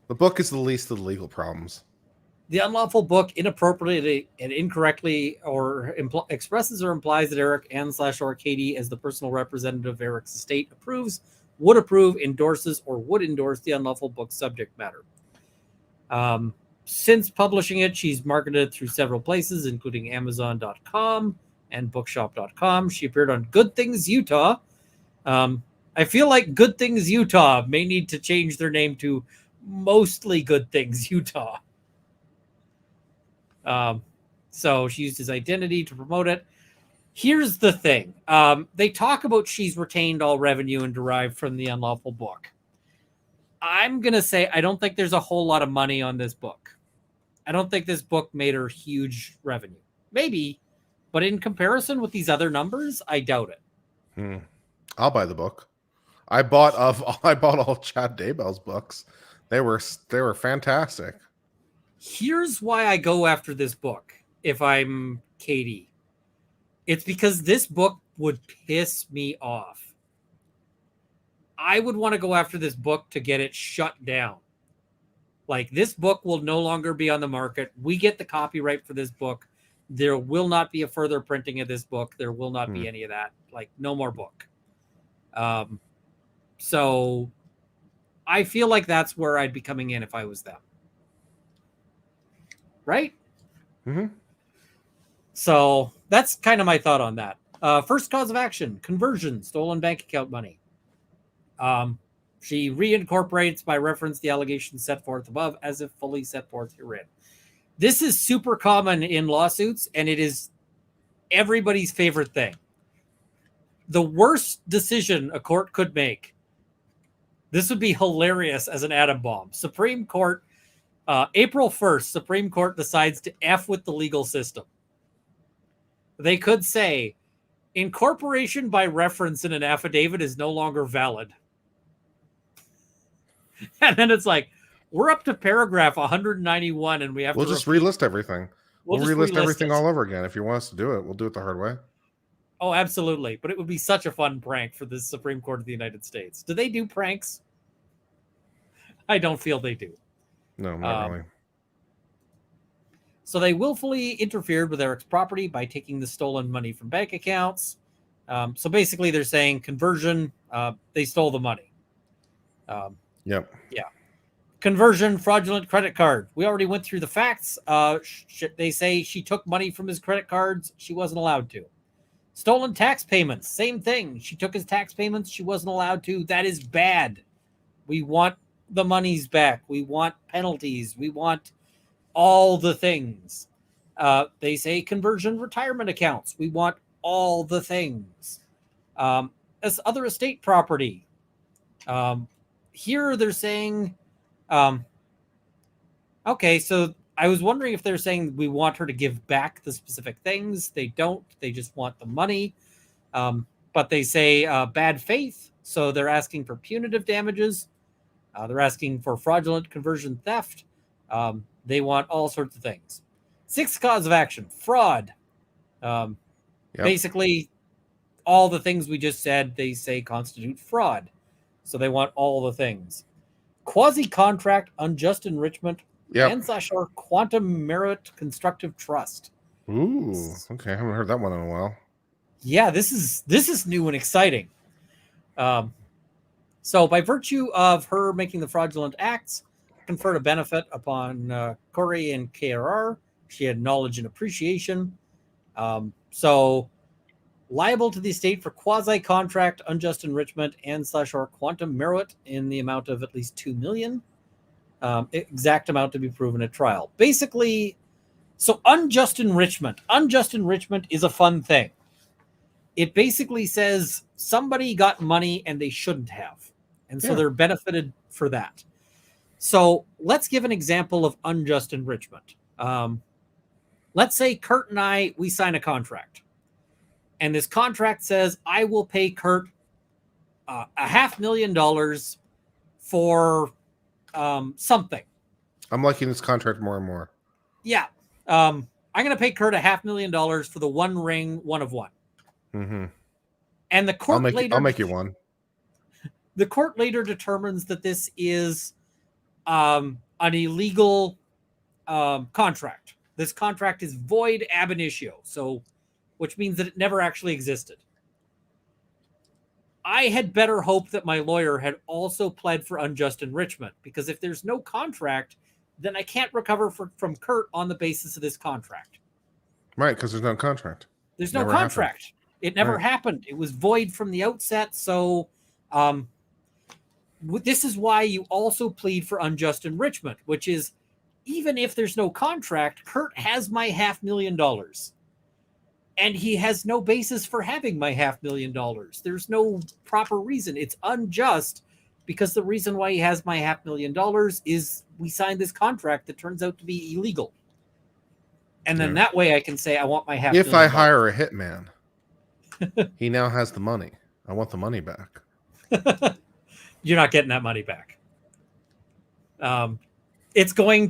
book is the least of the legal problems. The unlawful book inappropriately and incorrectly or expresses or implies that Eric and/or Katie, as the personal representative of Eric's estate, approves, would approve, endorses, or would endorse the unlawful book subject matter. Since publishing it, she's marketed it through several places, including Amazon.com and Bookshop.com. She appeared on Good Things Utah. I feel like Good Things Utah may need to change their name to Mostly Good Things Utah. So she used his identity to promote it. Here's the thing. They talk about she's retained all revenue and derived from the unlawful book. I'm going to say I don't think there's a whole lot of money on this book. I don't think this book made her huge revenue. Maybe, but in comparison with these other numbers, I doubt it. I'll buy the book. I bought all Chad Daybell's books. They were fantastic. Here's why I go after this book if I'm Katie. It's because this book would piss me off. I would want to go after this book to get it shut down. Like, this book will no longer be on the market. We get the copyright for this book. There will not be a further printing of this book. There will not be any of that. Like, no more book. So I feel like that's where I'd be coming in if I was them. Right? Mm-hmm. So that's kind of my thought on that. First cause of action, conversion, stolen bank account money. She reincorporates by reference the allegations set forth above as if fully set forth herein. This is super common in lawsuits, and it is everybody's favorite thing. The worst decision a court could make. This would be hilarious as an atom bomb. Supreme Court, April 1st, Supreme Court decides to F with the legal system. They could say, incorporation by reference in an affidavit is no longer valid. And then it's like, we're up to paragraph 191, and we'll just relist everything. We'll relist everything all over again. If you want us to do it, we'll do it the hard way. Oh, absolutely. But it would be such a fun prank for the Supreme Court of the United States. Do they do pranks? I don't feel they do. No, not really. So they willfully interfered with Eric's property by taking the stolen money from bank accounts. So basically they're saying conversion, they stole the money. Yep. Yeah. Conversion, fraudulent credit card. We already went through the facts. They say she took money from his credit cards. She wasn't allowed to. Stolen tax payments. Same thing. She took his tax payments. She wasn't allowed to. That is bad. We want the monies back. We want penalties. We want all the things. They say conversion retirement accounts. We want all the things. As other estate property. Here they're saying, okay, so I was wondering if they're saying we want her to give back the specific things. They don't. They just want the money. But they say bad faith. So they're asking for punitive damages. They're asking for fraudulent conversion theft. They want all sorts of things. Sixth cause of action, fraud. Basically, all the things we just said, they say constitute fraud. So they want all the things. Quasi-contract, unjust enrichment, and/or quantum merit constructive trust. Ooh, okay. I haven't heard that one in a while. Yeah, this is new and exciting. So by virtue of her making the fraudulent acts, conferred a benefit upon Corey and KRR. She had knowledge and appreciation. So liable to the estate for quasi-contract, unjust enrichment, and/or quantum merit in the amount of at least $2 million. Exact amount to be proven at trial. Basically, so unjust enrichment. Unjust enrichment is a fun thing. It basically says somebody got money and they shouldn't have. And so they're benefited for that. So let's give an example of unjust enrichment. Let's say Kurt and I, we sign a contract. And this contract says, I will pay Kurt $500,000 for something. I'm liking this contract more and more. Yeah. I'm going to pay Kurt $500,000 for the one ring, one of one. Mm-hmm. And the court I'll make you one. The court later determines that this is an illegal contract. This contract is void ab initio, so which means that it never actually existed. I had better hope that my lawyer had also pled for unjust enrichment, because if there's no contract, then I can't recover from Kurt on the basis of this contract. Right, because there's no contract. There's no contract. Happened. It never happened. It was void from the outset. So this is why you also plead for unjust enrichment, which is even if there's no contract, Kurt has my $500,000. And he has no basis for having my $500,000. There's no proper reason. It's unjust because the reason why he has my $500,000 is we signed this contract that turns out to be illegal. And then that way I can say I want my $500,000. If I hire a hitman, he now has the money. I want the money back. You're not getting that money back. It's going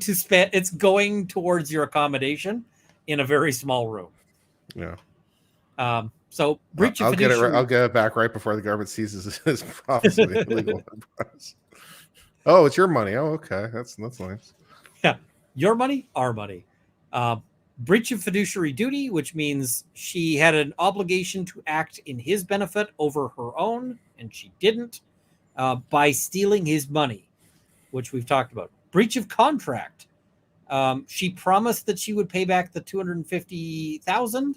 towards your accommodation in a very small room. Yeah. So breach of I'll get it. fiduciary. I'll get it back right before the government seizes his profits of the illegal enterprise. Oh, it's your money. Oh, okay. That's nice. Yeah, your money, our money. Breach of fiduciary duty, which means she had an obligation to act in his benefit over her own, and she didn't, by stealing his money, which we've talked about. Breach of contract. She promised that she would pay back the $250,000,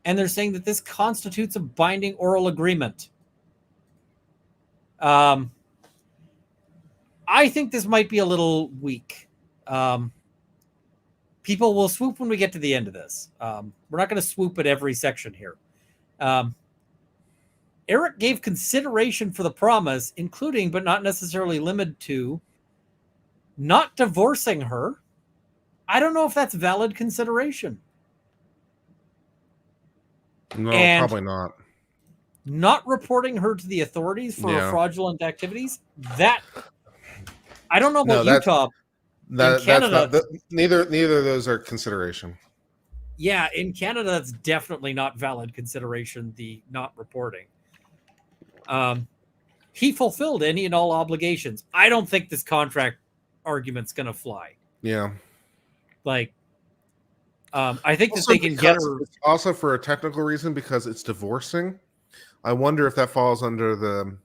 and they're saying that this constitutes a binding oral agreement. I think this might be a little weak. People will swoop when we get to the end of this. We're not going to swoop at every section here. Eric gave consideration for the promise, including but not necessarily limited to not divorcing her. I don't know if that's valid consideration. No, And probably not. Not reporting her to the authorities for her fraudulent activities. That I don't know about Utah. That's Canada, not, neither of those are consideration. Yeah, in Canada, that's definitely not valid consideration, the not reporting. He fulfilled any and all obligations. I don't think this contract argument's going to fly. Yeah. Like, I think that they can get her. Also, for a technical reason, because it's divorcing, I wonder if that falls under the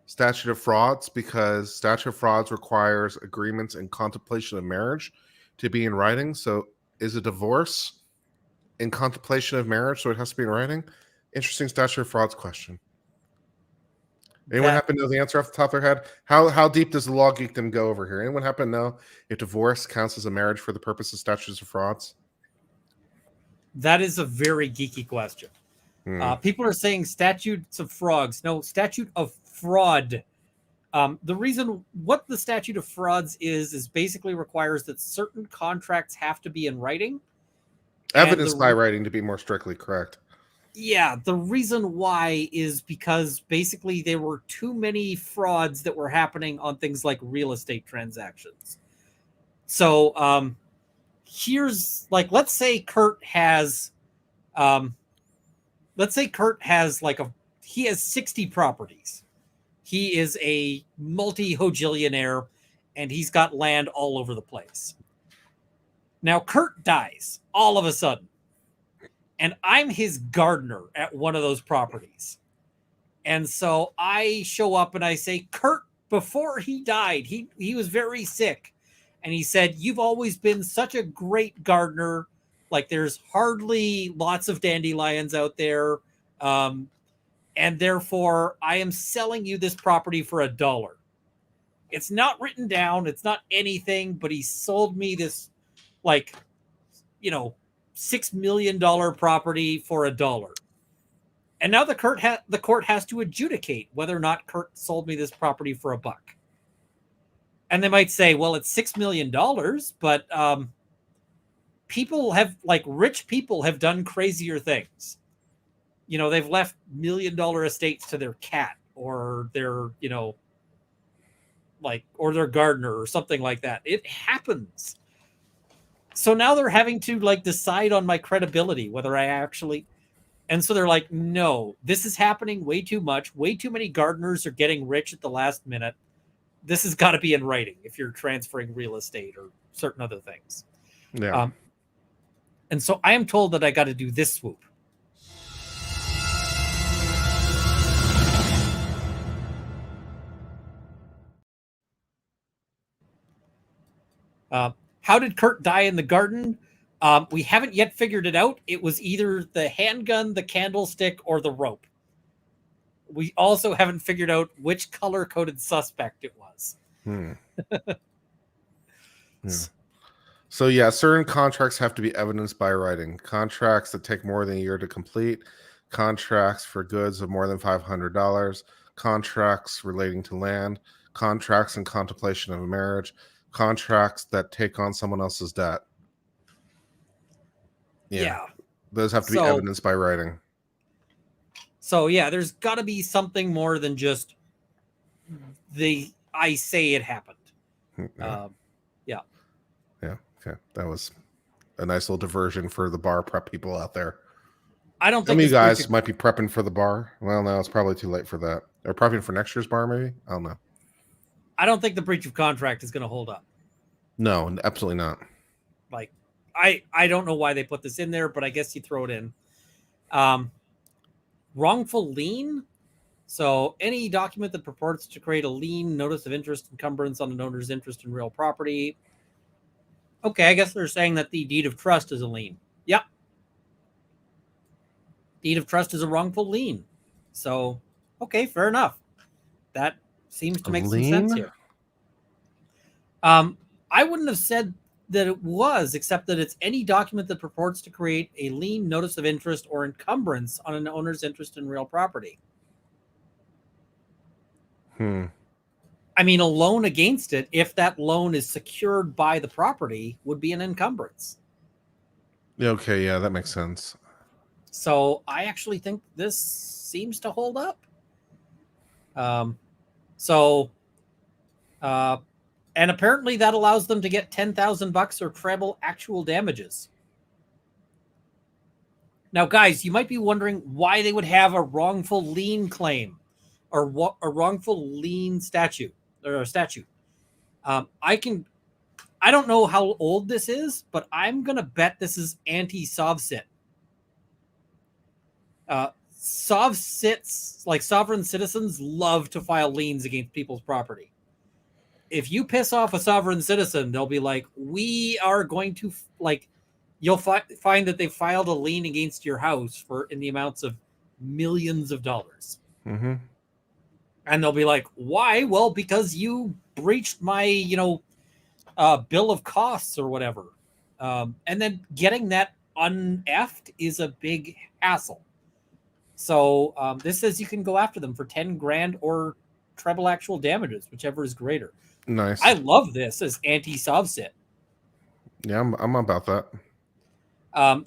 statute of frauds, because statute of frauds requires agreements and contemplation of marriage to be in writing. So is a divorce in contemplation of marriage, so it has to be in writing? Interesting statute of frauds question. Anyone happen to know the answer off the top of their head? How deep does the law geekdom go over here? Anyone happen to know if divorce counts as a marriage for the purpose of statutes of frauds? That is a very geeky question. People are saying statutes of frauds. No, statute of fraud. The reason what the statute of frauds is basically requires that certain contracts have to be in writing. Evidence by writing, to be more strictly correct. Yeah, the reason why is because basically there were too many frauds that were happening on things like real estate transactions. So here's like, let's say Kurt has he has 60 properties. He is a multi-hojillionaire and he's got land all over the place. Now Kurt dies all of a sudden. And I'm his gardener at one of those properties. And so I show up and I say, Kurt, before he died, he was very sick. And he said, you've always been such a great gardener. Like there's hardly lots of dandelions out there. And therefore I am selling you this property for $1. It's not written down. It's not anything, but he sold me this, like, $6 million property for $1. And now the court has to adjudicate whether or not Kurt sold me this property for $1. And they might say, well, it's $6 million, but rich people have done crazier things. They've left $1 million estates to their cat or their, or their gardener or something like that. It happens. So now they're having to decide on my credibility, whether I actually, and so they're like, no, this is happening way too much. Way too many gardeners are getting rich at the last minute. This has got to be in writing if you're transferring real estate or certain other things. Yeah. And so I am told that I got to do this swoop. How did Kurt die in the garden? We haven't yet figured it out. It was either the handgun, the candlestick, or the rope. We also haven't figured out which color-coded suspect it was. Yeah. So certain contracts have to be evidenced by writing. Contracts that take more than a year to complete. Contracts for goods of more than $500. Contracts relating to land. Contracts in contemplation of a marriage. Contracts that take on someone else's debt. Yeah. Those have to be evidenced by writing. So there's got to be something more than just I say it happened. Yeah. Yeah. Okay. That was a nice little diversion for the bar prep people out there. I don't Some think of you this breach guys of- might be prepping for the bar. Well, no, it's probably too late for that. Or prepping for next year's bar, maybe? I don't know. I don't think the breach of contract is going to hold up. No, absolutely not. Like, I don't know why they put this in there, but I guess you throw it in. Wrongful lien. So any document that purports to create a lien, notice of interest, encumbrance on an owner's interest in real property. Okay, I guess they're saying that the deed of trust is a lien. Yep. Deed of trust is a wrongful lien. So, okay, fair enough. That seems to make some sense here. I wouldn't have said that it was, except that it's any document that purports to create a lien, notice of interest, or encumbrance on an owner's interest in real property. I mean, a loan against it, if that loan is secured by the property, would be an encumbrance. Okay, yeah, that makes sense. So I actually think this seems to hold up. And apparently that allows them to get $10,000 or treble actual damages. Now, guys, you might be wondering why they would have a wrongful lien claim or what a wrongful lien statute or a statute. I don't know how old this is, but I'm going to bet this is anti-SovCit. SovCits, like sovereign citizens, love to file liens against people's property. If you piss off a sovereign citizen, they'll be like, we are going to, like, you'll find that they filed a lien against your house in the amounts of millions of dollars. Mm-hmm. And they'll be like, why? Well, because you breached my, bill of costs or whatever. And then getting that un-effed is a big hassle. So this says you can go after them for 10 grand or treble actual damages, whichever is greater. Nice. I love this as anti-SovCit. Yeah, I'm about that.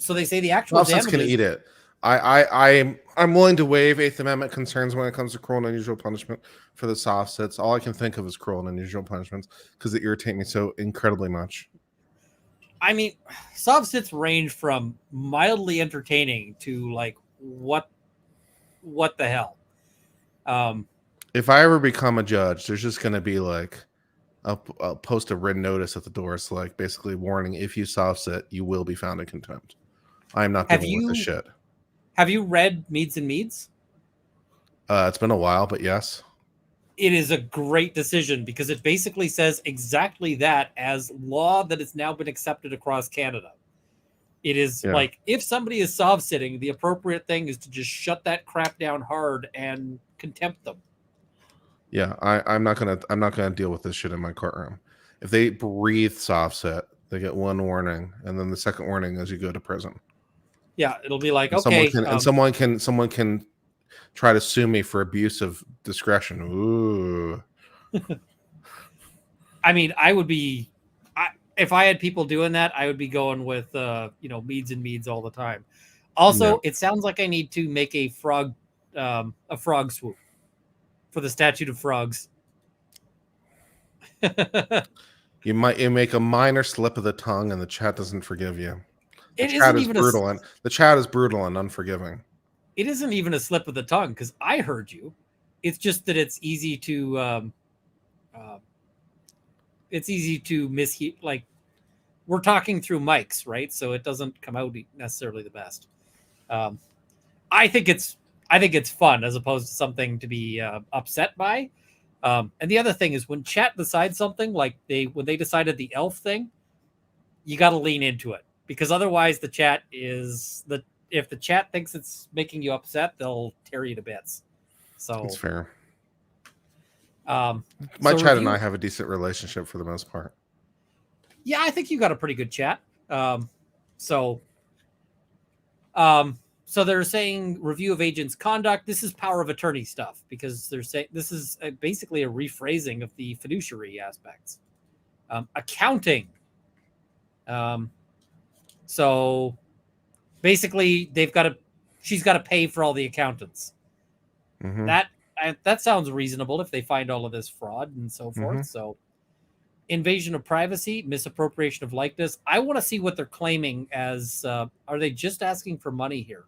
So they say the actual SovCit's damages... gonna eat it. I'm willing to waive Eighth Amendment concerns when it comes to cruel and unusual punishment for the SovCits. All I can think of is cruel and unusual punishments because they irritate me so incredibly much. I mean, SovCits range from mildly entertaining to like what the hell. If I ever become a judge, there's just gonna be like I'll post a written notice at the door. It's like basically warning: if you SovCit, you will be found in contempt. I'm not dealing with this shit. Have you read Meads and Meads? It's been a while, but yes. It is a great decision because it basically says exactly that as law that has now been accepted across Canada. It is like, if somebody is SovCitting, the appropriate thing is to just shut that crap down hard and contempt them. Yeah, I'm not gonna deal with this shit in my courtroom. If they breathe SovCit, they get one warning, and then the second warning is you go to prison. Yeah, it'll be like, and okay, someone can try to sue me for abuse of discretion. Ooh. I mean, if I had people doing that, I would be going with Meads and Meads all the time. Also, It sounds like I need to make a frog swoop for the statute of frogs. You make a minor slip of the tongue, and the chat doesn't forgive you. The chat is brutal and unforgiving. It isn't even a slip of the tongue because I heard you. It's just that it's easy to mishear. Like, we're talking through mics, right? So it doesn't come out necessarily the best. I think it's fun as opposed to something to be upset by. And the other thing is when chat decides something, like when they decided the elf thing, you got to lean into it because otherwise the chat if the chat thinks it's making you upset, they'll tear you to bits. So it's fair. My chat and I have a decent relationship for the most part. Yeah, I think you got a pretty good chat. So they're saying review of agent's conduct. This is power of attorney stuff because they're saying this is basically a rephrasing of the fiduciary aspects. Accounting. So basically she's got to pay for all the accountants. Mm-hmm. That sounds reasonable if they find all of this fraud and so forth. Mm-hmm. So invasion of privacy, misappropriation of likeness. I want to see what they're claiming as. Are they just asking for money here?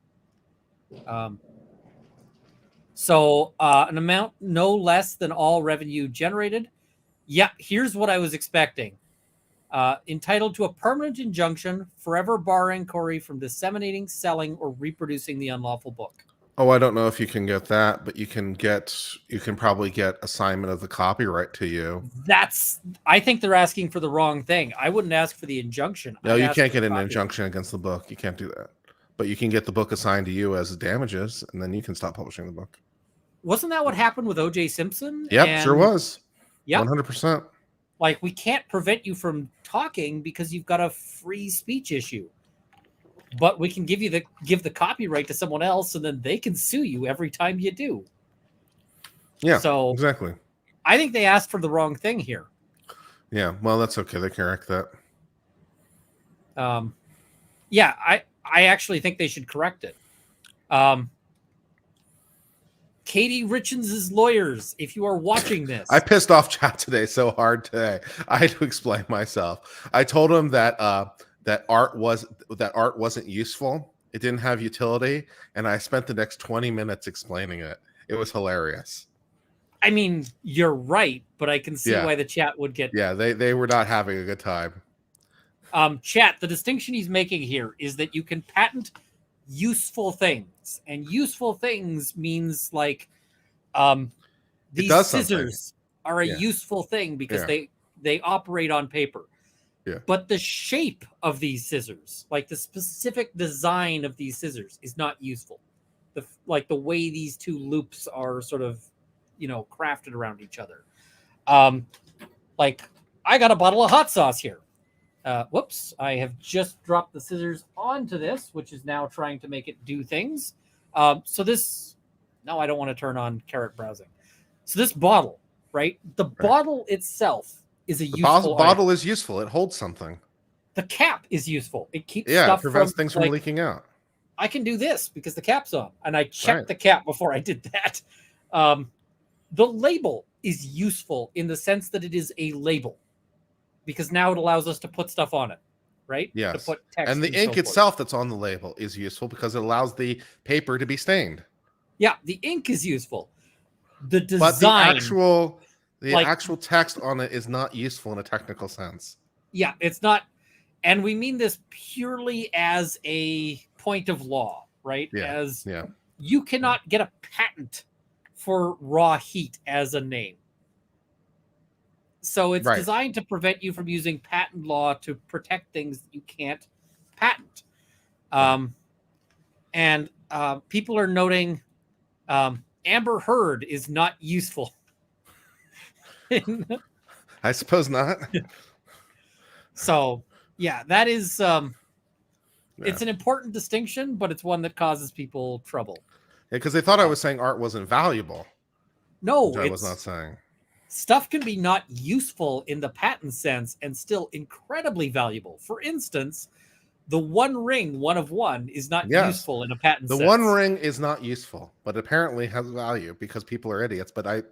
So an amount no less than all revenue generated. Yeah, here's what I was expecting. Entitled to a permanent injunction, forever barring Corey from disseminating, selling, or reproducing the unlawful book. Oh, I don't know if you can get that, but you can probably get assignment of the copyright to you. I think they're asking for the wrong thing. I wouldn't ask for the injunction. No, you can't get an injunction against the book. You can't do that. But you can get the book assigned to you as damages, and then you can stop publishing the book. Wasn't that what happened with O.J. Simpson? Yep, sure was. Yep. 100%. Like, we can't prevent you from talking because you've got a free speech issue. But we can give the copyright to someone else, and then they can sue you every time you do. Yeah, so exactly. I think they asked for the wrong thing here. Yeah, well, that's okay. They can correct that. Yeah, I actually think they should correct it. Katie Richards' lawyers, if you are watching this. I pissed off chat today so hard today. I had to explain myself. I told him that that art wasn't useful. It didn't have utility, and I spent the next 20 minutes explaining it. It was hilarious. I mean, you're right, but I can see why the chat would get. Yeah, they were not having a good time. Chat, the distinction he's making here is that you can patent useful things, and useful things means like these scissors are a useful thing because they operate on paper. Yeah. But the shape of these scissors, like the specific design of these scissors, is not useful. The way these two loops are sort of, crafted around each other. Like, I got a bottle of hot sauce here. Whoops, I have just dropped the scissors onto this, which is now trying to make it do things. No, I don't want to turn on carrot browsing. So this bottle, right? The bottle itself is a useful bottle is useful. It holds something. The cap is useful. It keeps stuff it prevents things from leaking out. I can do this because the cap's on, and I checked the cap before I did that. The label is useful in the sense that it is a label, because now it allows us to put stuff on it, right? Yes. To put text and the ink itself that's on the label is useful because it allows the paper to be stained. Yeah, the ink is useful. The design, but the actual text on it is not useful in a technical sense. Yeah, it's not. And we mean this purely as a point of law, right? Yeah. You cannot get a patent for raw heat as a name. So it's designed to prevent you from using patent law to protect things that you can't patent. And people are noting Amber Heard is not useful. I suppose not. So, yeah, that is it's an important distinction, but it's one that causes people trouble. Yeah, because they thought I was saying art wasn't valuable. No, I was not saying. Stuff can be not useful in the patent sense and still incredibly valuable. For instance, the One Ring, one of one, is not useful in a patent sense. The One Ring is not useful, but apparently has value because people are idiots. But I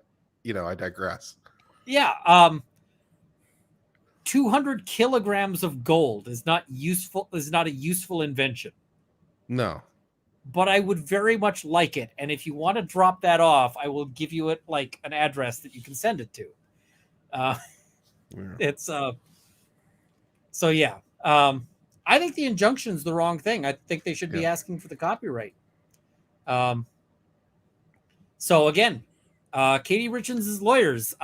digress. Yeah. 200 kilograms of gold is not useful. Is not a useful invention. No. But I would very much like it. And if you want to drop that off, I will give you it like an address that you can send it to. It's so yeah. I think the injunction's the wrong thing. I think they should be asking for the copyright. So again, Katie Richards' lawyers,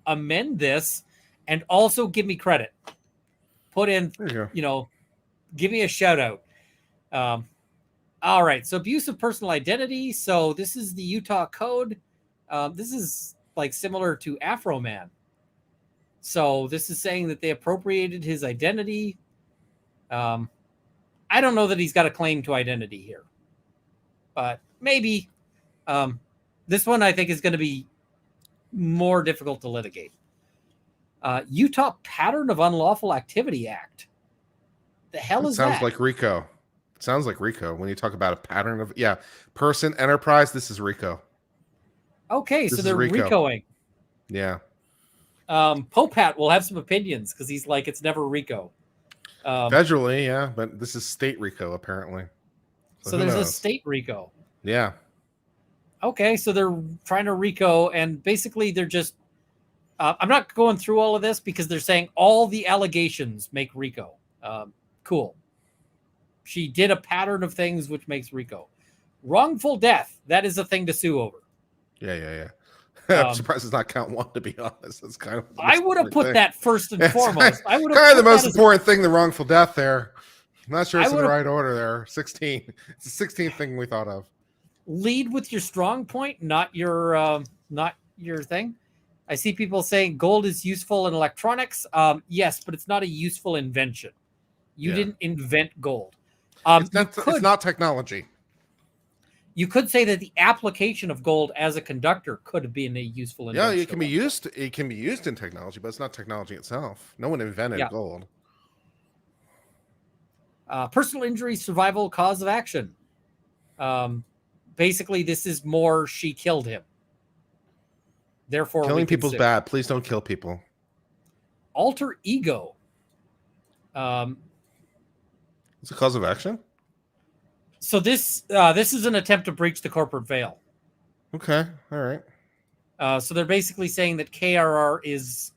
amend this and also give me credit. Put in, give me a shout out. All right. So abuse of personal identity. So this is the Utah code. This is like similar to Afro Man. So this is saying that they appropriated his identity. I don't know that he's got a claim to identity here, but maybe this one I think is going to be more difficult to litigate. Utah Pattern of Unlawful Activity Act. The hell is that? Sounds like RICO. Sounds like RICO when you talk about a pattern of person enterprise. This is RICO. Okay, so they're RICOing. Yeah. Popat will have some opinions because he's like, it's never RICO. Federally, yeah, but this is state RICO apparently. So there's a state RICO. Yeah. Okay, so they're trying to RICO, and basically they're just. I'm not going through all of this because they're saying all the allegations make RICO. Cool. She did a pattern of things which makes RICO. Wrongful death, that is a thing to sue over. Yeah. I'm surprised it's not count 1, to be honest. It's kind of. I would have put that first and foremost. I would have kind of the most important thing, the wrongful death there. I'm not sure it's in the right order there. 16. It's the 16th thing we thought of. Lead with your strong point, not your thing. I see people saying gold is useful in electronics. Yes, but it's not a useful invention. You didn't invent gold. It's not technology. You could say that the application of gold as a conductor could have been a useful invention. Yeah, it can be used. It can be used in technology, but it's not technology itself. No one invented gold. Personal injury survival cause of action. Basically, this is more she killed him. Therefore, killing people's bad. Please don't kill people. Alter ego. It's a cause of action. So this is an attempt to breach the corporate veil. Okay, all right. So they're basically saying that KRR is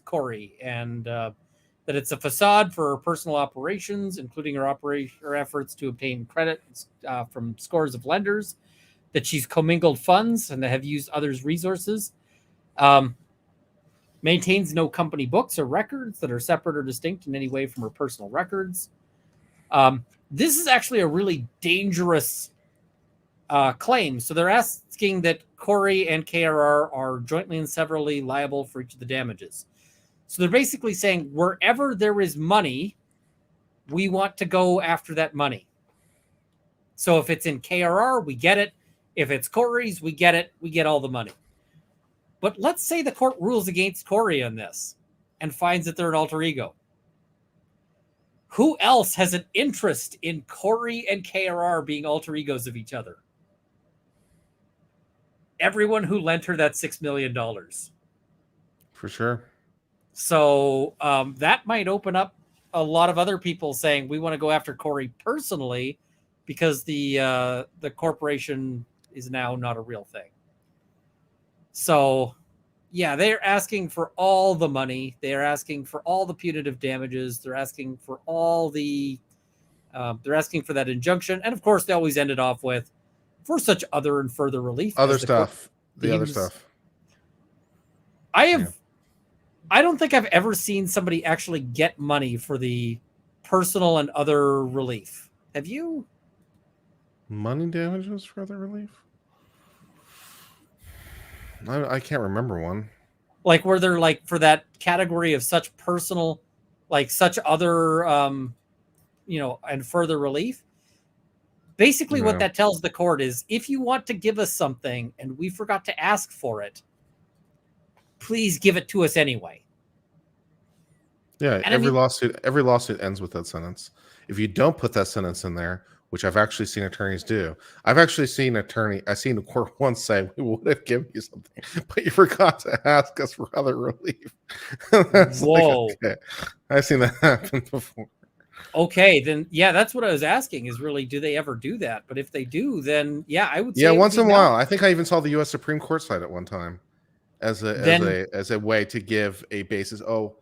Corey, and that it's a facade for her personal operations, including her efforts to obtain credit from scores of lenders, that she's commingled funds and that have used others' resources. Maintains no company books or records that are separate or distinct in any way from her personal records. This is actually a really dangerous claim. So they're asking that Corey and KRR are jointly and severally liable for each of the damages. So they're basically saying wherever there is money, we want to go after that money. So if it's in KRR, we get it. If it's Corey's, we get it. We get all the money. But let's say the court rules against Corey on this and finds that they're an alter ego. Who else has an interest in Corey and KRR being alter egos of each other? Everyone who lent her that $6 million. For sure. So that might open up a lot of other people saying we want to go after Corey personally because the corporation is now not a real thing. So, yeah, they're asking for all the money. They're asking for all the punitive damages. They're asking for all the they're asking for that injunction. And of course, they always end it off with for such other and further relief. Other stuff. The other stuff. I don't think I've ever seen somebody actually get money for the personal and other relief. Have you? Money damages for other relief? I can't remember one. Like where they're like for that category of such personal, like such other, and further relief. Basically, what that tells the court is if you want to give us something and we forgot to ask for it, please give it to us anyway. Yeah, and every lawsuit ends with that sentence. If you don't put that sentence in there, which I've actually seen attorneys do. I've actually seen a court once say, we would have given you something, but you forgot to ask us for other relief. Whoa. Like, okay. I've seen that happen before. Okay, then, yeah, that's what I was asking is really, do they ever do that? But if they do, then, yeah, I would say. Yeah, once in a while. I think I even saw the U.S. Supreme Court side at one time as a way to give a basis. Oh,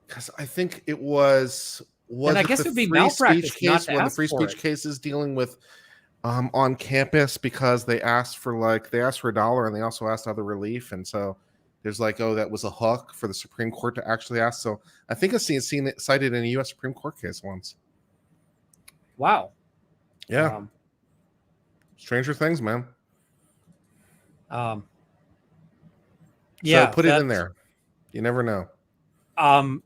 because I think it was and I guess it would be malpractice case when the free speech case is dealing with on campus because they asked for $1 and they also asked other relief, and so there's that was a hook for the Supreme Court to actually ask. So I think I've seen it cited in a U.S. Supreme Court case once. Wow. Yeah. Stranger things, man. Yeah. So put it in there. You never know.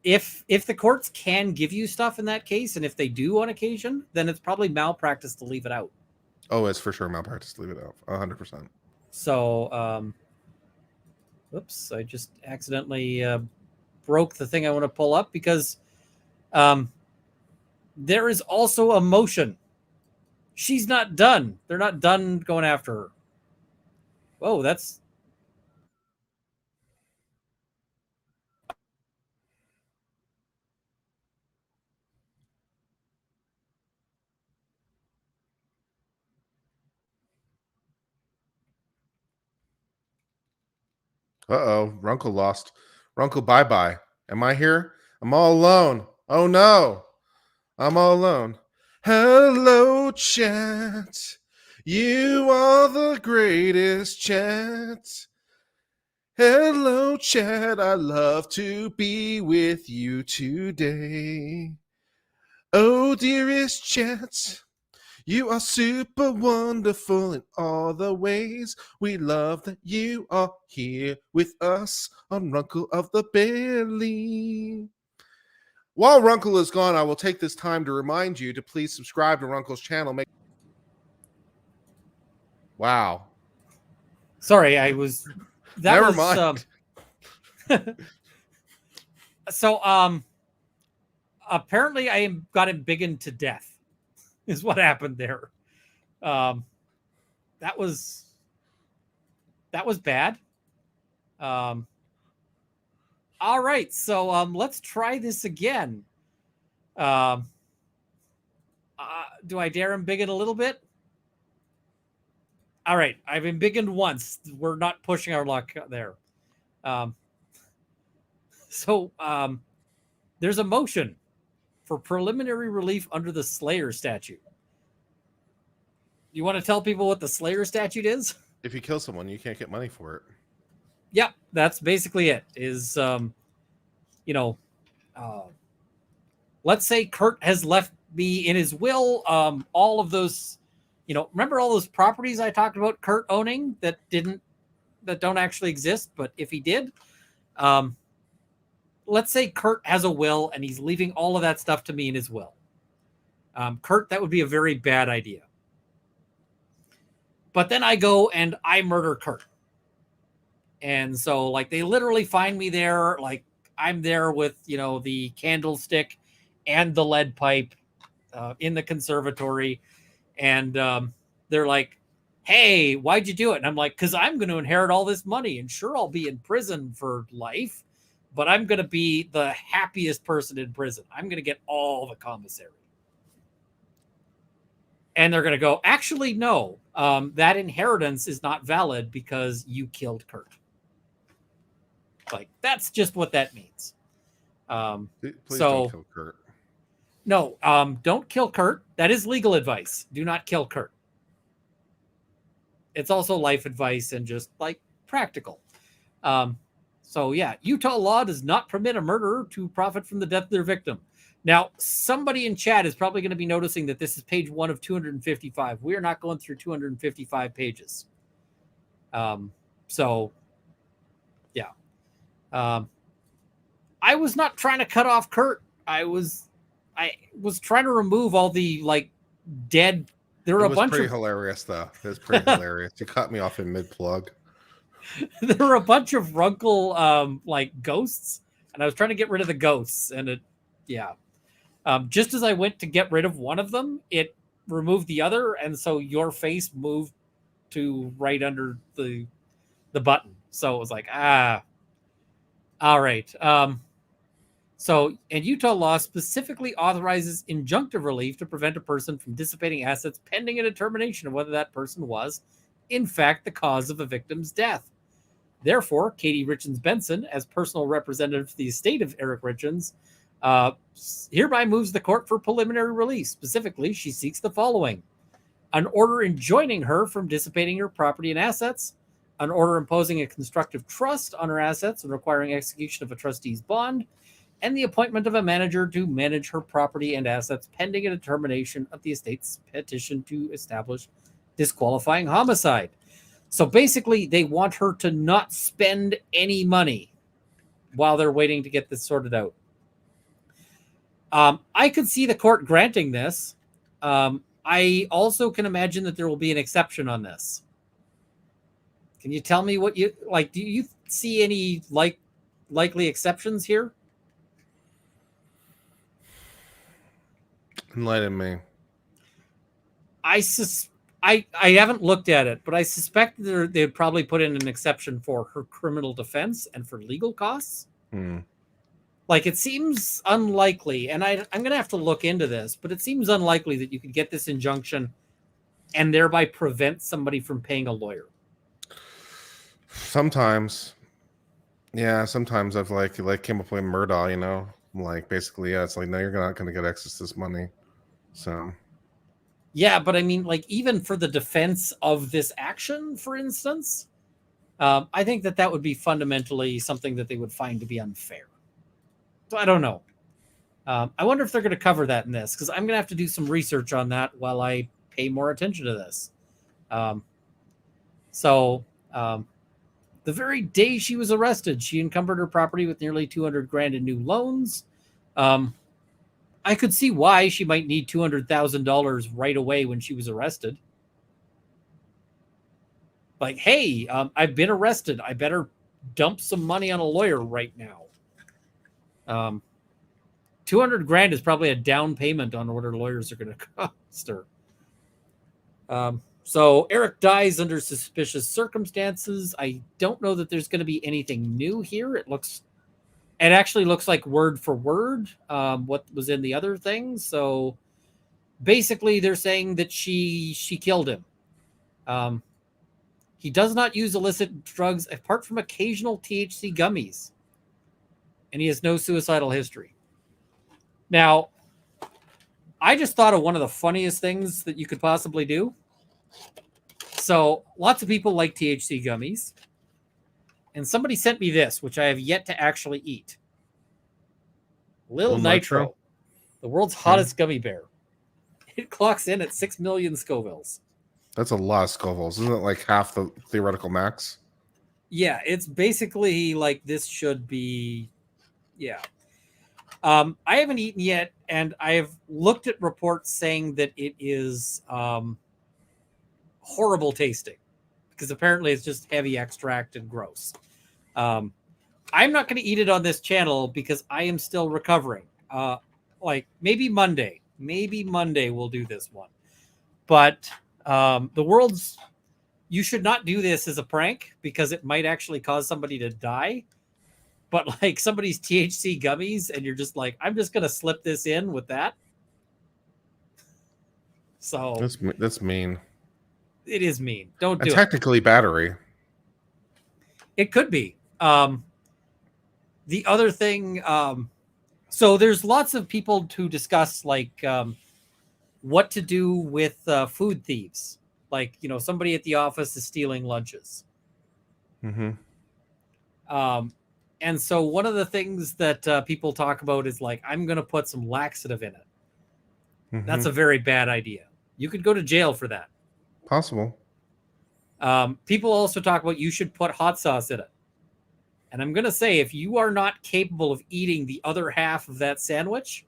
If the courts can give you stuff in that case, and if they do on occasion, then it's probably malpractice to leave it out. Oh, it's for sure malpractice to leave it out. 100%. So, whoops, I just accidentally broke the thing I want to pull up because there is also a motion. She's not done. They're not done going after her. Whoa, that's Uh-oh, Runkle lost. Runkle, bye-bye. Am I here? I'm all alone. Oh, no. I'm all alone. Hello, chat. You are the greatest chat. Hello, chat. I love to be with you today. Oh, dearest chat. You are super wonderful in all the ways. We love that you are here with us on Runkle of the Belly. While Runkle is gone, I will take this time to remind you to please subscribe to Runkle's channel. Wow. Sorry, I was. That Never was, mind. Apparently I got him biggened to death. Is what happened there. That was bad. All right, so let's try this again. Do I dare him biggen a little bit? All right, I've been biggened once. We're not pushing our luck there. There's a motion for preliminary relief under the Slayer statute. You want to tell people what the Slayer statute is? If you kill someone, you can't get money for it. Yep, that's basically it. Let's say Kurt has left me in his will all of those, remember all those properties I talked about Kurt owning that don't actually exist, but if he did, let's say Kurt has a will and he's leaving all of that stuff to me in his will. Kurt, that would be a very bad idea. But then I go and I murder Kurt. And so, they literally find me there. I'm there with, the candlestick and the lead pipe in the conservatory. And they're like, hey, why'd you do it? And I'm like, because I'm going to inherit all this money. And sure, I'll be in prison for life, but I'm going to be the happiest person in prison. I'm going to get all the commissary. And they're going to go, actually, no, that inheritance is not valid because you killed Kurt. That's just what that means. Please don't kill Kurt. No, don't kill Kurt. That is legal advice. Do not kill Kurt. It's also life advice and just practical. Utah law does not permit a murderer to profit from the death of their victim. Now, somebody in chat is probably going to be noticing that this is page 1 of 255. We are not going through 255 pages. I was not trying to cut off Kurt. I was trying to remove all the dead. There were a bunch pretty of hilarious though. It was pretty hilarious. You cut me off in mid plug. There were a bunch of Runkle ghosts, and I was trying to get rid of the ghosts, and just as I went to get rid of one of them, it removed the other, and so your face moved to right under the button. So it was all right. And Utah law specifically authorizes injunctive relief to prevent a person from dissipating assets pending a determination of whether that person was, in fact, the cause of a victim's death. Therefore, Katie Richens Benson, as personal representative for the estate of Eric Richens, hereby moves the court for preliminary relief. Specifically, she seeks the following: an order enjoining her from dissipating her property and assets, an order imposing a constructive trust on her assets and requiring execution of a trustee's bond, and the appointment of a manager to manage her property and assets pending a determination of the estate's petition to establish disqualifying homicide. So basically, they want her to not spend any money while they're waiting to get this sorted out. I could see the court granting this. I also can imagine that there will be an exception on this. Can you tell me what you like? Do you see any likely exceptions here? Enlighten me. I haven't looked at it, but I suspect they'd probably put in an exception for her criminal defense and for legal costs. It seems unlikely, and I'm going to have to look into this, but it seems unlikely that you could get this injunction and thereby prevent somebody from paying a lawyer. Sometimes, Yeah, sometimes I've like came up with Murdaugh, like basically, yeah, it's like no, you're not going to get access to this money. So Yeah, but I mean, like even for the defense of this action, for instance, I think that would be fundamentally something that they would find to be unfair. So I don't know. I wonder if they're going to cover that in this, because I'm going to have to do some research on that while I pay more attention to this. So the very day she was arrested, she encumbered her property with nearly 200 grand in new loans. I could see why she might need $200,000 right away when she was arrested. Like, hey, I've been arrested. I better dump some money on a lawyer right now. 200 grand is probably a down payment on what her lawyers are going to cost her. So Eric dies under suspicious circumstances. I don't know that there's going to be anything new here. It actually looks like word for word what was in the other thing. So basically, they're saying that she killed him. He does not use illicit drugs apart from occasional THC gummies, and he has no suicidal history. Now, I just thought of one of the funniest things that you could possibly do. So lots of people like THC gummies. And somebody sent me this, which I have yet to actually eat. Lil Nitro, the world's hottest gummy bear. It clocks in at 6 million Scovilles. That's a lot of Scovilles. Isn't it like half the theoretical max? Yeah, it's basically like this should be... Yeah. I haven't eaten yet, and I have looked at reports saying that it is horrible tasting, because apparently it's just heavy extract and gross. I'm not going to eat it on this channel because I am still recovering. Like maybe Monday we'll do this one. But you should not do this as a prank because it might actually cause somebody to die. But like somebody's THC gummies and you're just like, I'm just going to slip this in with that. So that's mean. It is mean. Don't do it. Technically battery. It could be. The other thing, so there's lots of people to discuss like what to do with food thieves. Like, somebody at the office is stealing lunches. Mm-hmm. And so one of the things that people talk about is like, I'm going to put some laxative in it. Mm-hmm. That's a very bad idea. You could go to jail for that. Possible. People also talk about you should put hot sauce in it. And I'm going to say, if you are not capable of eating the other half of that sandwich,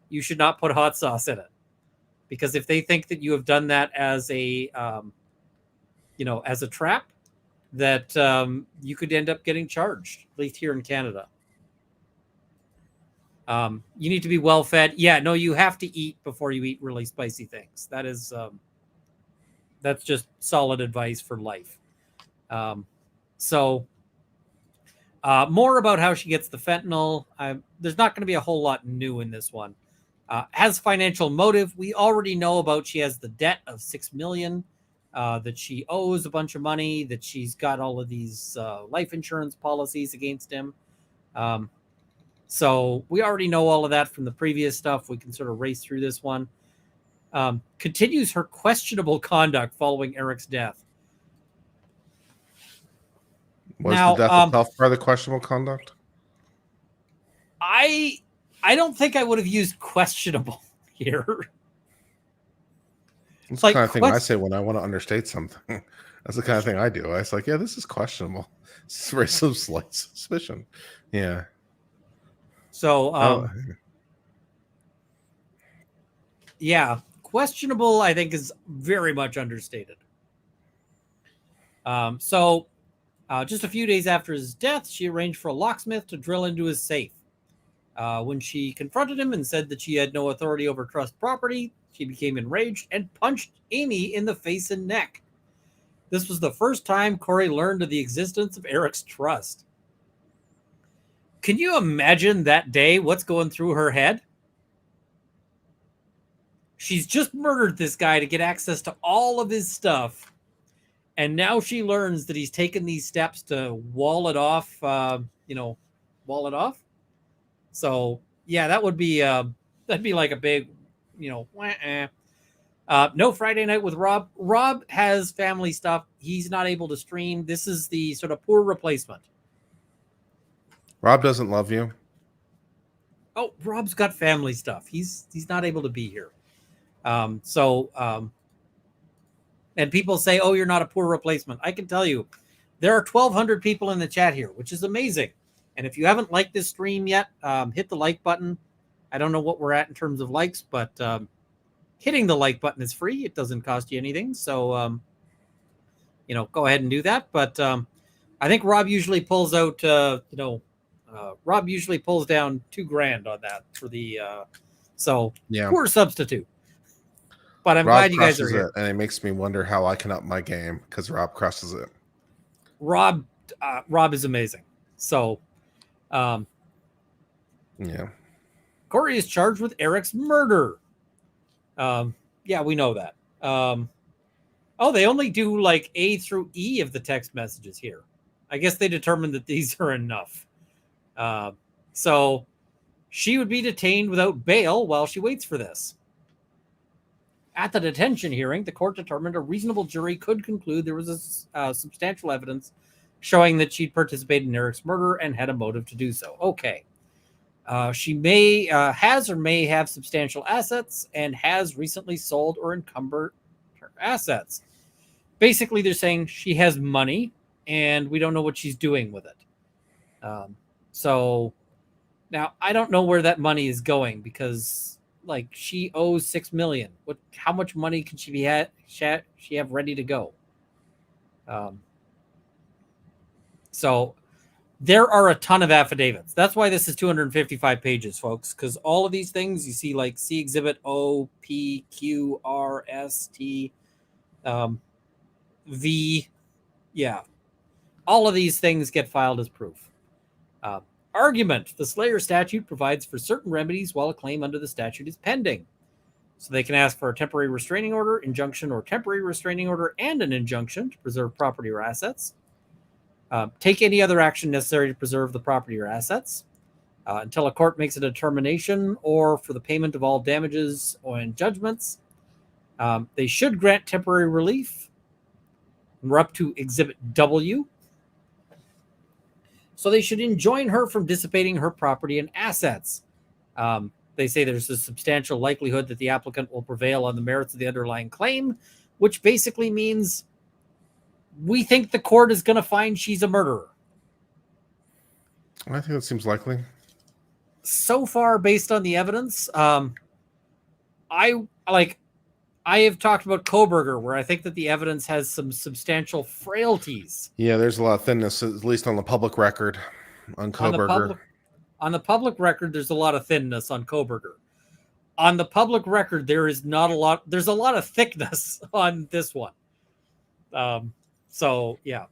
you should not put hot sauce in it. Because if they think that you have done that as a, as a trap, that you could end up getting charged, at least here in Canada. You need to be well fed. Yeah, no, you have to eat before you eat really spicy things. That is, that's just solid advice for life. More about how she gets the fentanyl. There's not going to be a whole lot new in this one. Has financial motive. We already know about she has the debt of $6 million, that she owes a bunch of money, that she's got all of these life insurance policies against him. So we already know all of that from the previous stuff. We can sort of race through this one. Continues her questionable conduct following Eric's death. Was the death itself part of the questionable conduct? I don't think I would have used questionable here. It's the kind of thing I say when I want to understate something. That's the kind of thing I do. I was like, yeah, this is questionable. This is some slight suspicion. Yeah. So, yeah, questionable, I think, is very much understated. Just a few days after his death, she arranged for a locksmith to drill into his safe. When she confronted him and said that she had no authority over trust property, she became enraged and punched Amy in the face and neck. This was the first time Corey learned of the existence of Eric's trust. Can you imagine that day? What's going through her head? She's just murdered this guy to get access to all of his stuff. And now she learns that he's taken these steps to wall it off, wallet off. So yeah, that'd be like a big, no Friday night with Rob. Rob has family stuff. He's not able to stream. This is the sort of poor replacement. Rob doesn't love you. Oh, Rob's got family stuff. He's not able to be here. And people say, "Oh, you're not a poor replacement." I can tell you, there are 1,200 people in the chat here, which is amazing. And if you haven't liked this stream yet, hit the like button. I don't know what we're at in terms of likes, but hitting the like button is free. It doesn't cost you anything. So, go ahead and do that. But I think Rob usually pulls out, Rob usually pulls down $2,000 on that for the, poor substitute. But I'm glad you guys are here. It, and it makes me wonder how I can up my game because Rob crushes it. Rob is amazing. So, Corey is charged with Eric's murder. Yeah, we know that. They only do like A through E of the text messages here. I guess they determined that these are enough. So she would be detained without bail while she waits for this. At the detention hearing, the court determined a reasonable jury could conclude there was substantial evidence showing that she'd participated in Eric's murder and had a motive to do so. Okay. She has or may have substantial assets and has recently sold or encumbered her assets. Basically, they're saying she has money and we don't know what she's doing with it. So now I don't know where that money is going because she owes $6 million. How much money could she have ready to go? So there are a ton of affidavits. That's why this is 255 pages, folks, because all of these things you see C Exhibit O, P, Q, R, S, T, V. Yeah. All of these things get filed as proof. Argument. The Slayer statute provides for certain remedies while a claim under the statute is pending. So they can ask for a temporary restraining order, injunction, or temporary restraining order and an injunction to preserve property or assets. Take any other action necessary to preserve the property or assets until a court makes a determination or for the payment of all damages or judgments. They should grant temporary relief. We're up to Exhibit W. So they should enjoin her from dissipating her property and assets. They say there's a substantial likelihood that the applicant will prevail on the merits of the underlying claim, which basically means we think the court is going to find she's a murderer. I think that seems likely. So far, based on the evidence, I have talked about Kohberger, where I think that the evidence has some substantial frailties. Yeah, there's a lot of thinness, at least on the public record on Kohberger. On the public record, there's a lot of thinness on Kohberger. On the public record, there's a lot of thickness on this one. So, yeah.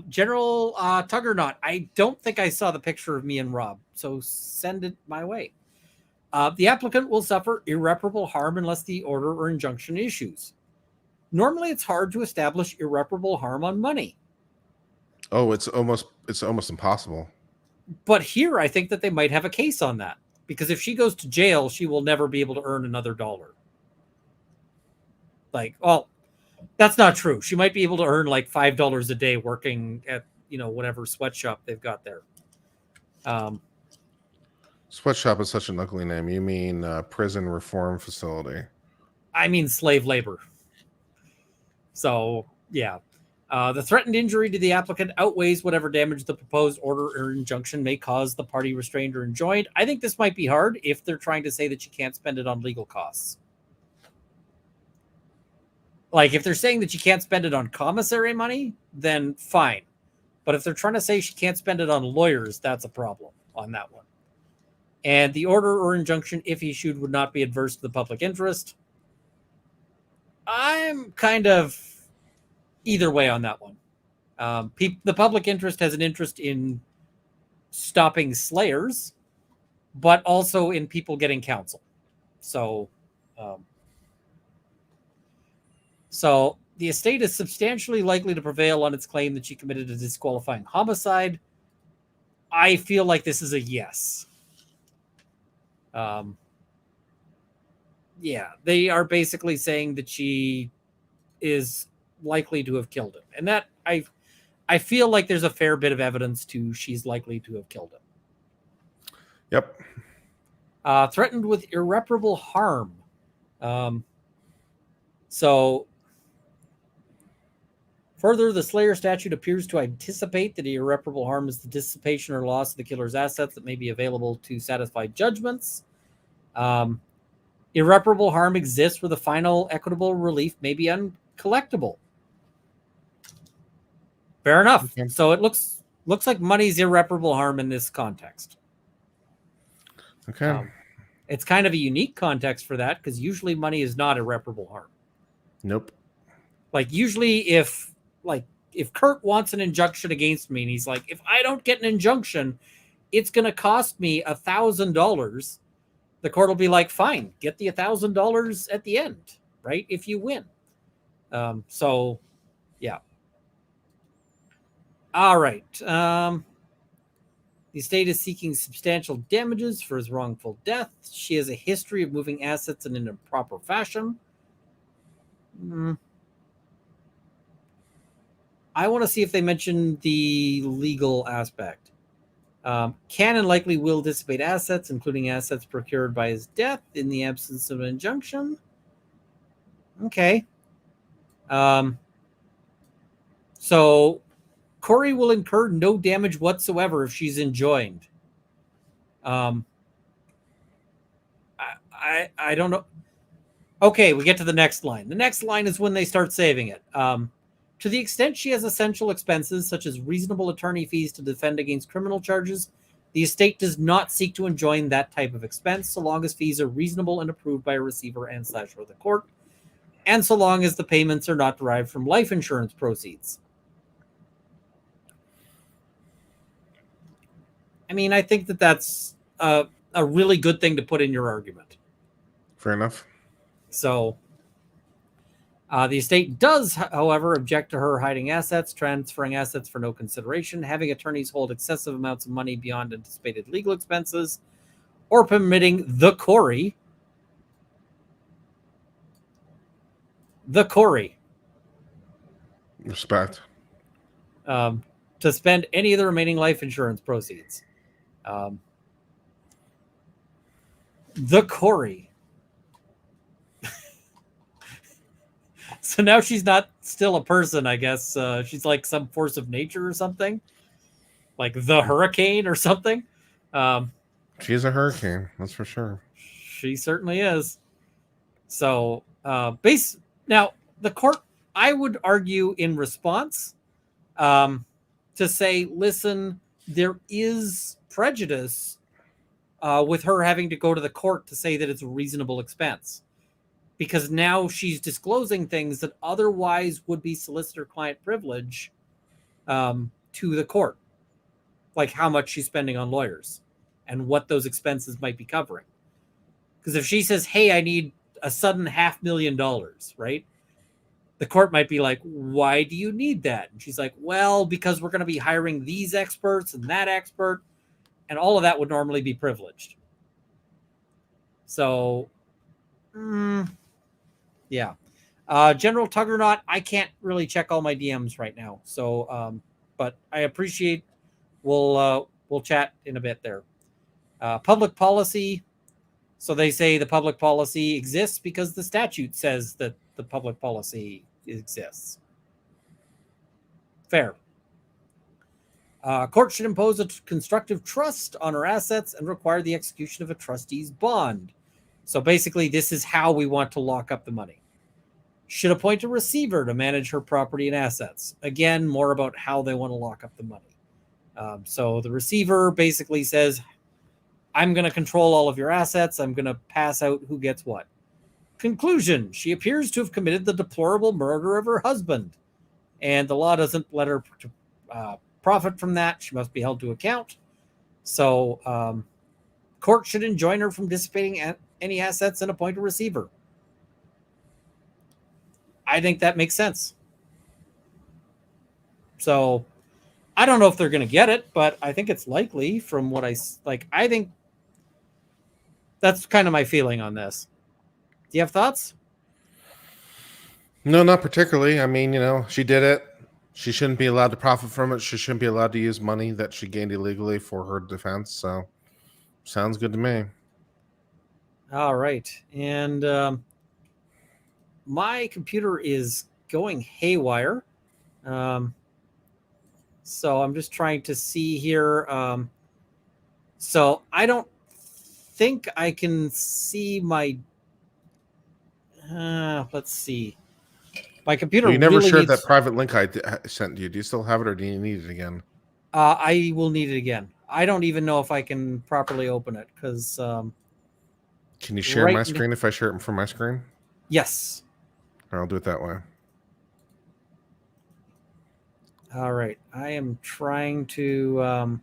General Tuggernot, I don't think I saw the picture of me and Rob, so send it my way. The applicant will suffer irreparable harm unless the order or injunction issues. Normally, it's hard to establish irreparable harm on money. Oh, it's almost impossible. But here, I think that they might have a case on that. Because if she goes to jail, she will never be able to earn another dollar. That's not true. She might be able to earn $5 a day working at, whatever sweatshop they've got there. Sweatshop is such an ugly name. You mean prison reform facility? I mean slave labor. So, yeah. The threatened injury to the applicant outweighs whatever damage the proposed order or injunction may cause the party restrained or enjoined. I think this might be hard if they're trying to say that you can't spend it on legal costs. If they're saying that you can't spend it on commissary money, then fine. But if they're trying to say she can't spend it on lawyers, that's a problem on that one. And the order or injunction, if issued, would not be adverse to the public interest. I'm kind of either way on that one. The public interest has an interest in stopping slayers, but also in people getting counsel. So the estate is substantially likely to prevail on its claim that she committed a disqualifying homicide. I feel like this is a yes. Yeah, they are basically saying that she is likely to have killed him. And that I feel like there's a fair bit of evidence to she's likely to have killed him. Yep. Threatened with irreparable harm. So further, the Slayer statute appears to anticipate that irreparable harm is the dissipation or loss of the killer's assets that may be available to satisfy judgments. Irreparable harm exists where the final equitable relief may be uncollectible. Fair enough. Okay. So it looks like money's irreparable harm in this context. Okay. It's kind of a unique context for that because usually money is not irreparable harm. Nope. Like usually if Kurt wants an injunction against me and he's like, if I don't get an injunction, it's going to cost me $1,000. The court will be like, fine, get the $1,000 at the end, right? If you win. So, yeah. All right. The estate is seeking substantial damages for his wrongful death. She has a history of moving assets in an improper fashion. I want to see if they mention the legal aspect. Can and likely will dissipate assets, including assets procured by his death in the absence of an injunction. Okay. So Corey will incur no damage whatsoever if she's enjoined. I don't know. Okay, we get to the next line. The next line is when they start saving it. To the extent she has essential expenses, such as reasonable attorney fees to defend against criminal charges, the estate does not seek to enjoin that type of expense so long as fees are reasonable and approved by a receiver and / or the court, and so long as the payments are not derived from life insurance proceeds. I mean, I think that that's a really good thing to put in your argument. Fair enough. So the estate does, however, object to her hiding assets, transferring assets for no consideration, having attorneys hold excessive amounts of money beyond anticipated legal expenses, or permitting the Corey Respect. to spend any of the remaining life insurance proceeds. The Corey. So now she's not still a person, I guess. She's like some force of nature or something. Like the hurricane or something. She's a hurricane, that's for sure. She certainly is. So, now, the court, I would argue in response to say, listen, there is prejudice with her having to go to the court to say that it's a reasonable expense. Because now she's disclosing things that otherwise would be solicitor-client privilege to the court. Like how much she's spending on lawyers and what those expenses might be covering. Because if she says, hey, I need a sudden $500,000, right? The court might be like, why do you need that? And she's like, well, because we're going to be hiring these experts and that expert. And all of that would normally be privileged. So, yeah. General Tuggernaut, I can't really check all my DMs right now. So, but I appreciate, we'll chat in a bit there. Public policy. So they say the public policy exists because the statute says that the public policy exists. Fair. Court should impose a constructive trust on her assets and require the execution of a trustee's bond. So basically, this is how we want to lock up the money. Should appoint a receiver to manage her property and assets. Again, more about how they want to lock up the money. So the receiver basically says, I'm going to control all of your assets. I'm going to pass out who gets what. Conclusion, she appears to have committed the deplorable murder of her husband. And the law doesn't let her profit from that. She must be held to account. So court should enjoin her from dissipating any assets and appoint a receiver. I think that makes sense. So I don't know if they're going to get it, but I think it's likely from what I like. I think that's kind of my feeling on this. Do you have thoughts? No, not particularly. I mean, she did it. She shouldn't be allowed to profit from it. She shouldn't be allowed to use money that she gained illegally for her defense. So, sounds good to me. All right. And my computer is going haywire. So I'm just trying to see here. So I don't think I can see my... let's see. My computer Well, you never really shared needs... that private link I sent you. Do you still have it, or do you need it again? I will need it again. I don't even know if I can properly open it because... Can you share my screen if I share it from my screen? Yes. Or I'll do it that way. All right. I am trying to...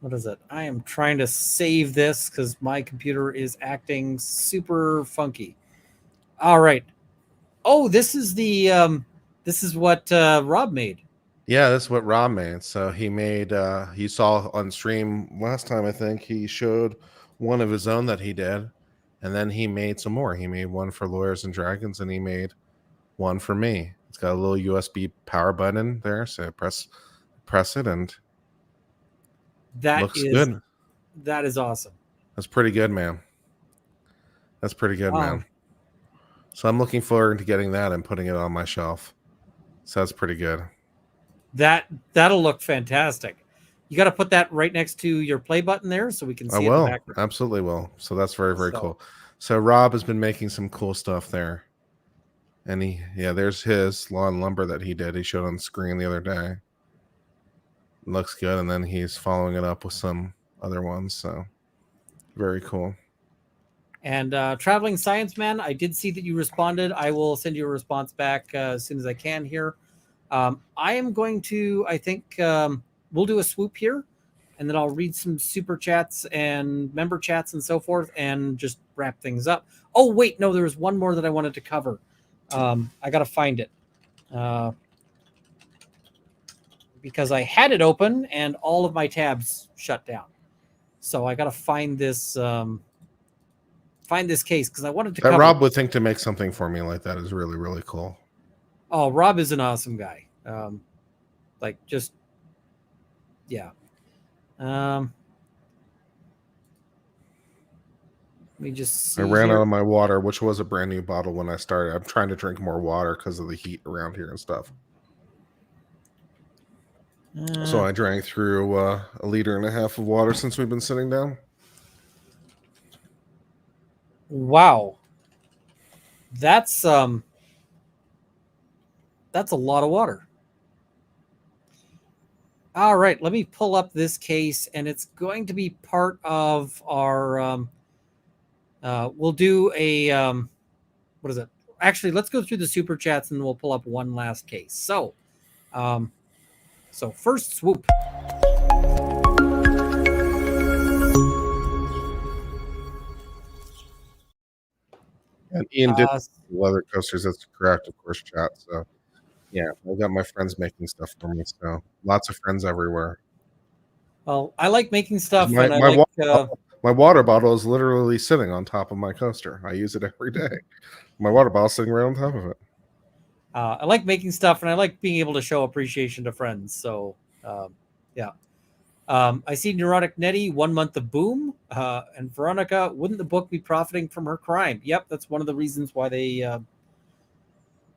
what is it? I am trying to save this because my computer is acting super funky. All right. Oh, this is the this is what Rob made. Yeah, that's what Rob made. So he made you saw on stream last time, I think he showed one of his own that he did, and then he made some more. He made one for Lawyers and Dragons, and he made one for me. It's got a little USB power button there, so press it, and That looks is good. That is awesome. That's pretty good, man. That's pretty good, Wow. man. So I'm looking forward to getting that and putting it on my shelf. So that's pretty good. That'll look fantastic. You got to put that right next to your play button there so we can see I it in will. the background. Absolutely will. So that's very, very cool. So Rob has been making some cool stuff there. And there's his lawn lumber that he did. He showed on the screen the other day. Looks good. And then he's following it up with some other ones. So very cool. And Traveling Science Man, I did see that you responded. I will send you a response back as soon as I can here. I am going to, I think we'll do a swoop here, and then I'll read some super chats and member chats and so forth and just wrap things up. Oh, wait, no, there was one more that I wanted to cover. I got to find it because I had it open and all of my tabs shut down. So I got to find this case because I wanted to cover Rob would think to make something for me like that is really, really cool. Oh, Rob is an awesome guy. Yeah. Let me just see. I ran out of my water, which was a brand new bottle when I started. I'm trying to drink more water because of the heat around here and stuff. So I drank through 1.5 liters of water since we've been sitting down. Wow. That's a lot of water. All right, let me pull up this case, and it's going to be part of our we'll do a what is it? Actually, let's go through the super chats and we'll pull up one last case. So first swoop. And Ian did leather coasters. That's correct, of course, chat. So yeah, I've got my friends making stuff for me. So lots of friends everywhere. Well, I like making stuff. My water bottle is literally sitting on top of my coaster. I use it every day. My water bottle is sitting right on top of it. I like making stuff, and I like being able to show appreciation to friends. So, yeah. I see Neurotic Nettie, 1 month of boom. And Veronica, wouldn't the book be profiting from her crime? Yep, that's one of the reasons why they...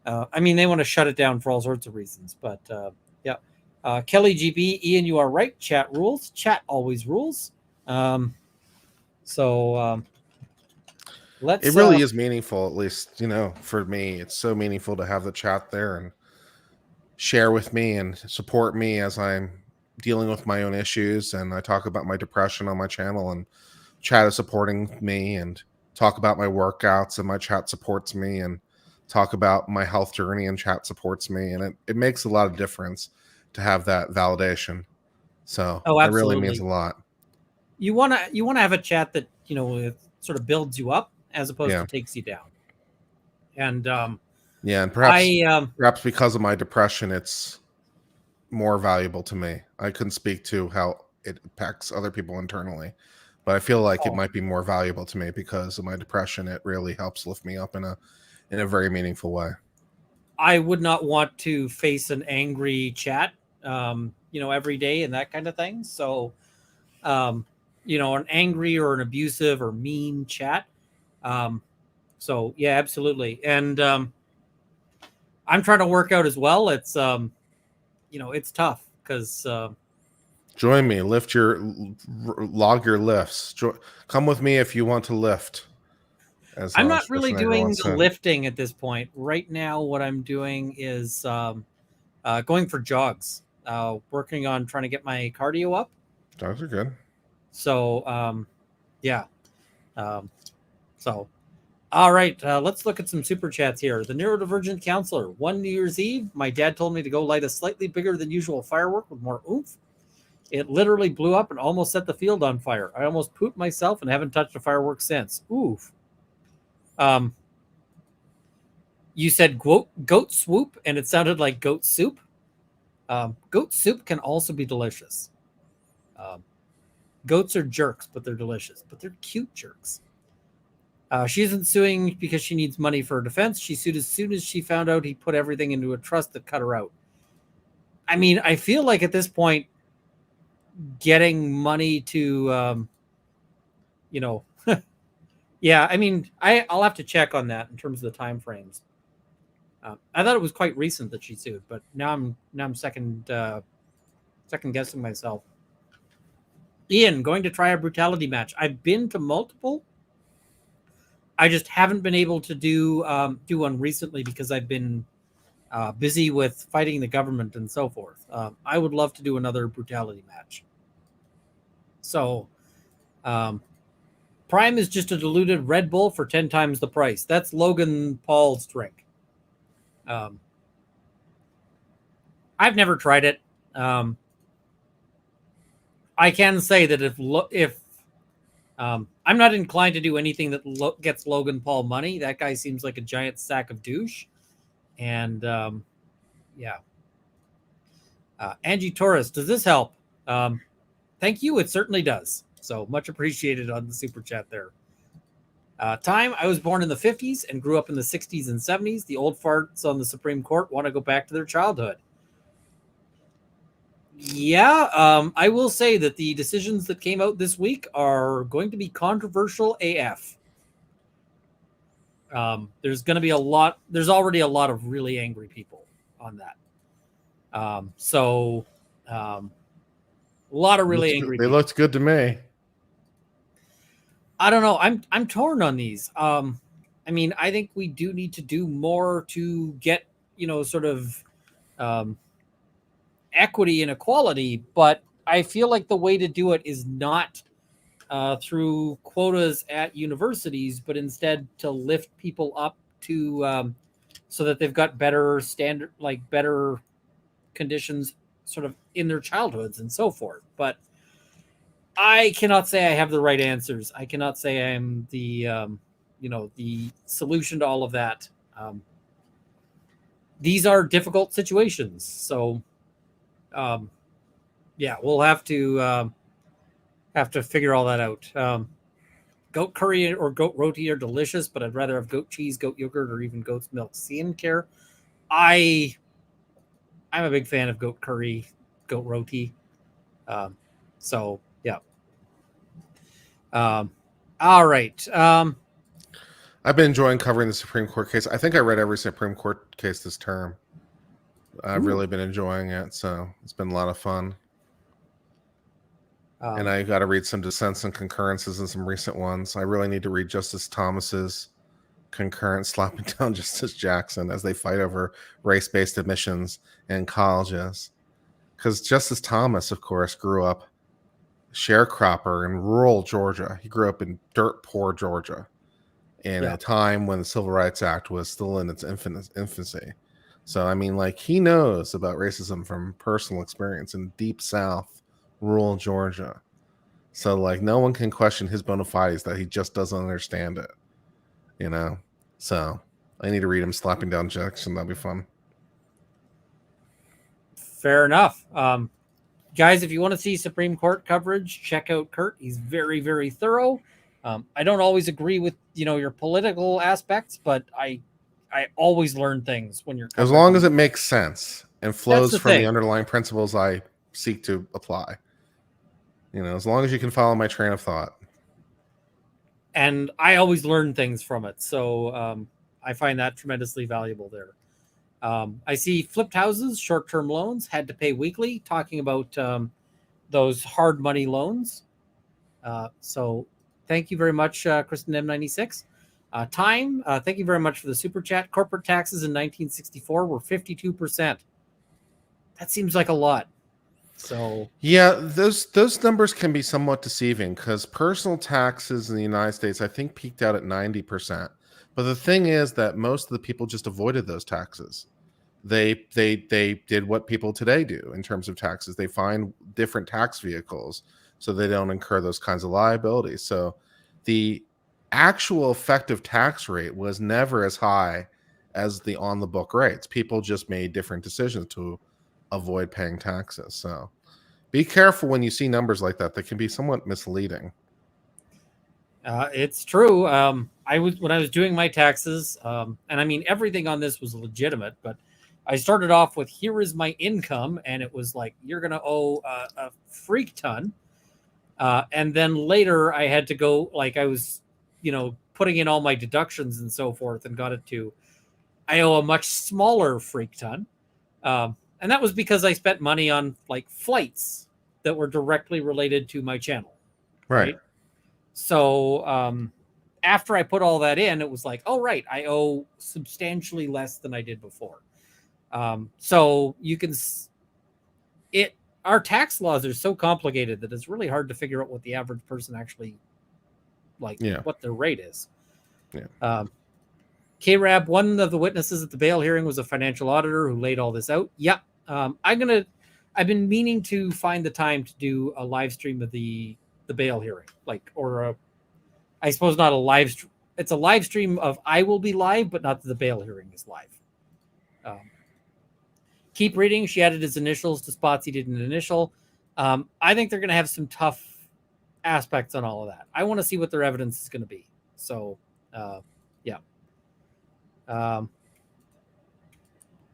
I mean, they want to shut it down for all sorts of reasons. But, yeah. Kelly GB, Ian, you are right. Chat rules. Chat always rules. Let's... It really is meaningful, at least, for me. It's so meaningful to have the chat there and share with me and support me as I'm dealing with my own issues. And I talk about my depression on my channel, and chat is supporting me, and talk about my workouts, and my chat supports me, and talk about my health journey, and chat supports me. And it makes a lot of difference to have that validation. So it really means a lot. You want to have a chat that, sort of builds you up as opposed Yeah. to takes you down. And Yeah, and perhaps because of my depression, it's more valuable to me. I couldn't speak to how it impacts other people internally, but I feel like it might be more valuable to me because of my depression. It really helps lift me up in a very meaningful way. I would not want to face an angry chat, every day and that kind of thing. So, an angry or an abusive or mean chat. So yeah, absolutely. And I'm trying to work out as well. It's it's tough because Join me. Log your lifts. Come with me if you want to lift. I'm not really doing the lifting at this point. Right now, what I'm doing is going for jogs, working on trying to get my cardio up. Jogs are good. So, yeah. All right, let's look at some super chats here. The neurodivergent counselor. One New Year's Eve, my dad told me to go light a slightly bigger than usual firework with more oomph. It literally blew up and almost set the field on fire. I almost pooped myself and haven't touched a firework since. Oof. You said goat swoop, and it sounded like goat soup. Goat soup can also be delicious. Goats are jerks, but they're delicious. But they're cute jerks. She isn't suing because she needs money for her defense. She sued as soon as she found out he put everything into a trust that cut her out. I mean, I feel like at this point, getting money to, yeah, I mean, I'll have to check on that in terms of the time frames. I thought it was quite recent that she sued, but now I'm second guessing myself. Ian, going to try a brutality match. I've been to multiple. I just haven't been able to do one recently because I've been busy with fighting the government and so forth. I would love to do another brutality match. So, Prime is just a diluted Red Bull for 10 times the price. That's Logan Paul's drink. I've never tried it. I can say that if I'm not inclined to do anything that gets Logan Paul money. That guy seems like a giant sack of douche. And yeah. Angie Torres, does this help? Thank you. It certainly does. So much appreciated on the super chat there. Time, I was born in the 50s and grew up in the 60s and 70s. The old farts on the Supreme Court want to go back to their childhood. Yeah, I will say that the decisions that came out this week are going to be controversial AF. There's going to be there's already a lot of really angry people on that. A lot of really angry people. They looked good to me. I don't know. I'm torn on these. I mean, I think we do need to do more to get, sort of equity and equality, but I feel like the way to do it is not through quotas at universities, but instead to lift people up to so that they've got better better conditions sort of in their childhoods and so forth. But I cannot say I have the right answers. I cannot say I'm the the solution to all of that. These are difficult situations, so yeah, we'll have to figure all that out. Goat curry or goat roti are delicious, but I'd rather have goat cheese, goat yogurt, or even goat's milk. CN care. I'm a big fan of goat curry, goat roti. So yeah. All right. I've been enjoying covering the Supreme Court case. I think I read every Supreme Court case this term. I've really been enjoying it, so it's been a lot of fun. And I got to read some dissents and concurrences in some recent ones. I really need to read Justice Thomas's concurrence slapping down Justice Jackson as they fight over race-based admissions in colleges. Because Justice Thomas, of course, grew up sharecropper in rural Georgia. He grew up in dirt poor Georgia in a time when the Civil Rights Act was still in its infancy. So, I mean, like, he knows about racism from personal experience in deep South, rural Georgia. So like no one can question his bona fides that he just doesn't understand it. You know? So I need to read him slapping down Jackson. That'll be fun. Fair enough. Guys, if you want to see Supreme Court coverage, check out Kurt. He's very, very thorough. I don't always agree with your political aspects, but I always learn things when you're as long as it makes sense and flows from the underlying principles I seek to apply. As long as you can follow my train of thought. And I always learn things from it, so I find that tremendously valuable there. I see flipped houses, short-term loans, had to pay weekly, talking about those hard money loans. So thank you very much, Kristen M96. Time, thank you very much for the super chat. Corporate taxes in 1964 were 52%. That seems like a lot. So yeah, those numbers can be somewhat deceiving because personal taxes in the United States, I think, peaked out at 90%. But the thing is that most of the people just avoided those taxes. They did what people today do in terms of taxes. They find different tax vehicles so they don't incur those kinds of liabilities. So the actual effective tax rate was never as high as the on-the-book rates. People just made different decisions to avoid paying taxes. So be careful when you see numbers like that. They can be somewhat misleading. It's true. When I was doing my taxes, and I mean everything on this was legitimate, but I started off with here is my income, and it was like you're gonna owe a freak ton, and then later I had to go like I was, putting in all my deductions and so forth, and got it to I owe a much smaller freak ton, and that was because I spent money on like flights that were directly related to my channel, Right? So after I put all that in, it was like, oh, right, I owe substantially less than I did before. So you can, our tax laws are so complicated that it's really hard to figure out what the average person actually, what their rate is. Yeah. K-Rab, one of the witnesses at the bail hearing was a financial auditor who laid all this out. Yep. I've been meaning to find the time to do a live stream of the bail hearing, I suppose not a live stream. It's a live stream of I will be live, but not that the bail hearing is live. Keep reading. She added his initials to spots he didn't initial. I think they're going to have some tough aspects on all of that. I want to see what their evidence is going to be. So, yeah.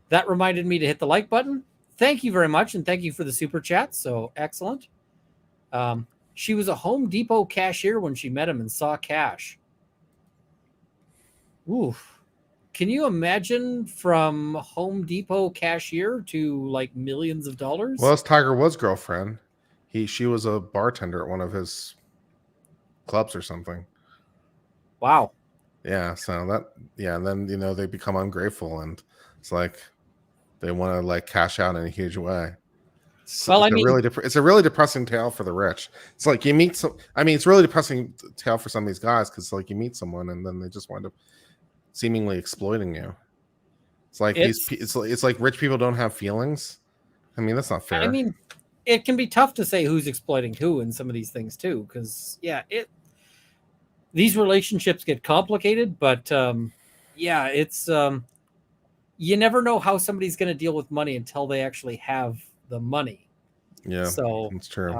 That reminded me to hit the like button. Thank you very much, and thank you for the super chat. So excellent. She was a Home Depot cashier when she met him and saw cash. Oof. Can you imagine from Home Depot cashier to like millions of dollars? Well, it's Tiger Woods' girlfriend. She was a bartender at one of his clubs or something. Wow. Yeah. So and then they become ungrateful, and it's like they want to like cash out in a huge way. Well, it's a really depressing tale for the rich. It's like you meet it's really depressing tale for some of these guys because like you meet someone and then they just wind up seemingly exploiting you. It's like it's like rich people don't have feelings. I mean, that's not fair. I mean, it can be tough to say who's exploiting who in some of these things too, because these relationships get complicated, but it's you never know how somebody's going to deal with money until they actually have the money. Yeah, so it's true.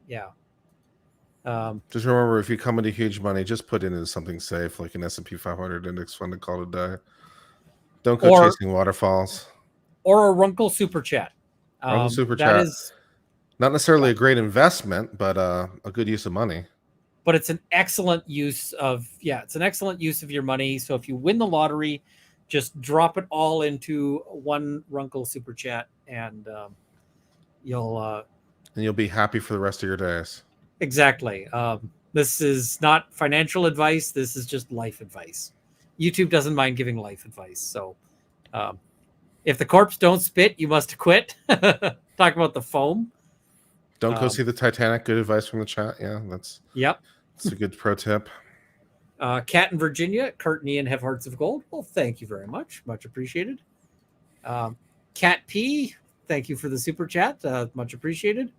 Just remember, if you come into huge money, just put it into something safe like an S&P 500 index fund and call it a day. Don't go chasing waterfalls. Or a Runkle super chat. Runkle super chat is not necessarily a great investment, but a good use of money. But it's an excellent use of your money. So if you win the lottery, just drop it all into one Runkle super chat, and you'll be happy for the rest of your days. Exactly. This is not financial advice. This is just life advice. YouTube doesn't mind giving life advice. So if the corpse don't spit, you must quit. Talk about the foam. Don't go see the Titanic. Good advice from the chat. Yeah, that's a good pro tip. Kat in Virginia, Kurt and Ian have hearts of gold. Well, thank you very much. Much appreciated. Kat P, thank you for the super chat. Much appreciated.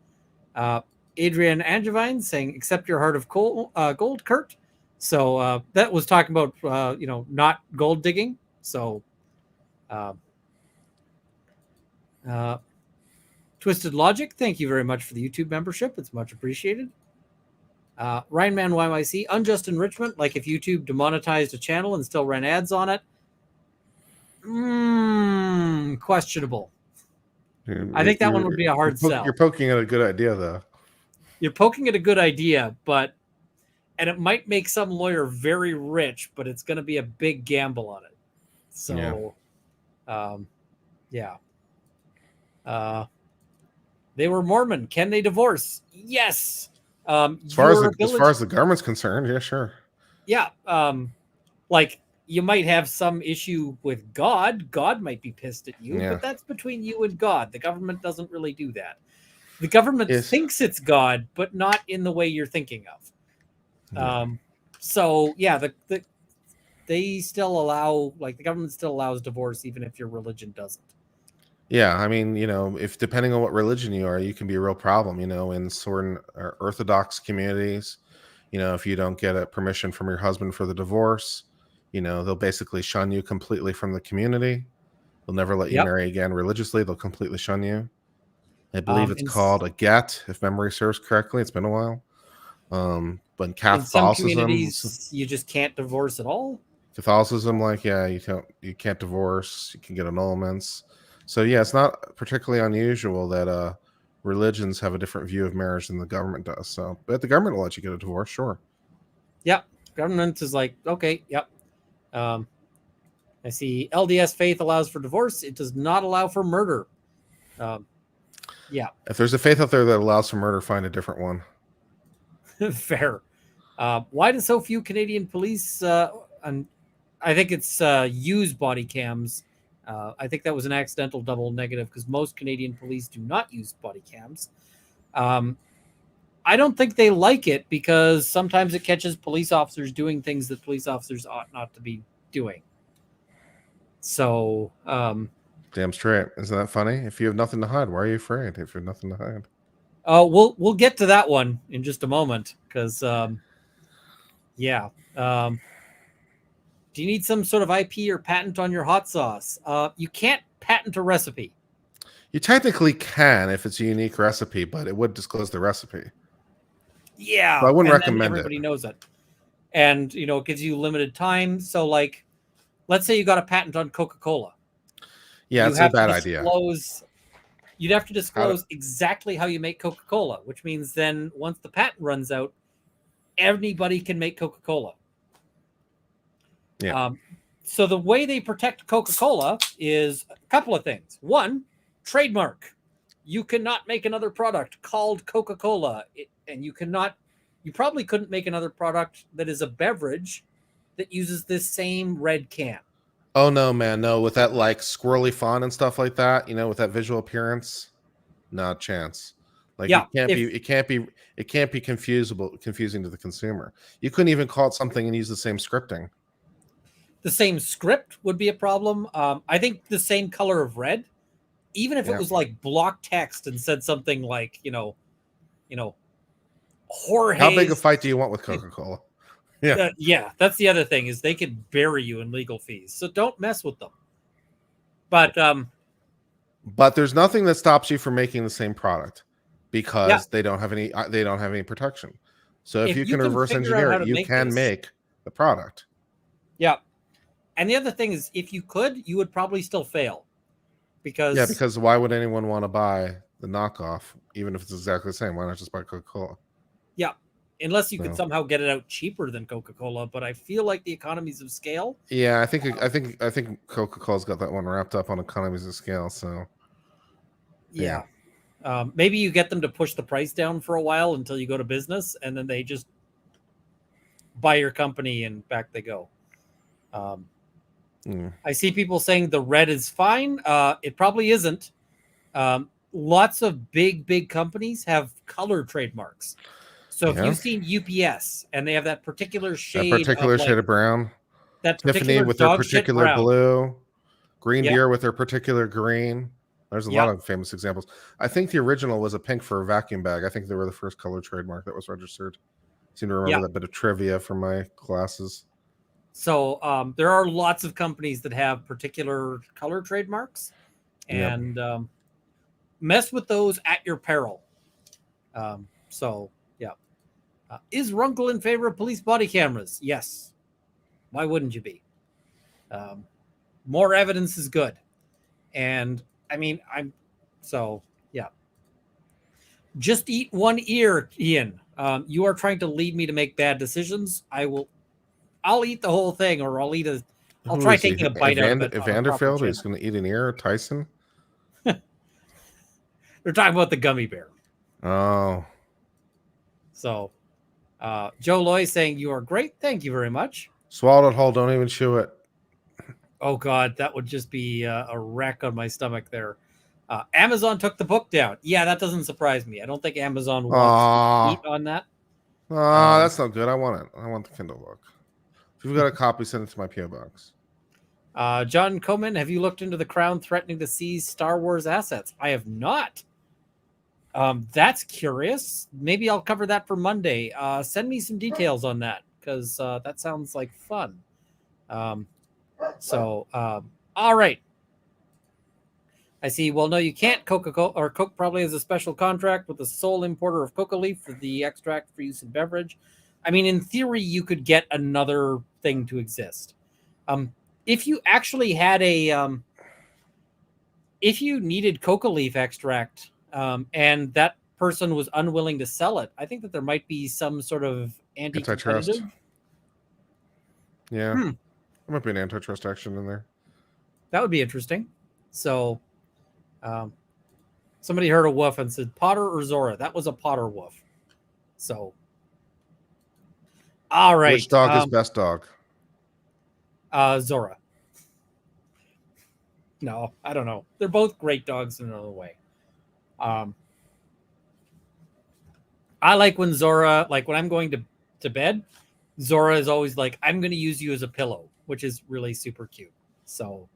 Adrian Angevine saying, "Accept your heart of gold, Kurt." So that was talking about not gold digging. So Twisted Logic, thank you very much for the YouTube membership. It's much appreciated. Ryan Man YYC, unjust enrichment, like if YouTube demonetized a channel and still ran ads on it. Questionable. I think that one would be a hard sell. You're poking at a good idea, though. You're poking at a good idea, and it might make some lawyer very rich, but it's going to be a big gamble on it. So, they were Mormon. Can they divorce? Yes. As far as the government's concerned, yeah, sure. Yeah. Like you might have some issue with God. God might be pissed at you, but that's between you and God. The government doesn't really do that. The government thinks it's God, but not in the way you're thinking of. So yeah, they still allow, like the government still allows divorce even if your religion doesn't. Yeah, I mean, if depending on what religion you are, you can be a real problem. In certain Orthodox communities, if you don't get a permission from your husband for the divorce, they'll basically shun you completely from the community. They'll never let you marry again religiously. They'll completely shun you. I believe it's called a get, if memory serves correctly. It's been a while. But in Catholicism, some communities, you just can't divorce at all. Catholicism, you can't divorce. You can get annulments. So yeah, it's not particularly unusual that religions have a different view of marriage than the government does. So, but the government will let you get a divorce, sure. Yep, government is like, okay, yep. I see LDS faith allows for divorce. It does not allow for murder. Yeah. If there's a faith out there that allows for murder, find a different one. Fair. Why do so few Canadian police? And I think it's use body cams. I think that was an accidental double negative because most Canadian police do not use body cams. I don't think they like it because sometimes it catches police officers doing things that police officers ought not to be doing. So, damn straight. Isn't that funny? If you have nothing to hide, why are you afraid? If you have nothing to hide. We'll get to that one in just a moment because, do you need some sort of IP or patent on your hot sauce? You can't patent a recipe. You technically can if it's a unique recipe, but it would disclose the recipe. Yeah, so I wouldn't recommend everybody knows it, and it gives you limited time. So, like, let's say you got a patent on Coca-Cola. Yeah, it's a bad idea. You'd have to disclose exactly how you make Coca-Cola, which means then once the patent runs out, anybody can make Coca-Cola. Yeah. So the way they protect Coca-Cola is a couple of things. One, trademark. You cannot make another product called Coca-Cola, and you probably couldn't make another product that is a beverage that uses this same red can. Oh no, man, no! With that like squirrely font and stuff like that, with that visual appearance, not a chance. Like it can't be confusing to the consumer. You couldn't even call it something and use the same scripting. The same script would be a problem. I think the same color of red, even if it was like block text and said something like, Jorge. How big a fight do you want with Coca-Cola? Yeah. That's the other thing is they could bury you in legal fees. So don't mess with them. But there's nothing that stops you from making the same product because they don't have any protection. So if you can reverse engineer it, you can make the product. Yeah. And the other thing is, if you could, you would probably still fail. Because why would anyone want to buy the knockoff, even if it's exactly the same? Why not just buy Coca-Cola? Yeah. Unless you could somehow get it out cheaper than Coca-Cola. But I feel like the economies of scale. Yeah, I think Coca-Cola's got that one wrapped up on economies of scale. So yeah. Maybe you get them to push the price down for a while until you go to business, and then they just buy your company and back they go. I see people saying the red is fine. It probably isn't. Lots of big companies have color trademarks. So if you've seen UPS and they have that particular shade, shade of brown, that Tiffany with their particular blue, Green Deer with their particular green, There's a lot of famous examples. I think the original was a pink for a vacuum bag. I think they were the first color trademark that was registered. I seem to remember that bit of trivia from my classes. So there are lots of companies that have particular color trademarks, and mess with those at your peril. Is Runkle in favor of police body cameras? Yes. Why wouldn't you be? More evidence is good. And I mean, just eat one ear, Ian. You are trying to lead me to make bad decisions. I'll eat the whole thing, or I'll try taking a bite out of it. Vanderfield is going to eat an ear. Tyson. They're talking about the gummy bear. Oh. So, Joe Loy saying you are great. Thank you very much. Swallow it whole. Don't even chew it. Oh God, that would just be a wreck on my stomach there. Amazon took the book down. Yeah, that doesn't surprise me. I don't think Amazon wants to eat on that. That's not good. I want it. I want the Kindle book. If you've got a copy, send it to my PO box. John Coman, have you looked into the Crown threatening to seize Star Wars assets? I have not. That's curious. Maybe I'll cover that for Monday. Send me some details on that, because that sounds like fun. All right. I see. Well, no, you can't. Coca-Cola or Coke probably has a special contract with the sole importer of coca leaf for the extract for use in beverage. I mean, in theory, you could get another thing to exist. If you actually had if you needed coca leaf extract, and that person was unwilling to sell it, I think that there might be some sort of antitrust. Yeah, there might be an antitrust action in there. That would be interesting. So, somebody heard a woof and said Potter or Zora. That was a Potter woof. So, all right. Which dog is best dog? Zora. No, I don't know. They're both great dogs in another way. I like when Zora, like when I'm going to bed, Zora is always like, I'm going to use you as a pillow, which is really super cute. So,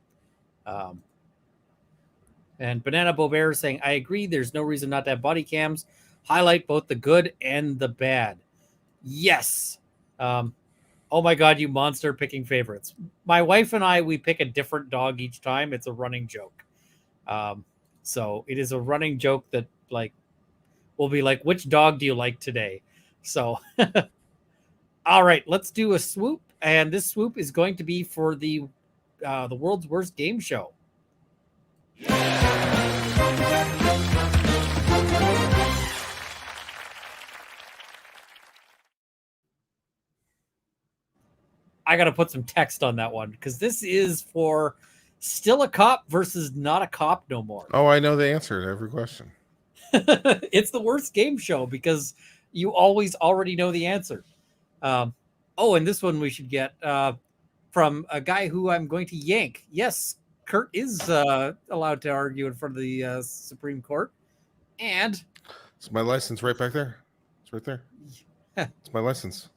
and Banana Bobert is saying, I agree. There's no reason not to have body cams. Highlight both the good and the bad. Yes. Oh my God, you monster picking favorites. My wife and I, we pick a different dog each time. It's a running joke. So it is a running joke that we'll be like, which dog do you like today? So, all right, let's do a swoop. And this swoop is going to be for the world's worst game show. I got to put some text on that one, because this is for still a cop versus not a cop no more. Oh, I know the answer to every question. It's the worst game show because you always already know the answer. And this one we should get from a guy who I'm going to yank. Yes, Kurt is allowed to argue in front of the Supreme Court. And it's my license right back there. It's right there. It's my license.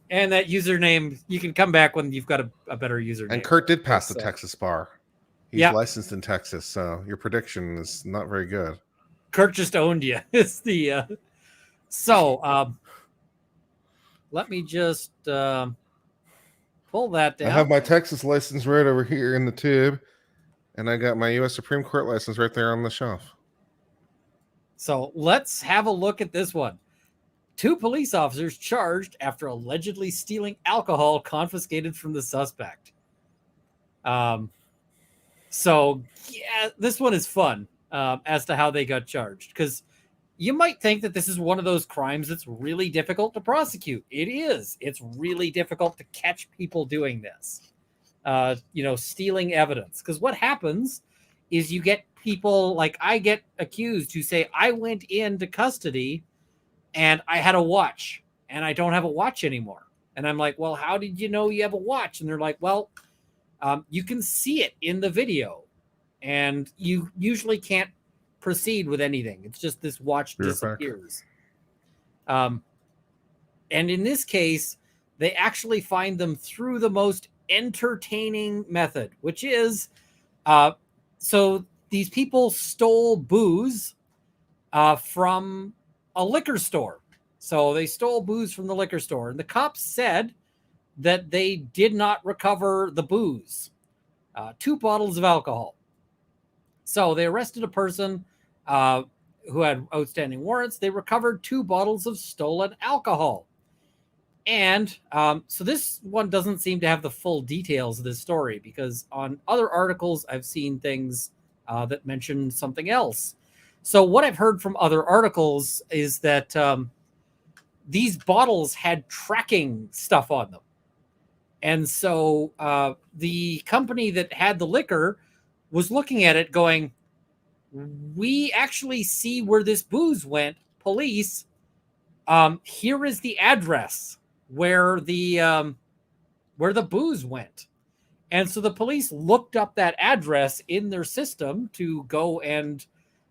And that username, you can come back when you've got a better username. And Kurt did pass the Texas bar. He's licensed in Texas, so your prediction is not very good. Kurt just owned you. It's the let me just pull that down. I have my Texas license right over here in the tube, and I got my U.S. Supreme Court license right there on the shelf. So let's have a look at this one. 2 police officers charged after allegedly stealing alcohol confiscated from the suspect. So yeah, this one is fun as to how they got charged, because you might think that this is one of those crimes that's really difficult to prosecute. It is. It's really difficult to catch people doing this. Stealing evidence. Because what happens is you get people, like I get accused, who say, I went into custody and I had a watch and I don't have a watch anymore. And I'm like, well, how did you know you have a watch? And they're like, well, you can see it in the video and you usually can't proceed with anything. It's just this watch disappears. And in this case, they actually find them through the most entertaining method, which is So these people stole booze from a liquor store. So they stole booze from the liquor store. And the cops said that they did not recover the booze, 2 bottles of alcohol. So they arrested a person who had outstanding warrants. They recovered 2 bottles of stolen alcohol. And so this one doesn't seem to have the full details of this story, because on other articles, I've seen things that mention something else. So what I've heard from other articles is that these bottles had tracking stuff on them. And so the company that had the liquor was looking at it going, we actually see where this booze went. Police, here is the address where the booze went. And so the police looked up that address in their system to go and,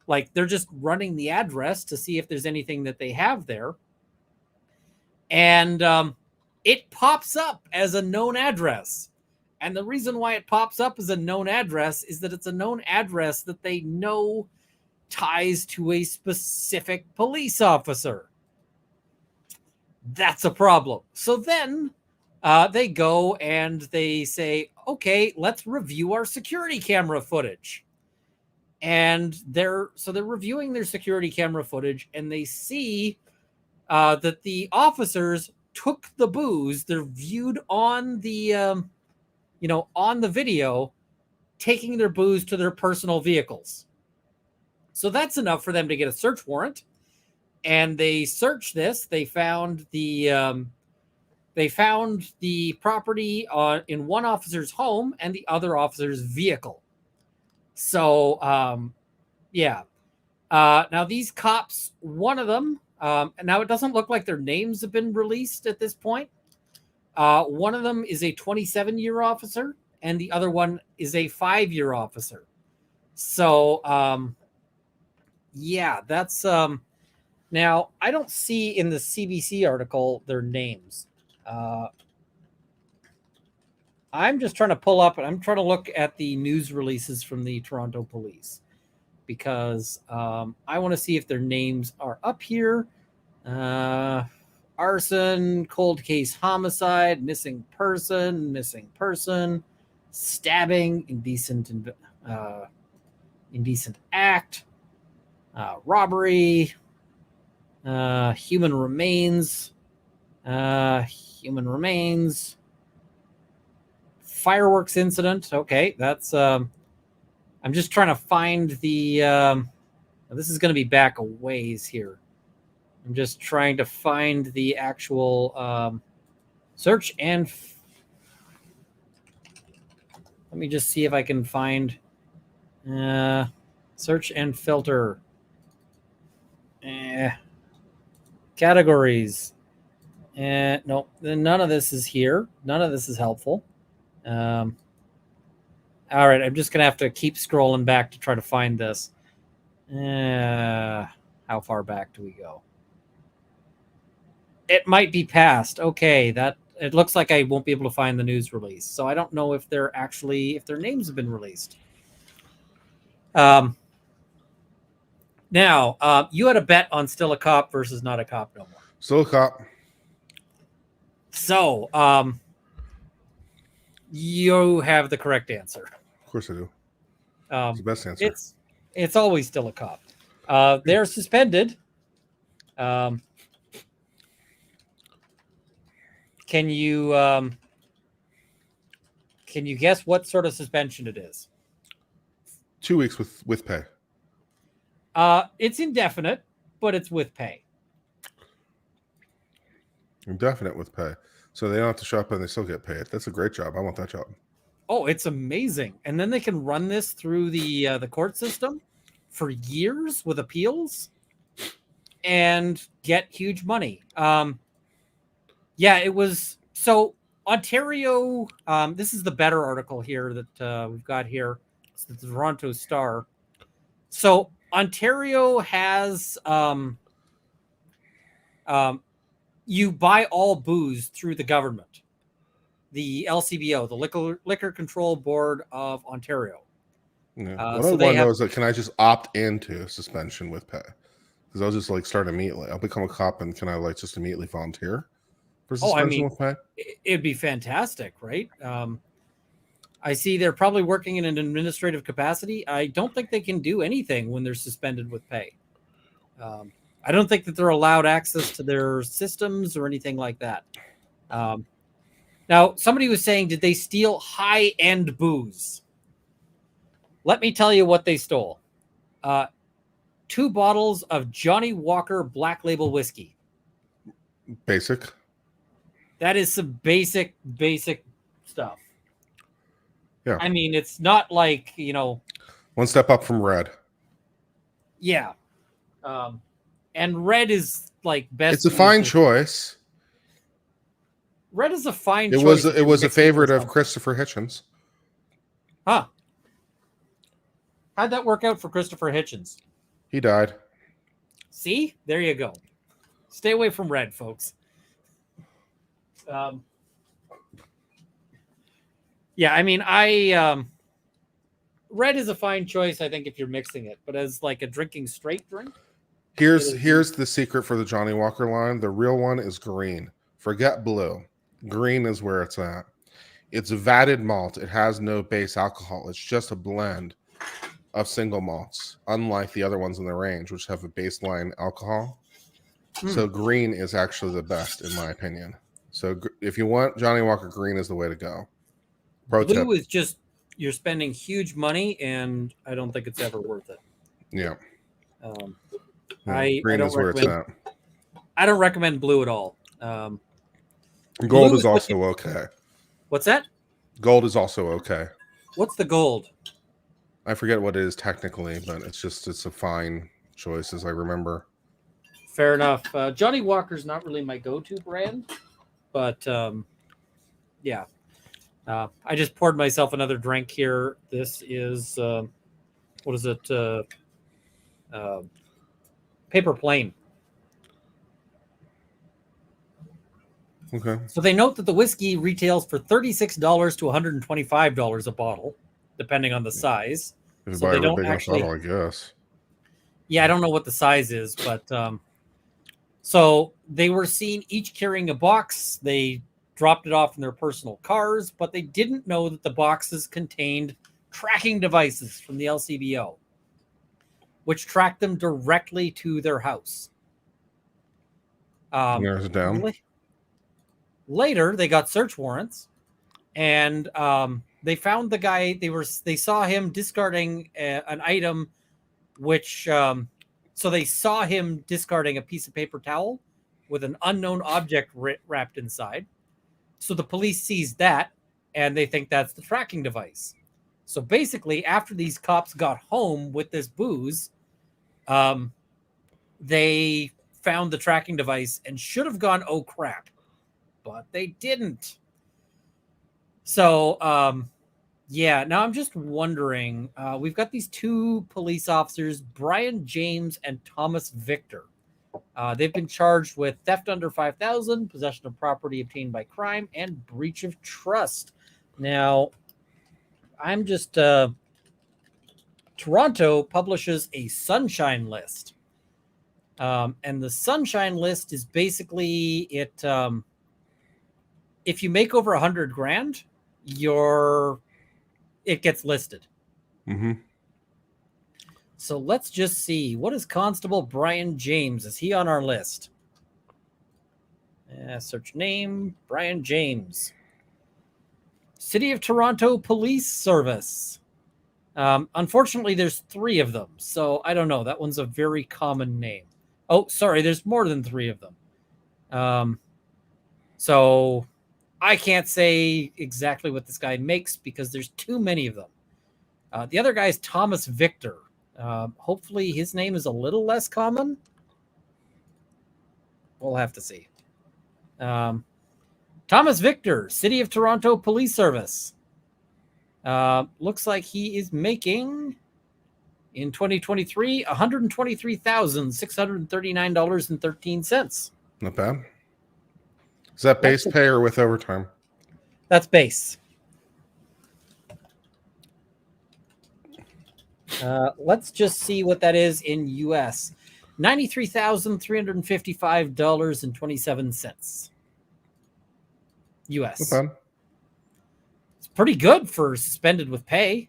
like, they're just running the address to see if there's anything that they have there. And it pops up as a known address. And the reason why it pops up as a known address is that it's a known address that they know ties to a specific police officer. That's a problem. So then they go and they say, okay, let's review our security camera footage. And they're reviewing their security camera footage, and they see that the officers took the booze. They're viewed on the on the video, taking their booze to their personal vehicles. So that's enough for them to get a search warrant. And they searched this. They found the property in one officer's home and the other officer's vehicle. So now these cops, one of them, now it doesn't look like their names have been released at this point. One of them is a 27-year officer, and the other one is a 5-year officer. So, that's now I don't see in the CBC article their names. I'm just trying to pull up, and I'm trying to look at the news releases from the Toronto police, because I want to see if their names are up here. Arson, cold case homicide, missing person, stabbing, indecent act, robbery, human remains, fireworks incident. Okay, that's I'm just trying to find the this is going to be back a ways here. I'm just trying to find the actual search and let me just see if I can find search and filter categories. No, none of this is here. None of this is helpful. All right, I'm just going to have to keep scrolling back to try to find this. How far back do we go? It might be past. Okay, that it looks like I won't be able to find the news release. So I don't know if their names have been released. Now, you had a bet on still a cop versus not a cop no more. Still a cop. So, you have the correct answer. Of course I do. It's the best answer. It's always still a cop. They're suspended. Can you guess what sort of suspension it is? 2 weeks with pay. It's indefinite, but it's with pay. Indefinite with pay. So they don't have to show up and they still get paid. That's a great job. I want that job. Oh, it's amazing. And then they can run this through the court system for years with appeals and get huge money. It was so Ontario. This is the better article here that we've got here. It's the Toronto Star. So Ontario has you buy all booze through the government, the LCBO, the Liquor Control Board of Ontario. Yeah. Uh, What so I they want to have know is that can I just opt into suspension with pay? Because I'll just like start immediately. I'll become a cop, and can I like just immediately volunteer for Oh, I suspension mean, with pay? it'd be fantastic, right? I see they're probably working in an administrative capacity. I don't think they can do anything when they're suspended with pay. I don't think that they're allowed access to their systems or anything like that. Now, somebody was saying, did they steal high-end booze? Let me tell you what they stole. 2 bottles of Johnny Walker Black Label whiskey. Basic. That is some basic stuff. Yeah. I mean, it's not like, One step up from red. yeah. And red is like best. It's a fine choice. Red is a fine It choice. was a favorite of Christopher Hitchens. Huh. How'd that work out for Christopher Hitchens? He died. See? There you go. Stay away from red, folks. Yeah, I mean, red is a fine choice, I think, if you're mixing it, but as like a drinking straight drink. Here's the secret for the Johnny Walker line. The real one is green. Forget blue. Green is where it's at. It's vatted malt. It has no base alcohol. It's just a blend of single malts, unlike the other ones in the range, which have a baseline alcohol. So green is actually the best, in my opinion. So if you want Johnny Walker, green is the way to go. Pro Blue tip. is just, you're spending huge money, and I don't think it's ever worth it. Yeah. I green don't is where recommend, it's at. I don't recommend blue at all. Gold is also okay. What's that? Gold is also okay. What's the gold? I forget what it is technically, but it's a fine choice as I remember. Fair enough. Johnny Walker's not really my go-to brand, but yeah. I just poured myself another drink here. This is what is it? Paper Plane. Okay. So they note that the whiskey retails for $36 to $125 a bottle, depending on the size. If you So buy they a don't big enough actually. bottle, I guess. Yeah, I don't know what the size is, but so they were seen each carrying a box. They dropped it off in their personal cars, but they didn't know that the boxes contained tracking devices from the LCBO, which tracked them directly to their house. Narrows it down. Later, they got search warrants, and they found the guy. They saw him discarding an item, which so they saw him discarding a piece of paper towel with an unknown object wrapped inside. So the police seized that, and they think that's the tracking device. So basically, after these cops got home with this booze, they found the tracking device and should have gone, oh crap, but they didn't. So yeah, now I'm just wondering, we've got these 2 police officers, Brian James and Thomas Victor. They've been charged with theft under $5,000, possession of property obtained by crime, and breach of trust. Now, I'm just Toronto publishes a sunshine list, and the sunshine list is basically it. If you make over $100,000, it gets listed. Mm-hmm. So let's just see. What is Constable Brian James? Is he on our list? Search name, Brian James. City of Toronto Police Service. Unfortunately, there's 3 of them. So I don't know. That one's a very common name. Oh, sorry. There's more than 3 of them. So I can't say exactly what this guy makes because there's too many of them. The other guy is Thomas Victor. Hopefully his name is a little less common. We'll have to see. Thomas Victor, City of Toronto Police Service. Looks like he is making, in 2023, $123,639.13. Not bad. Is that base pay or with overtime? That's base. Let's just see what that is in US. $93,355.27. US. Not bad. It's pretty good for suspended with pay.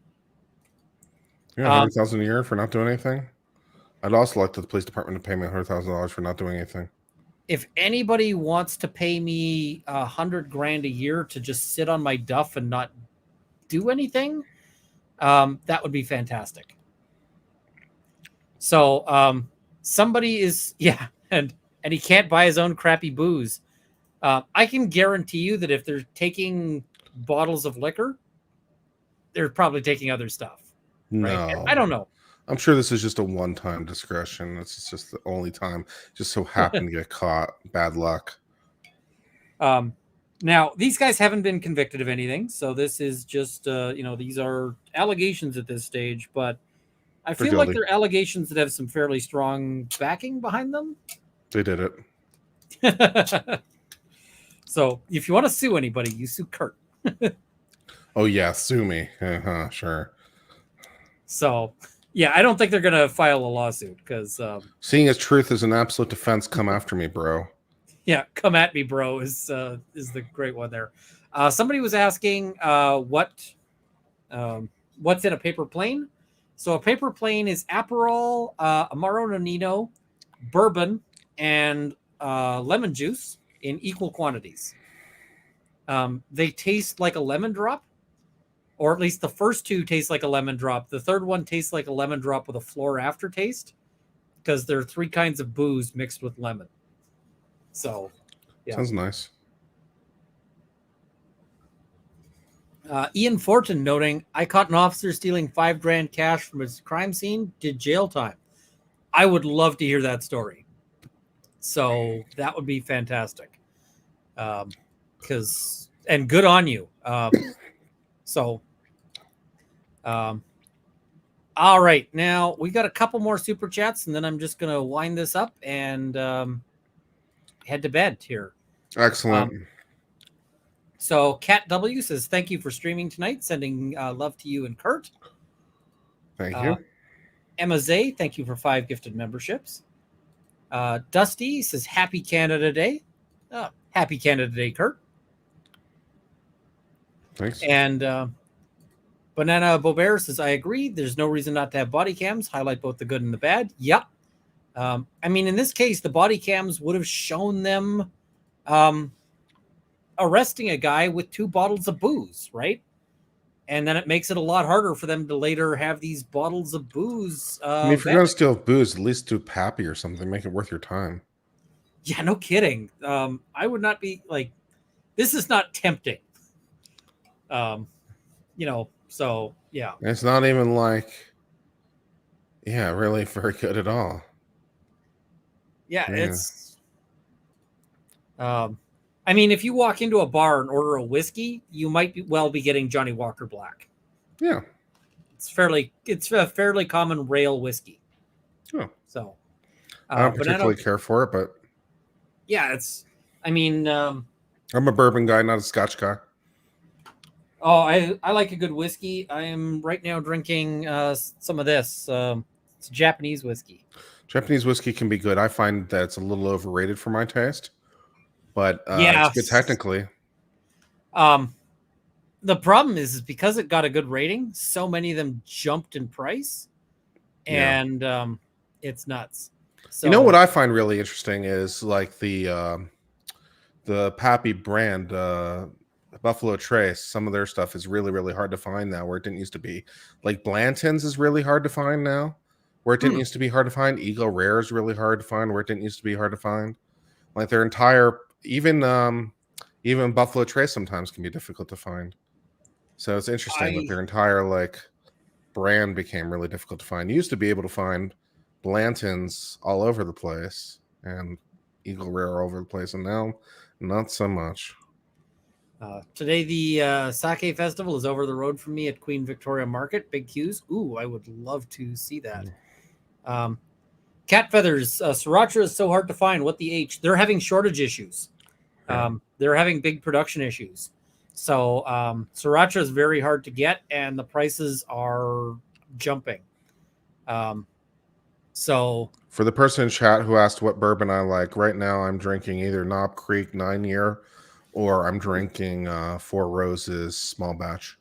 Yeah, $100,000 a year for not doing anything. I'd also like the police department to pay me $100,000 for not doing anything. If anybody wants to pay me $100,000 a year to just sit on my duff and not do anything, that would be fantastic. So somebody is, and he can't buy his own crappy booze. I can guarantee you that if they're taking bottles of liquor, they're probably taking other stuff. Right? No, I don't know. I'm sure this is just a one-time discretion. This is just the only time. Just so happened to get caught. Bad luck. Now, these guys haven't been convicted of anything, so this is just, these are allegations at this stage, but I feel like they're allegations that have some fairly strong backing behind them. They did it. So if you want to sue anybody, you sue Kurt. Oh, yeah, sue me. Sure. So, yeah, I don't think they're going to file a lawsuit because... seeing as truth is an absolute defense, come after me, bro. Yeah, come at me, bro, is the great one there. Somebody was asking what's in a paper plane. So a paper plane is Aperol, Amaro Nonino, bourbon, and lemon juice in equal quantities. They taste like a lemon drop, or at least the first two taste like a lemon drop. The third one tastes like a lemon drop with a floor aftertaste because there are 3 kinds of booze mixed with lemon. So, yeah. Sounds nice. Ian Fortin noting, I caught an officer stealing $5,000 cash from his crime scene, did jail time. I would love to hear that story. So that would be fantastic. And good on you. All right. Now we got a couple more super chats and then I'm just going to wind this up and head to bed here. Excellent. So Kat W says, thank you for streaming tonight. Sending love to you and Kurt. Thank you. Emma Zay, thank you for 5 gifted memberships. Dusty says, happy Canada Day. Happy Canada Day, Kurt. Thanks. And Banana Bobert says, I agree. There's no reason not to have body cams. Highlight both the good and the bad. Yep. I mean, in this case, the body cams would have shown them arresting a guy with 2 bottles of booze, right? And then it makes it a lot harder for them to later have these bottles of booze. If you're going to steal booze, at least do Pappy or something. Make it worth your time. Yeah, no kidding. I would not be like, this is not tempting. So yeah. It's not even like, really very good at all. Yeah. It's, I mean, if you walk into a bar and order a whiskey, you might be getting Johnny Walker Black. Yeah. It's a fairly common rail whiskey. Oh. So I don't particularly care for it, but yeah, I'm a bourbon guy, not a Scotch guy. Oh, I like a good whiskey. I am right now drinking some of this. It's Japanese whiskey. Japanese whiskey can be good. I find that it's a little overrated for my taste, but yeah, it's good technically. The problem is because it got a good rating, so many of them jumped in price, and it's nuts. So, you know what I find really interesting is like the Pappy brand, Buffalo Trace. Some of their stuff is really, really hard to find now, where it didn't used to be. Like Blanton's is really hard to find now, where it didn't used to be hard to find. Eagle Rare is really hard to find, where it didn't used to be hard to find. Like their entire, even Buffalo Trace sometimes can be difficult to find. So it's interesting that their entire like brand became really difficult to find. You used to be able to find Blanton's all over the place and Eagle Rare all over the place, and now not so much. Today the Sake Festival is over the road from me at Queen Victoria Market. Big queues. Ooh, I would love to see that. Cat feathers. Sriracha is so hard to find. What the H? They're having shortage issues. They're having big production issues. So Sriracha is very hard to get, and the prices are jumping. So for the person in chat who asked what bourbon I like, right now I'm drinking either Knob Creek 9-year or I'm drinking Four Roses small batch.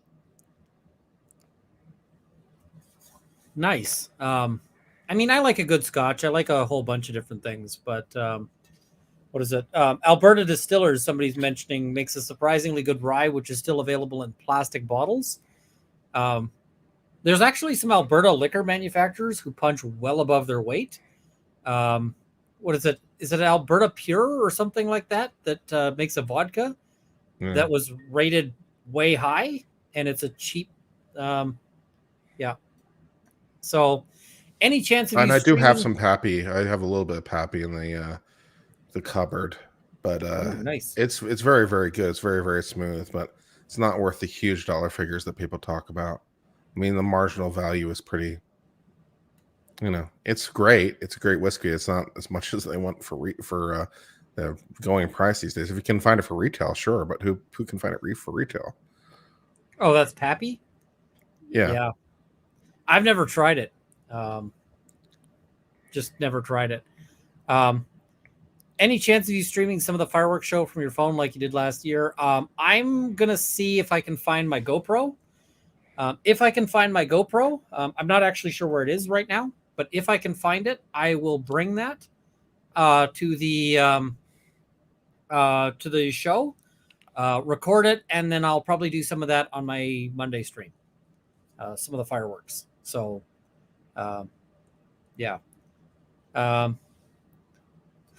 nice. I mean, I like a good scotch. I like a whole bunch of different things, but what is it? Alberta Distillers, somebody's mentioning, makes a surprisingly good rye, which is still available in plastic bottles. There's actually some Alberta liquor manufacturers who punch well above their weight. What is it? Is it Alberta Pure or something like that that makes a vodka that was rated way high, and it's a cheap. Yeah. So, any chance of And you I do have streaming? some Pappy. I have a little bit of Pappy in the cupboard, but Ooh, nice. it's very, very good. It's very, very smooth, but it's not worth the huge dollar figures that people talk about. I mean, the marginal value is pretty. It's great. It's a great whiskey. It's not as much as they want for the going price these days. If you can find it for retail, sure, but who can find it for retail? Oh, that's Pappy? Yeah. I've never tried it. Just never tried it. Any chance of you streaming some of the fireworks show from your phone like you did last year? I'm going to see if I can find my GoPro. If I can find my GoPro, I'm not actually sure where it is right now, but if I can find it, I will bring that to the show, record it, and then I'll probably do some of that on my Monday stream. Some of the fireworks. So, yeah. I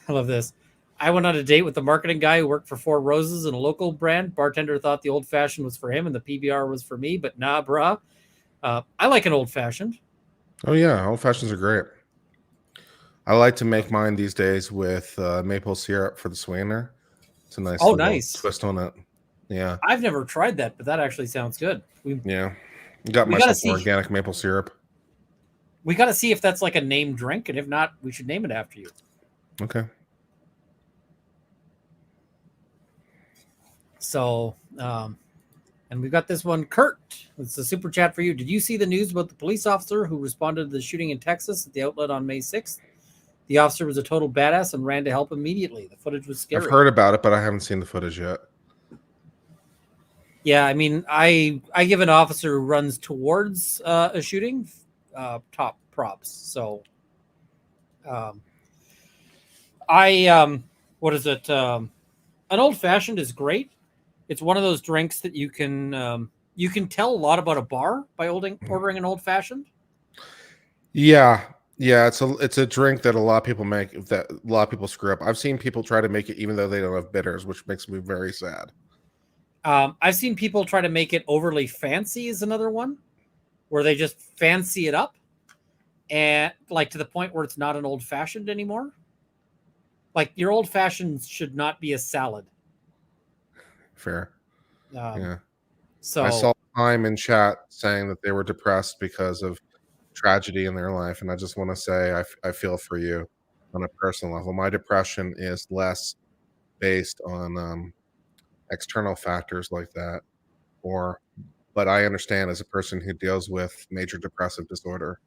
love this. I went on a date with the marketing guy who worked for Four Roses and a local brand. Bartender thought the old fashioned was for him and the PBR was for me, but nah, brah. I like an old fashioned. Oh yeah, old fashions are great. I like to make mine these days with maple syrup for the sweetener. It's a nice nice twist on it. Yeah, I've never tried that, but that actually sounds good. Got myself some organic maple syrup. We got to see if that's like a named drink, and if not, we should name it after you. Okay. So, and we've got this one, Kurt. It's a super chat for you. Did you see the news about the police officer who responded to the shooting in Texas at the outlet on May 6th? The officer was a total badass and ran to help immediately. The footage was scary. I've heard about it, but I haven't seen the footage yet. Yeah, I mean, I give an officer who runs towards a shooting top props. So, what is it? An old fashioned is great. It's one of those drinks that you can tell a lot about a bar by ordering an old fashioned. Yeah, it's a drink that a lot of people make that a lot of people screw up. I've seen people try to make it even though they don't have bitters, which makes me very sad. I've seen people try to make it overly fancy is another one, where they just fancy it up, and like to the point where it's not an old fashioned anymore. Like your old fashioned should not be a salad. Fair. Yeah. So I saw time in chat saying that they were depressed because of tragedy in their life, and I just want to say I feel for you on a personal level. My depression is less based on external factors like that, but I understand as a person who deals with major depressive disorder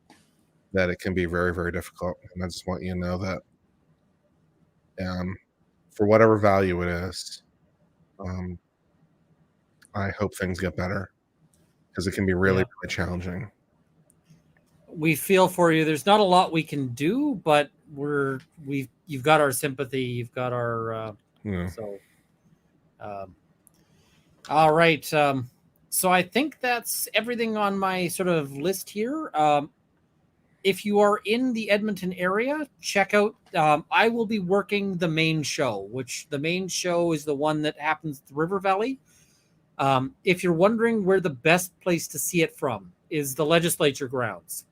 that it can be very, very difficult, and I just want you to know that for whatever value it is, I hope things get better because it can be really, really challenging. We feel for you. There's not a lot we can do, but you've got our sympathy. You've got our all right. So I think that's everything on my sort of list here. If you are in the Edmonton area, check out. I will be working the main show, which the main show is the one that happens at the River Valley. If you're wondering where the best place to see it from is the legislature grounds.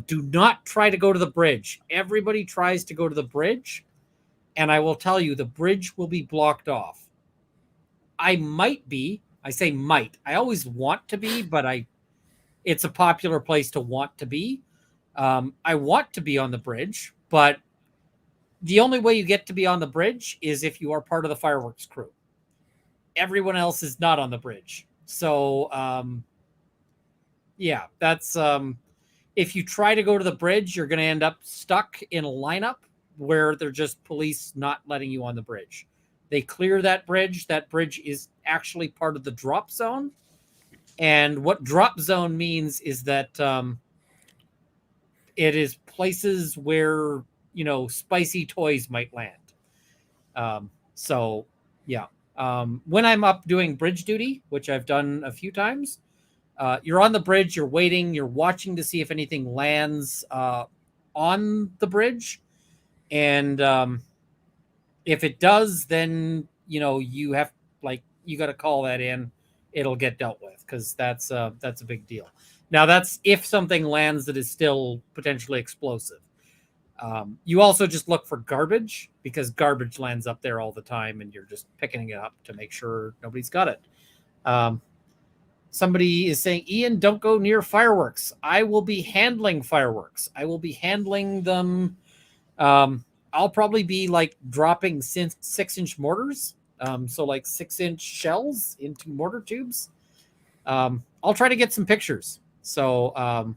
Do not try to go to the bridge. Everybody tries to go to the bridge, and I will tell you, the bridge will be blocked off. I say might. I always want to be, but it's a popular place to want to be. I want to be on the bridge, but the only way you get to be on the bridge is if you are part of the fireworks crew. Everyone else is not on the bridge. So, yeah, that's If you try to go to the bridge, you're going to end up stuck in a lineup where they're just police not letting you on the bridge. They clear that bridge. That bridge is actually part of the drop zone. And what drop zone means is that it is places where, spicy toys might land. So, yeah. When I'm up doing bridge duty, which I've done a few times, you're on the bridge, you're waiting, you're watching to see if anything lands on the bridge. And if it does, then, you have, you got to call that in. It'll get dealt with because that's a big deal. Now, that's if something lands that is still potentially explosive. You also just look for garbage because garbage lands up there all the time and you're just picking it up to make sure nobody's got it. Somebody is saying, Ian, don't go near fireworks. I will be handling fireworks. I will be handling them. I'll probably be dropping 6-inch mortars. So 6-inch shells into mortar tubes. I'll try to get some pictures. So,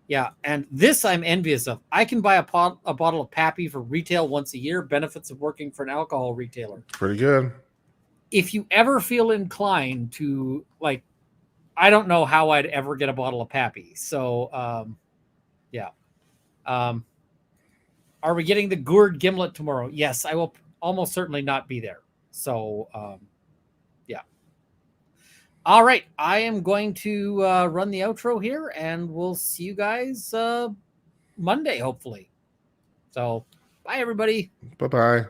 yeah. And this I'm envious of. I can buy a bottle of Pappy for retail once a year. Benefits of working for an alcohol retailer. Pretty good. If you ever feel inclined to I don't know how I'd ever get a bottle of Pappy. So, yeah. Are we getting the gourd gimlet tomorrow? Yes, I will almost certainly not be there. So, yeah. All right. I am going to run the outro here and we'll see you guys Monday, hopefully. So, bye, everybody. Bye-bye.